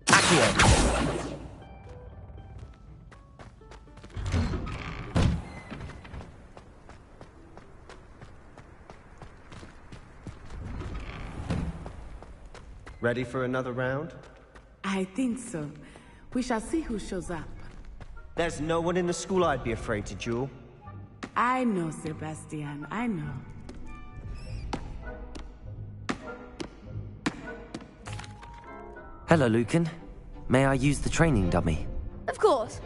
Accio. Ready for another round? I think so. We shall see who shows up. There's no one in the school I'd be afraid to duel. I know, Sebastian, I know. Hello, Lucan. May I use the training dummy? Of course.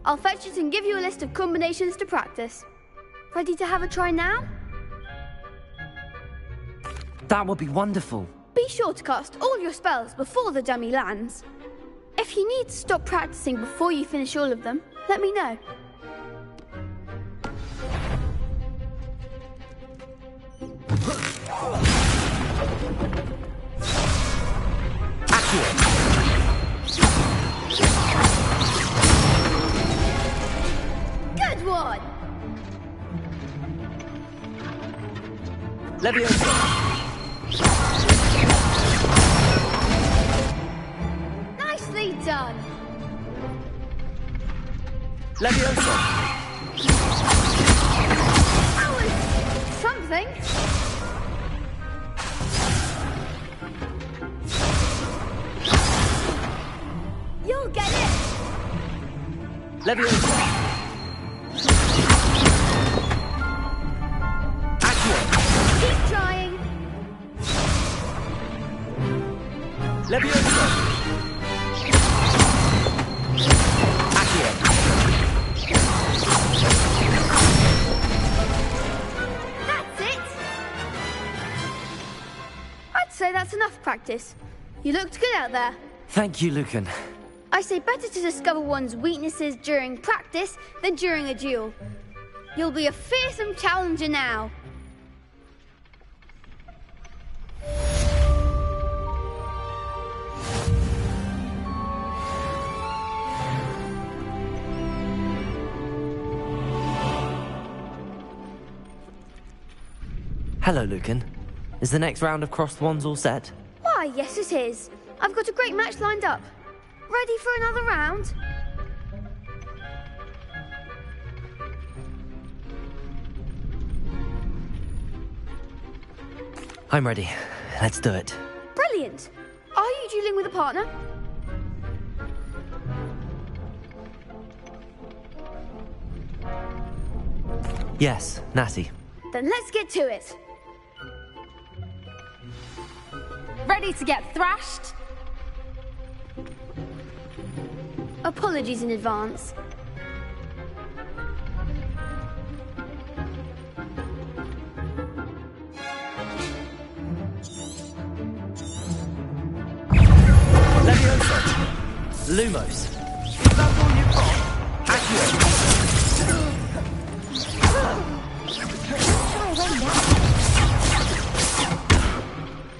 I'll fetch it and give you a list of combinations to practice. Ready to have a try now? That would be wonderful. Be sure to cast all your spells before the dummy lands. If you need to stop practicing before you finish all of them, let me know. Leviosa! Nicely done. Leviosa! That was something. You'll get it. Leviosa! Keep trying. Leviosa! Accio! That's it. I'd say that's enough practice. You looked good out there. Thank you, Lucan. I say better to discover one's weaknesses during practice than during a duel. You'll be a fearsome challenger now. Hello, Lucan. Is the next round of crossed wands all set? Why, yes it is. I've got a great match lined up. Ready for another round? I'm ready. Let's do it. Brilliant. Are you dueling with a partner? Yes, Natty. Then let's get to it. Ready to get thrashed? Apologies in advance. Leviosa! Lumos! Is that all you've got? Accio!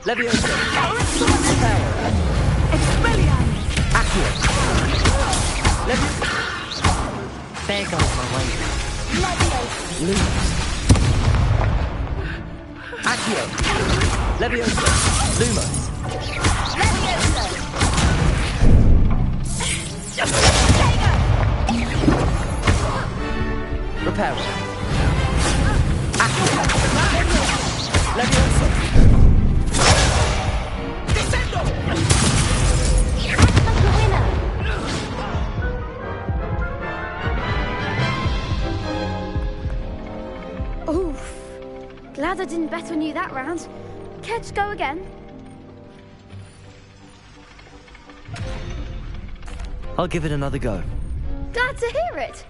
Leviosa! Expelliarmus! Accio! Leviosa! There goes my way. Lumos! Accio! Leviosa! Lumos! Reparo. Accio. Leviosa. Descendo. Oof. Glad I didn't bet on you that round. Care to go again? I'll give it another go. Glad to hear it.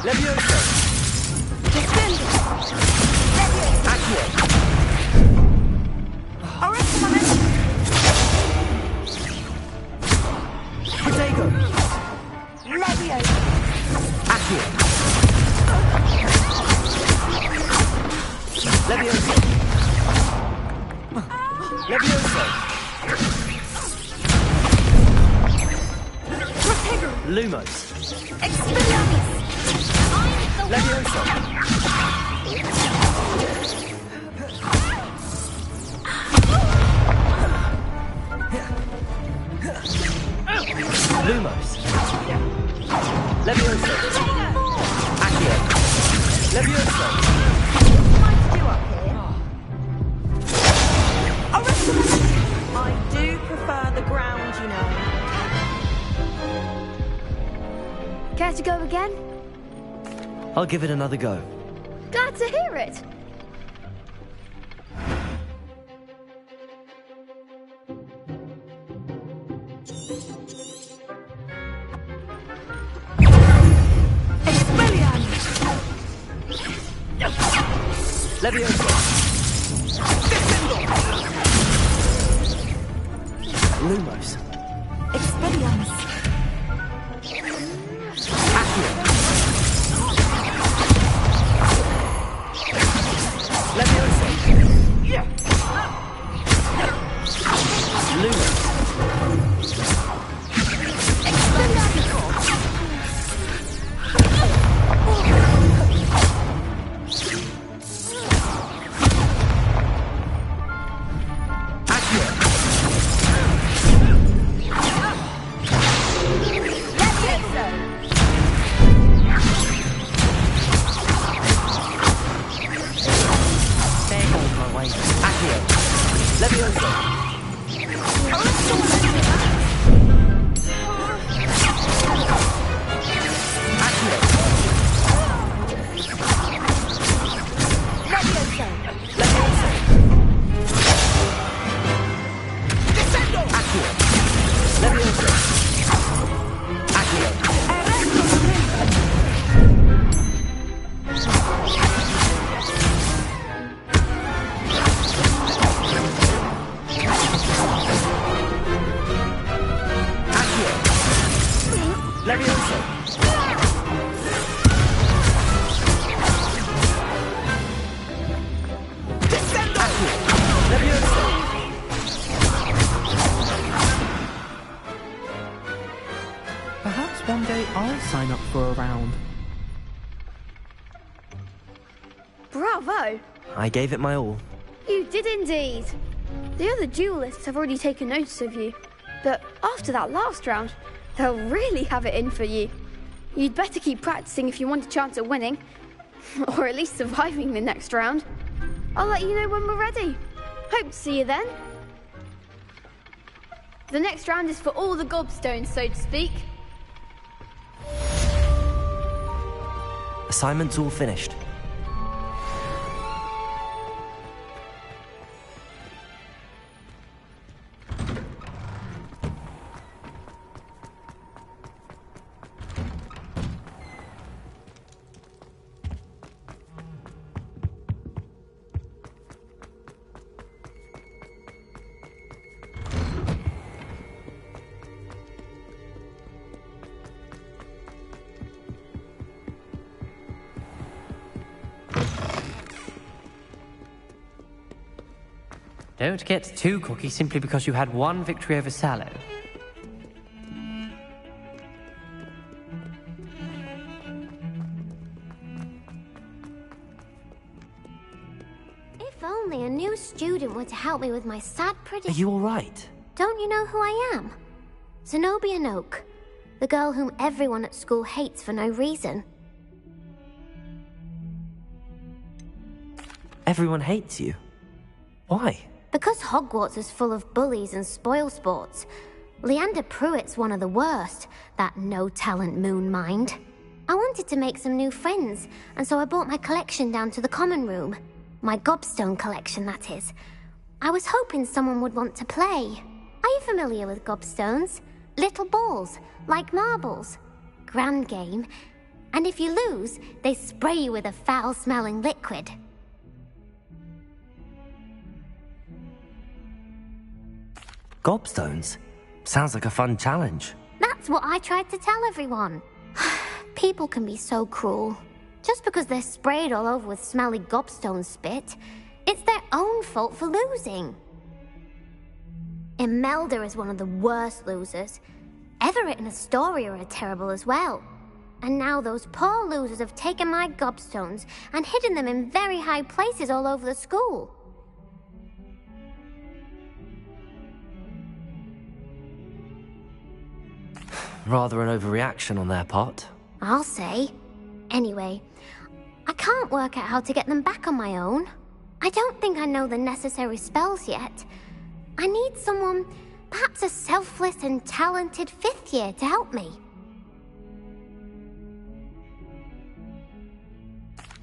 Leviosa. Descendo. Accio. Protego. Leviosa. Accio. Leviosa. Leviosa. Protego. Lumos. Expelliarmus. Leviosa. Lumos. Leviosa. Accio. Leviosa. I do prefer the ground, you know. Care to go again? I'll give it another go. Glad to hear it. Leviosa. Lumos. Expelliarmus. Accio. Leviosa. Lumos. Perhaps one day I'll sign up for a round. Bravo! I gave it my all. You did indeed. The other duelists have already taken notice of you, but after that last round, they'll really have it in for you. You'd better keep practicing if you want a chance at winning, or at least surviving the next round. I'll let you know when we're ready. Hope to see you then. The next round is for all the gobstones, so to speak. Assignment's all finished. Don't get too cocky simply because you had one victory over Sallow. If only a new student were to help me with my sad Are predicament. you all right? Don't you know who I am? Zenobia Noak, the girl whom everyone at school hates for no reason. Everyone hates you. Why? Because Hogwarts is full of bullies and spoilsports. Leander Pruitt's one of the worst, that no-talent moon mind. I wanted to make some new friends, and so I brought my collection down to the common room. My gobstone collection, that is. I was hoping someone would want to play. Are you familiar with gobstones? Little balls, like marbles. Grand game. And if you lose, they spray you with a foul-smelling liquid. Gobstones? Sounds like a fun challenge. That's what I tried to tell everyone. People can be so cruel. Just because they're sprayed all over with smelly gobstone spit, it's their own fault for losing. Imelda is one of the worst losers. Everett and Astoria are terrible as well. And now those poor losers have taken my gobstones and hidden them in very high places all over the school. Rather an overreaction on their part. I'll say. Anyway, I can't work out how to get them back on my own. I don't think I know the necessary spells yet. I need someone, perhaps a selfless and talented fifth year to help me.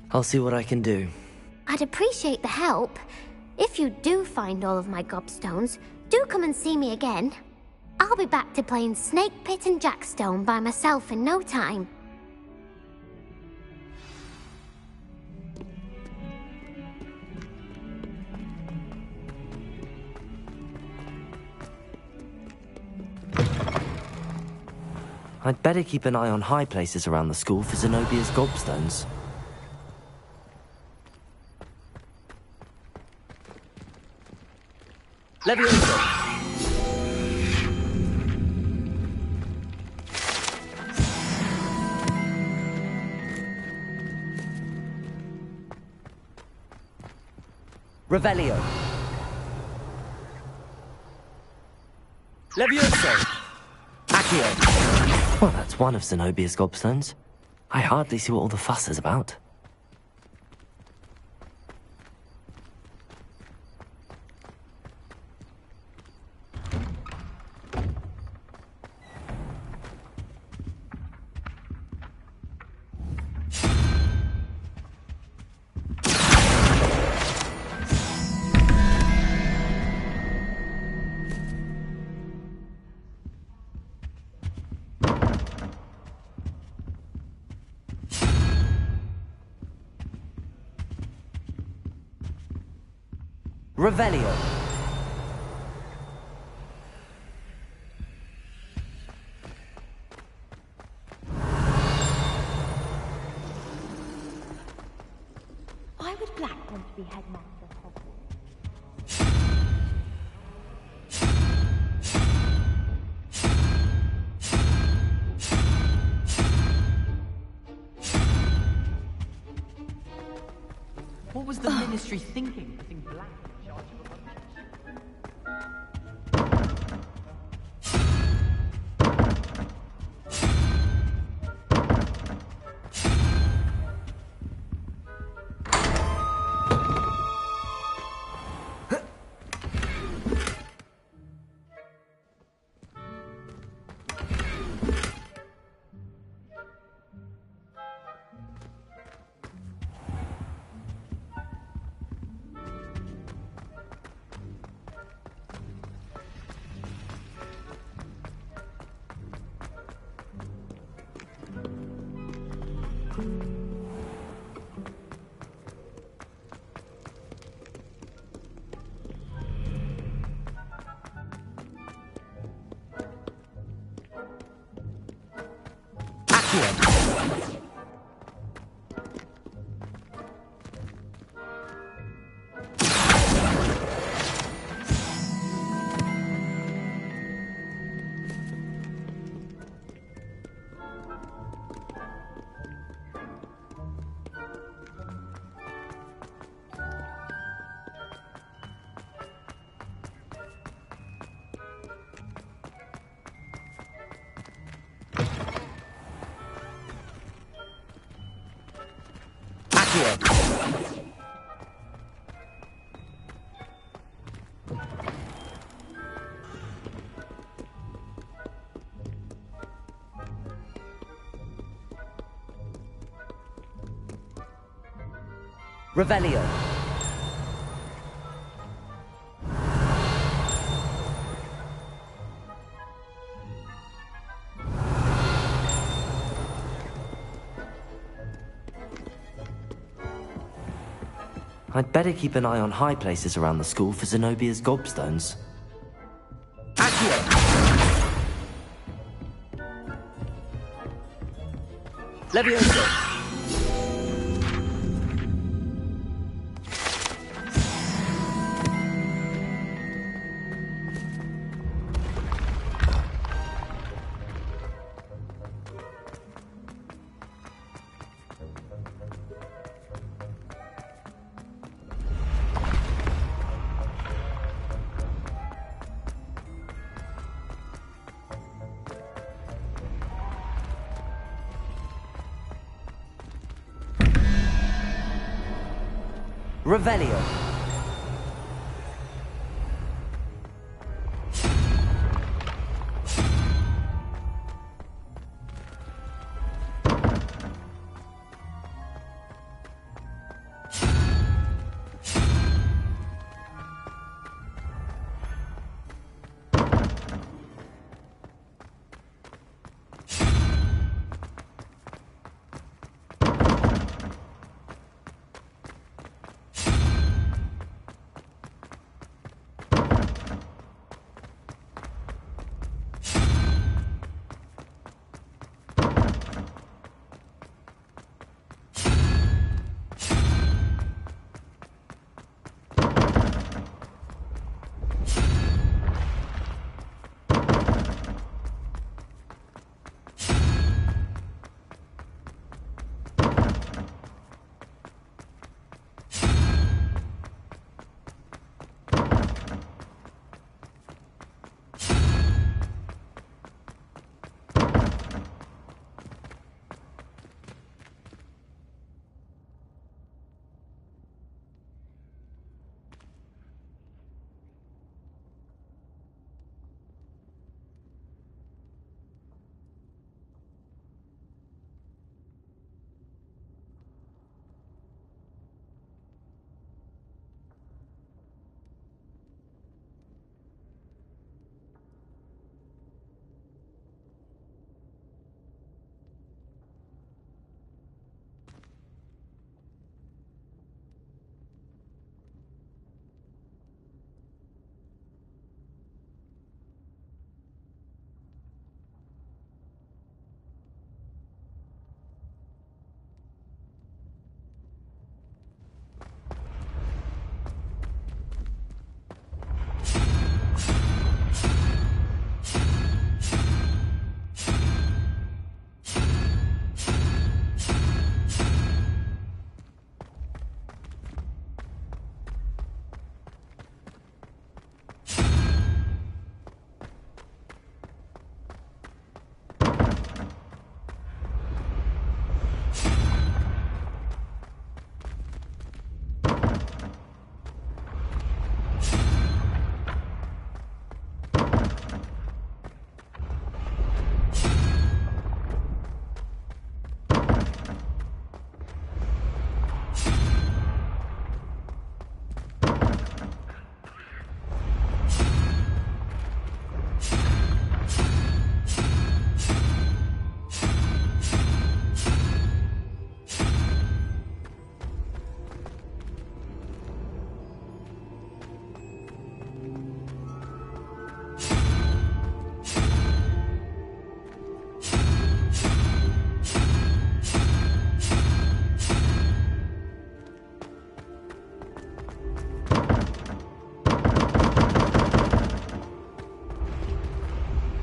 I'll see what I can do. I'd appreciate the help. If you do find all of my gobstones, do come and see me again. I'll be back to playing Snake Pit and Jackstone by myself in no time. I'd better keep an eye on high places around the school for Zenobia's gobstones. Leviosa! Revelio. Levioso. Accio. Well, that's one of Zenobia's gobstones. I hardly see what all the fuss is about. Revelio. Why would Black want to be headmaster of Hogwarts? What was the Ministry thinking, putting Black in charge of a bunch Revelio. I'd better keep an eye on high places around the school for Zenobia's gobstones. Levioso! Revelio.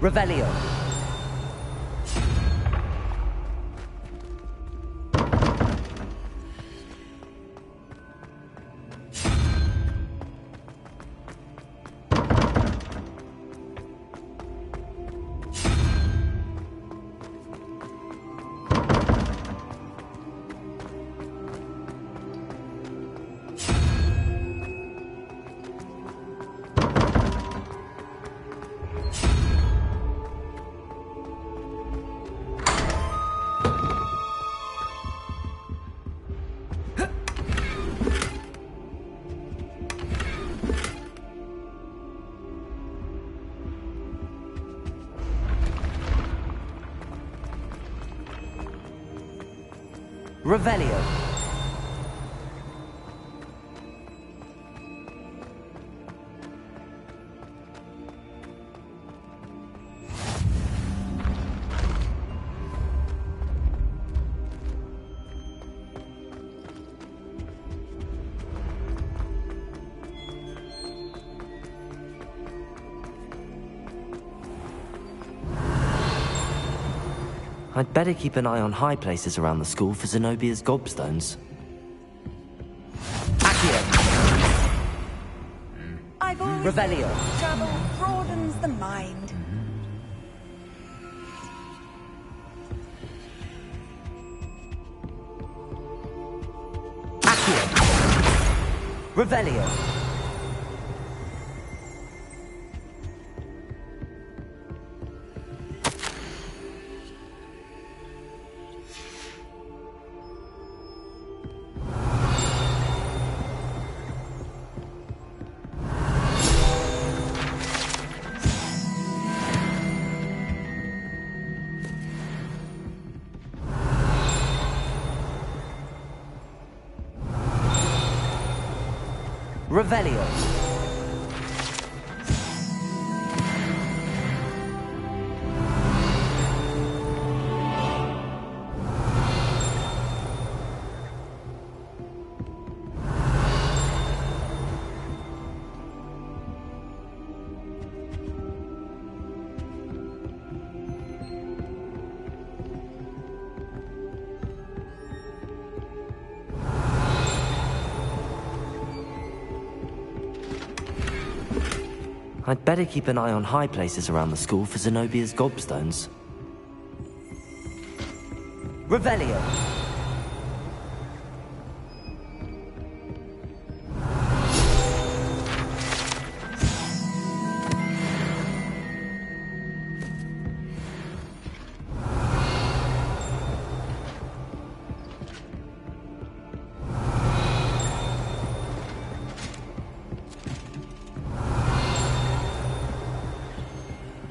Revelio. Revelio. I'd better keep an eye on high places around the school for Zenobia's gobstones. Accio! I've always Revelio. travel broadens the mind. Accio! Revelio. Revelio. I'd better keep an eye on high places around the school for Zenobia's gobstones. Revelio.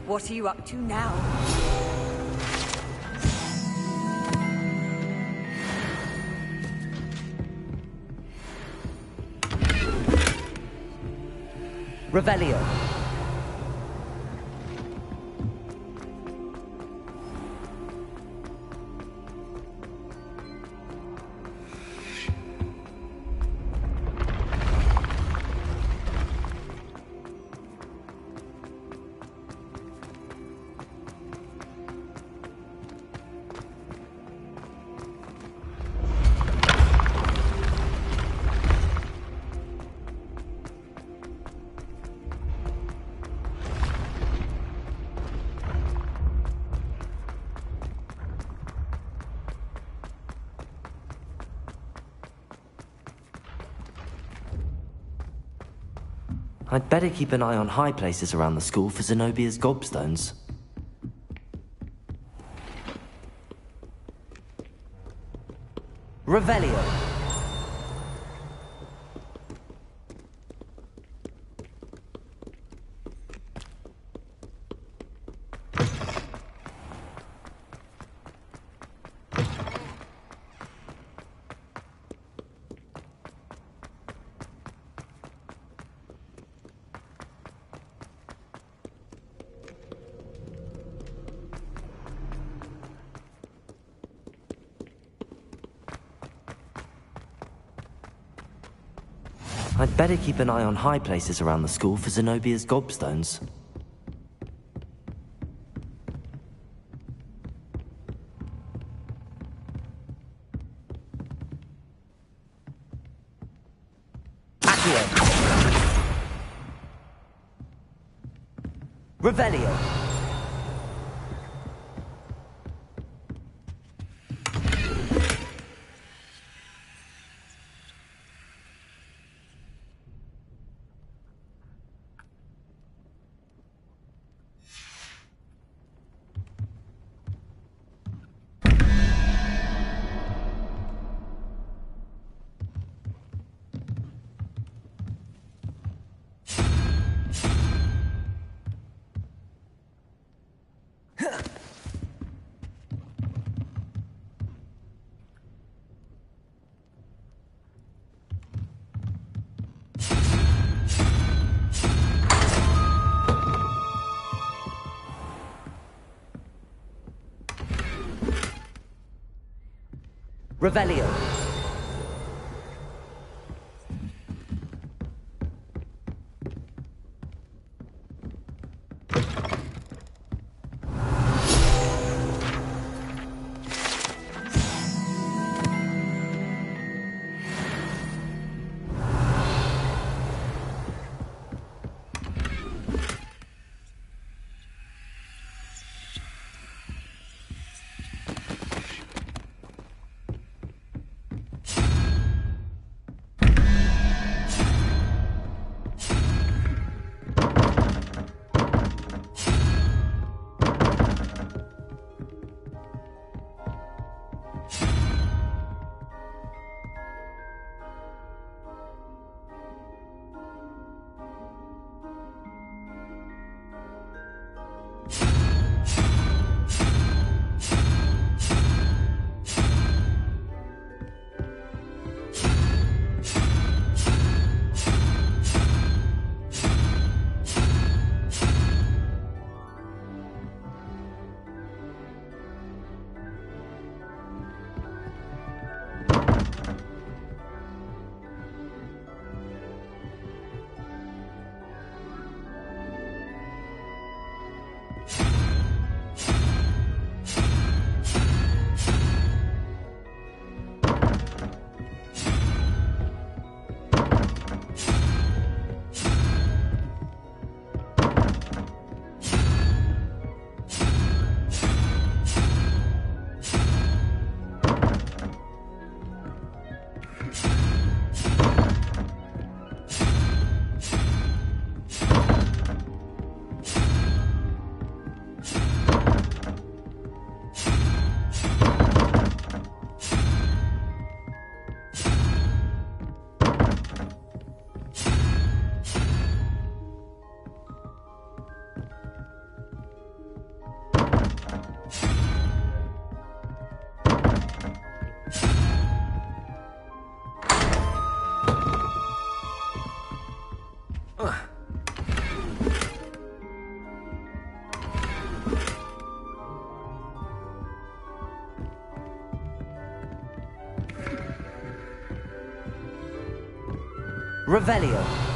What are you up to now? Revelio. I'd better keep an eye on high places around the school for Zenobia's gobstones. Revelio. I'd better keep an eye on high places around the school for Zenobia's gobstones. Revelio. Revelio. Revelio.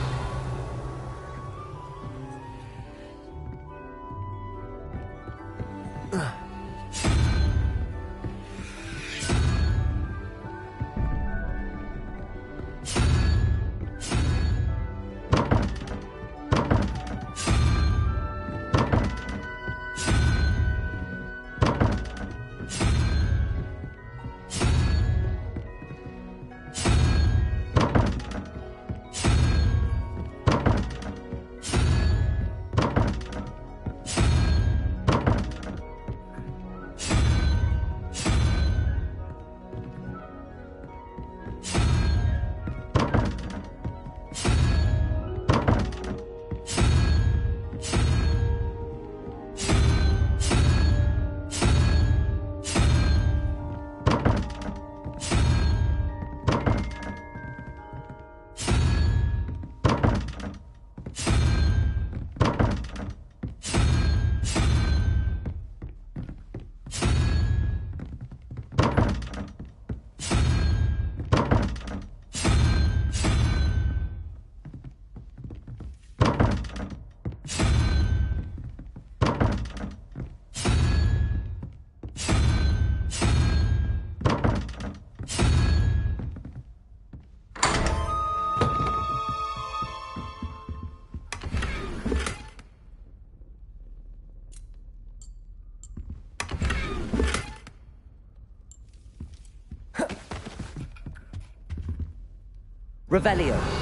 Revelio.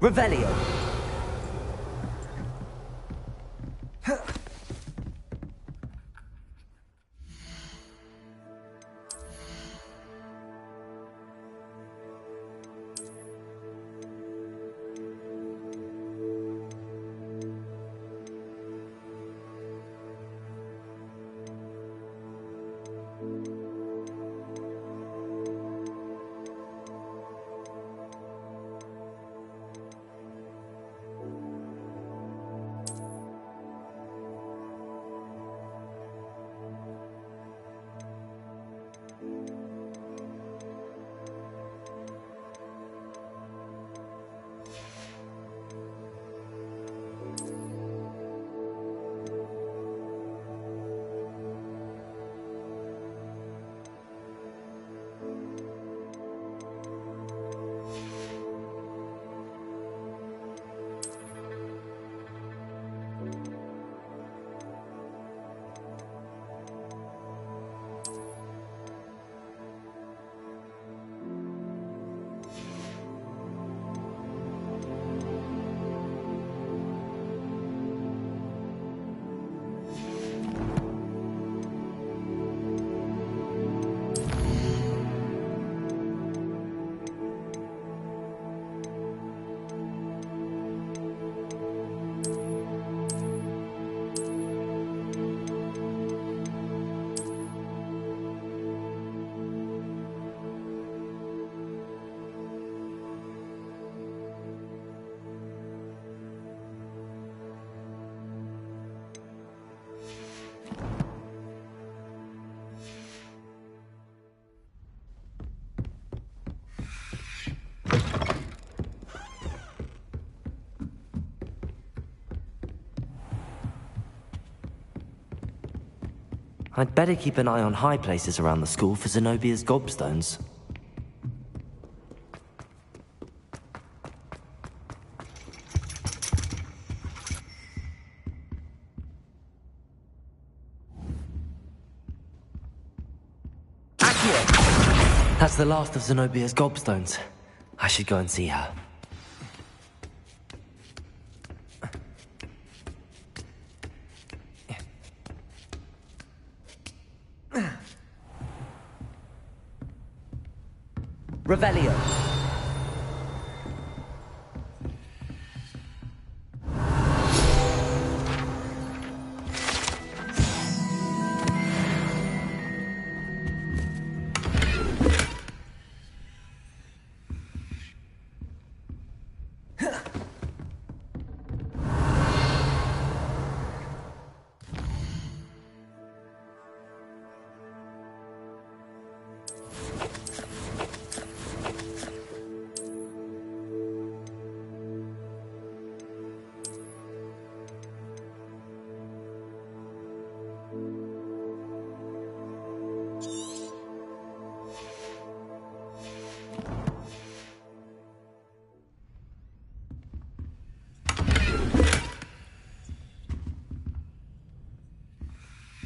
Revelio. I'd better keep an eye on high places around the school for Zenobia's gobstones. Accio! That's the last of Zenobia's gobstones. I should go and see her. Revelio.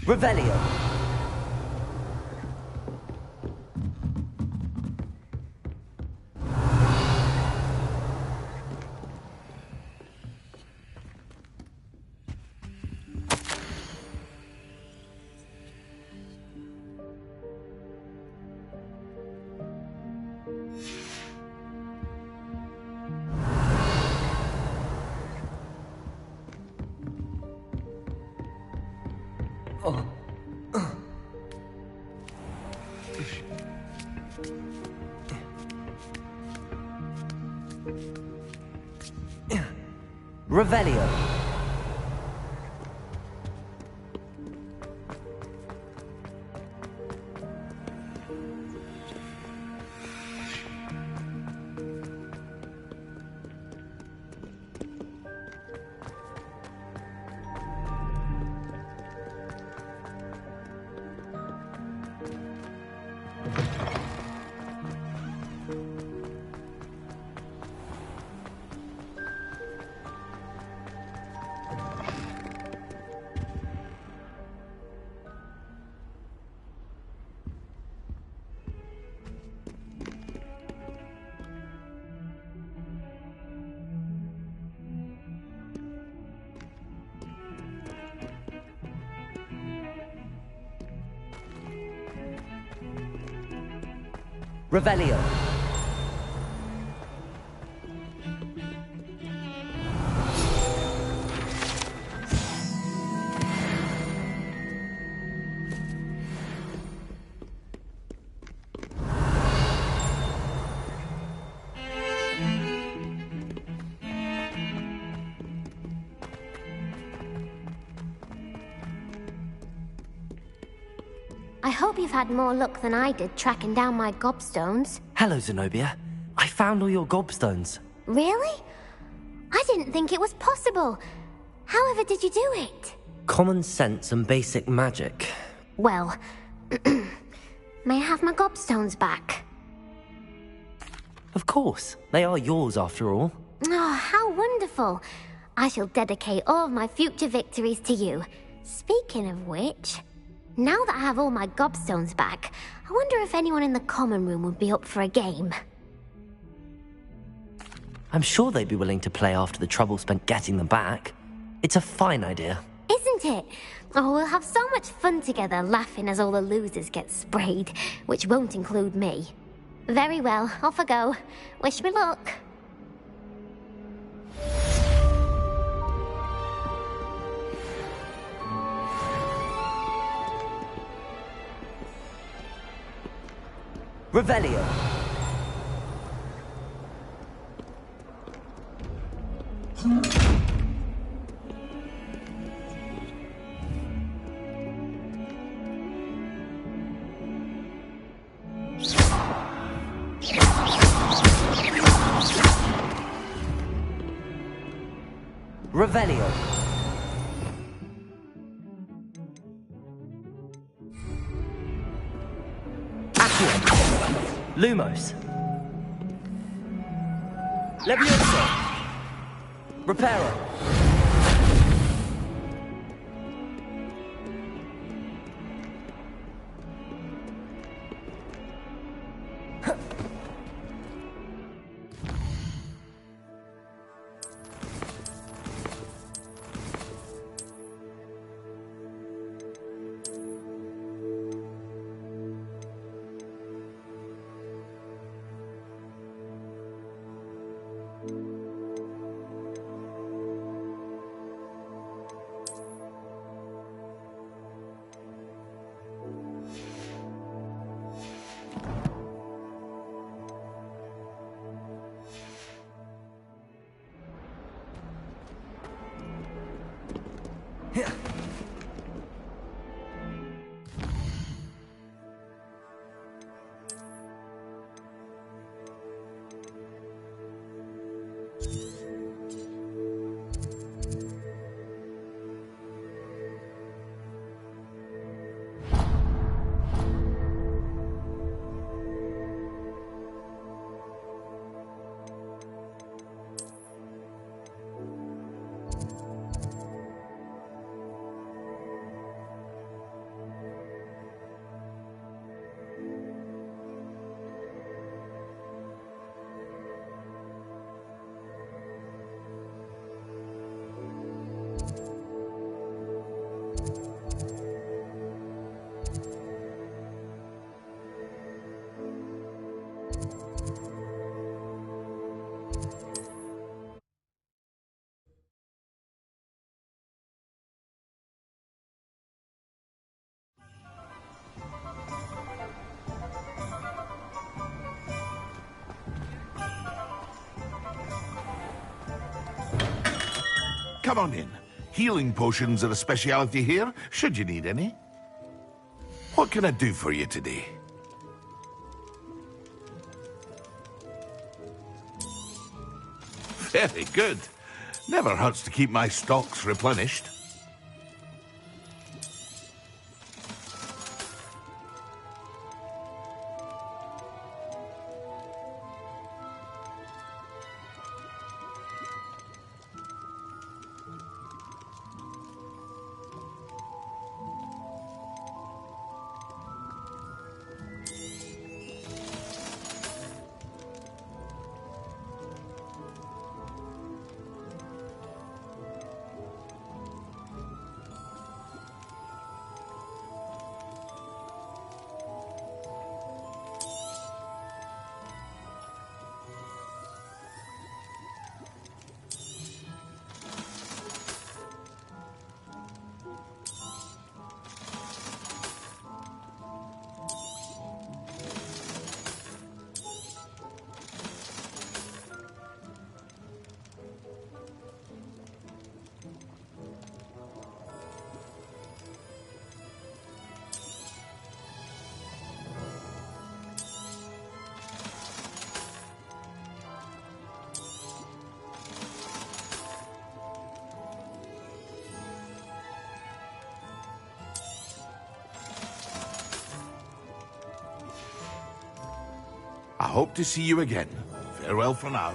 Revelio. Revelio. Revelio. I hope you've had more luck than I did tracking down my gobstones. Hello, Zenobia. I found all your gobstones. Really? I didn't think it was possible. However did you do it? Common sense and basic magic. Well, may I have my gobstones back? Of course. They are yours after all. Oh, how wonderful. I shall dedicate all of my future victories to you. Speaking of which, now that I have all my gobstones back, I wonder if anyone in the common room would be up for a game. I'm sure they'd be willing to play after the trouble spent getting them back. It's a fine idea. Isn't it? Oh, we'll have so much fun together laughing as all the losers get sprayed, which won't include me. Very well, off I go. Wish me luck. Revelio. Revelio. Accio. Lumos. Levioso. Reparo. Come on in. Healing potions are a speciality here, should you need any. What can I do for you today? Very good. Never hurts to keep my stocks replenished. I hope to see you again. Farewell for now.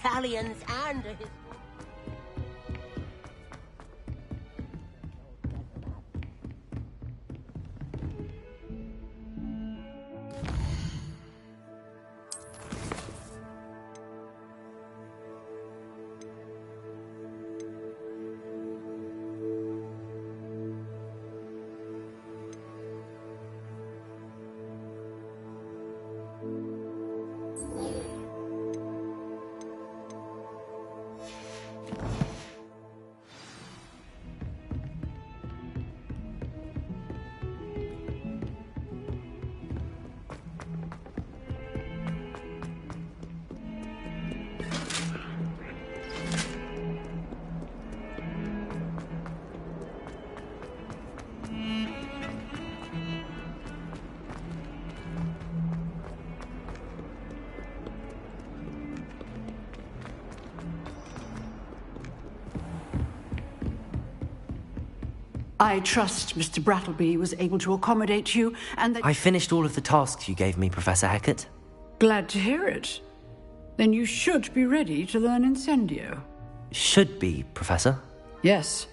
Galleons and his... I trust Mr. Brattleby was able to accommodate you, and that... I finished all of the tasks you gave me, Professor Hecat. Glad to hear it. Then you should be ready to learn Incendio. Should be, Professor. Yes.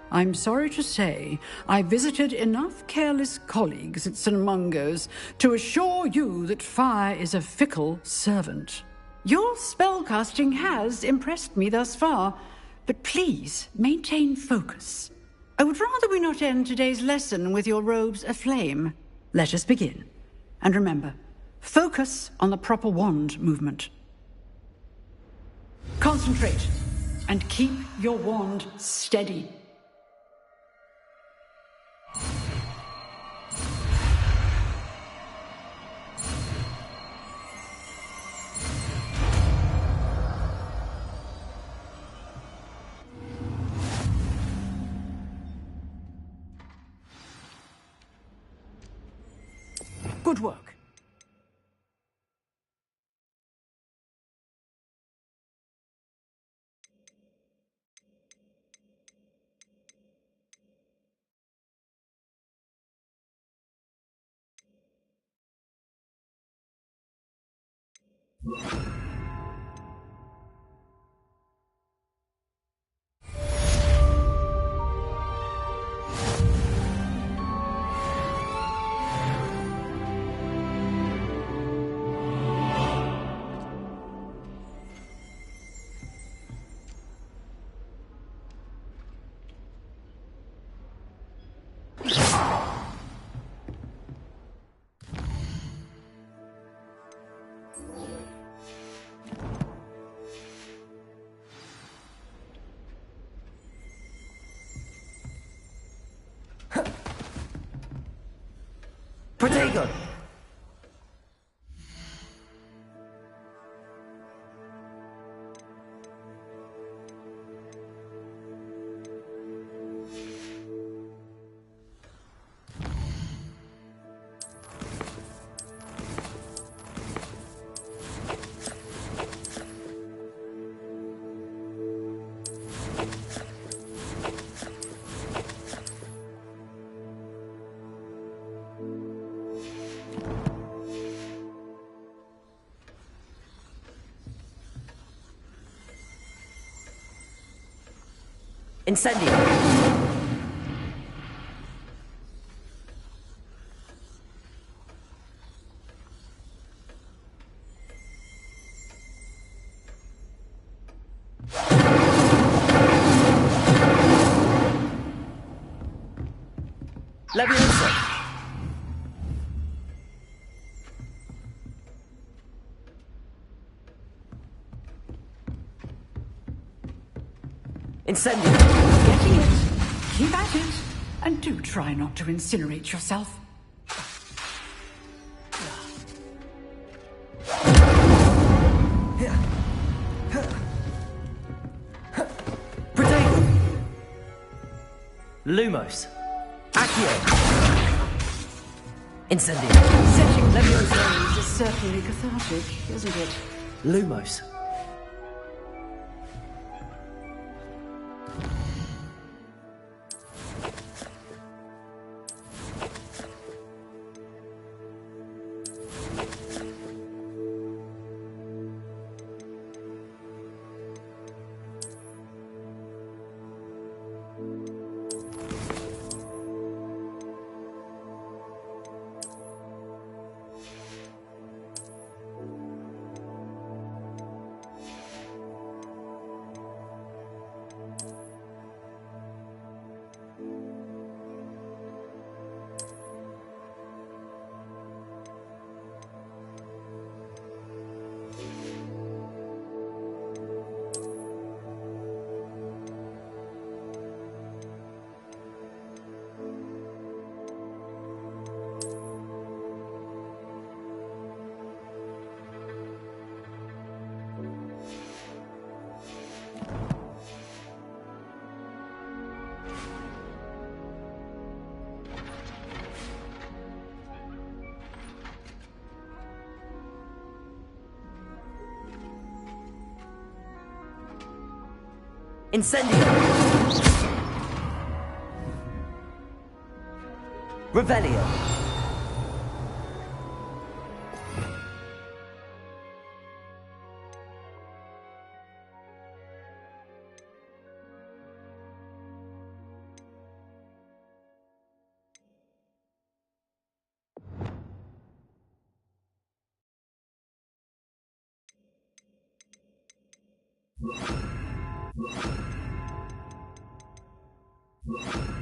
I'm sorry to say, I visited enough careless colleagues at St. Mungo's to assure you that fire is a fickle servant. Your spellcasting has impressed me thus far, but please maintain focus. I would rather we not end today's lesson with your robes aflame. Let us begin. And remember, focus on the proper wand movement. Concentrate, and keep your wand steady. Good work. Protego! Incendio! Leviosa! Incendio! Getting it. Keep at it. And do try not to incinerate yourself. Protego! Lumos! Accio! Incendio! Setting Leviosa is certainly cathartic, isn't it? Lumos! Incendio! Revelio! You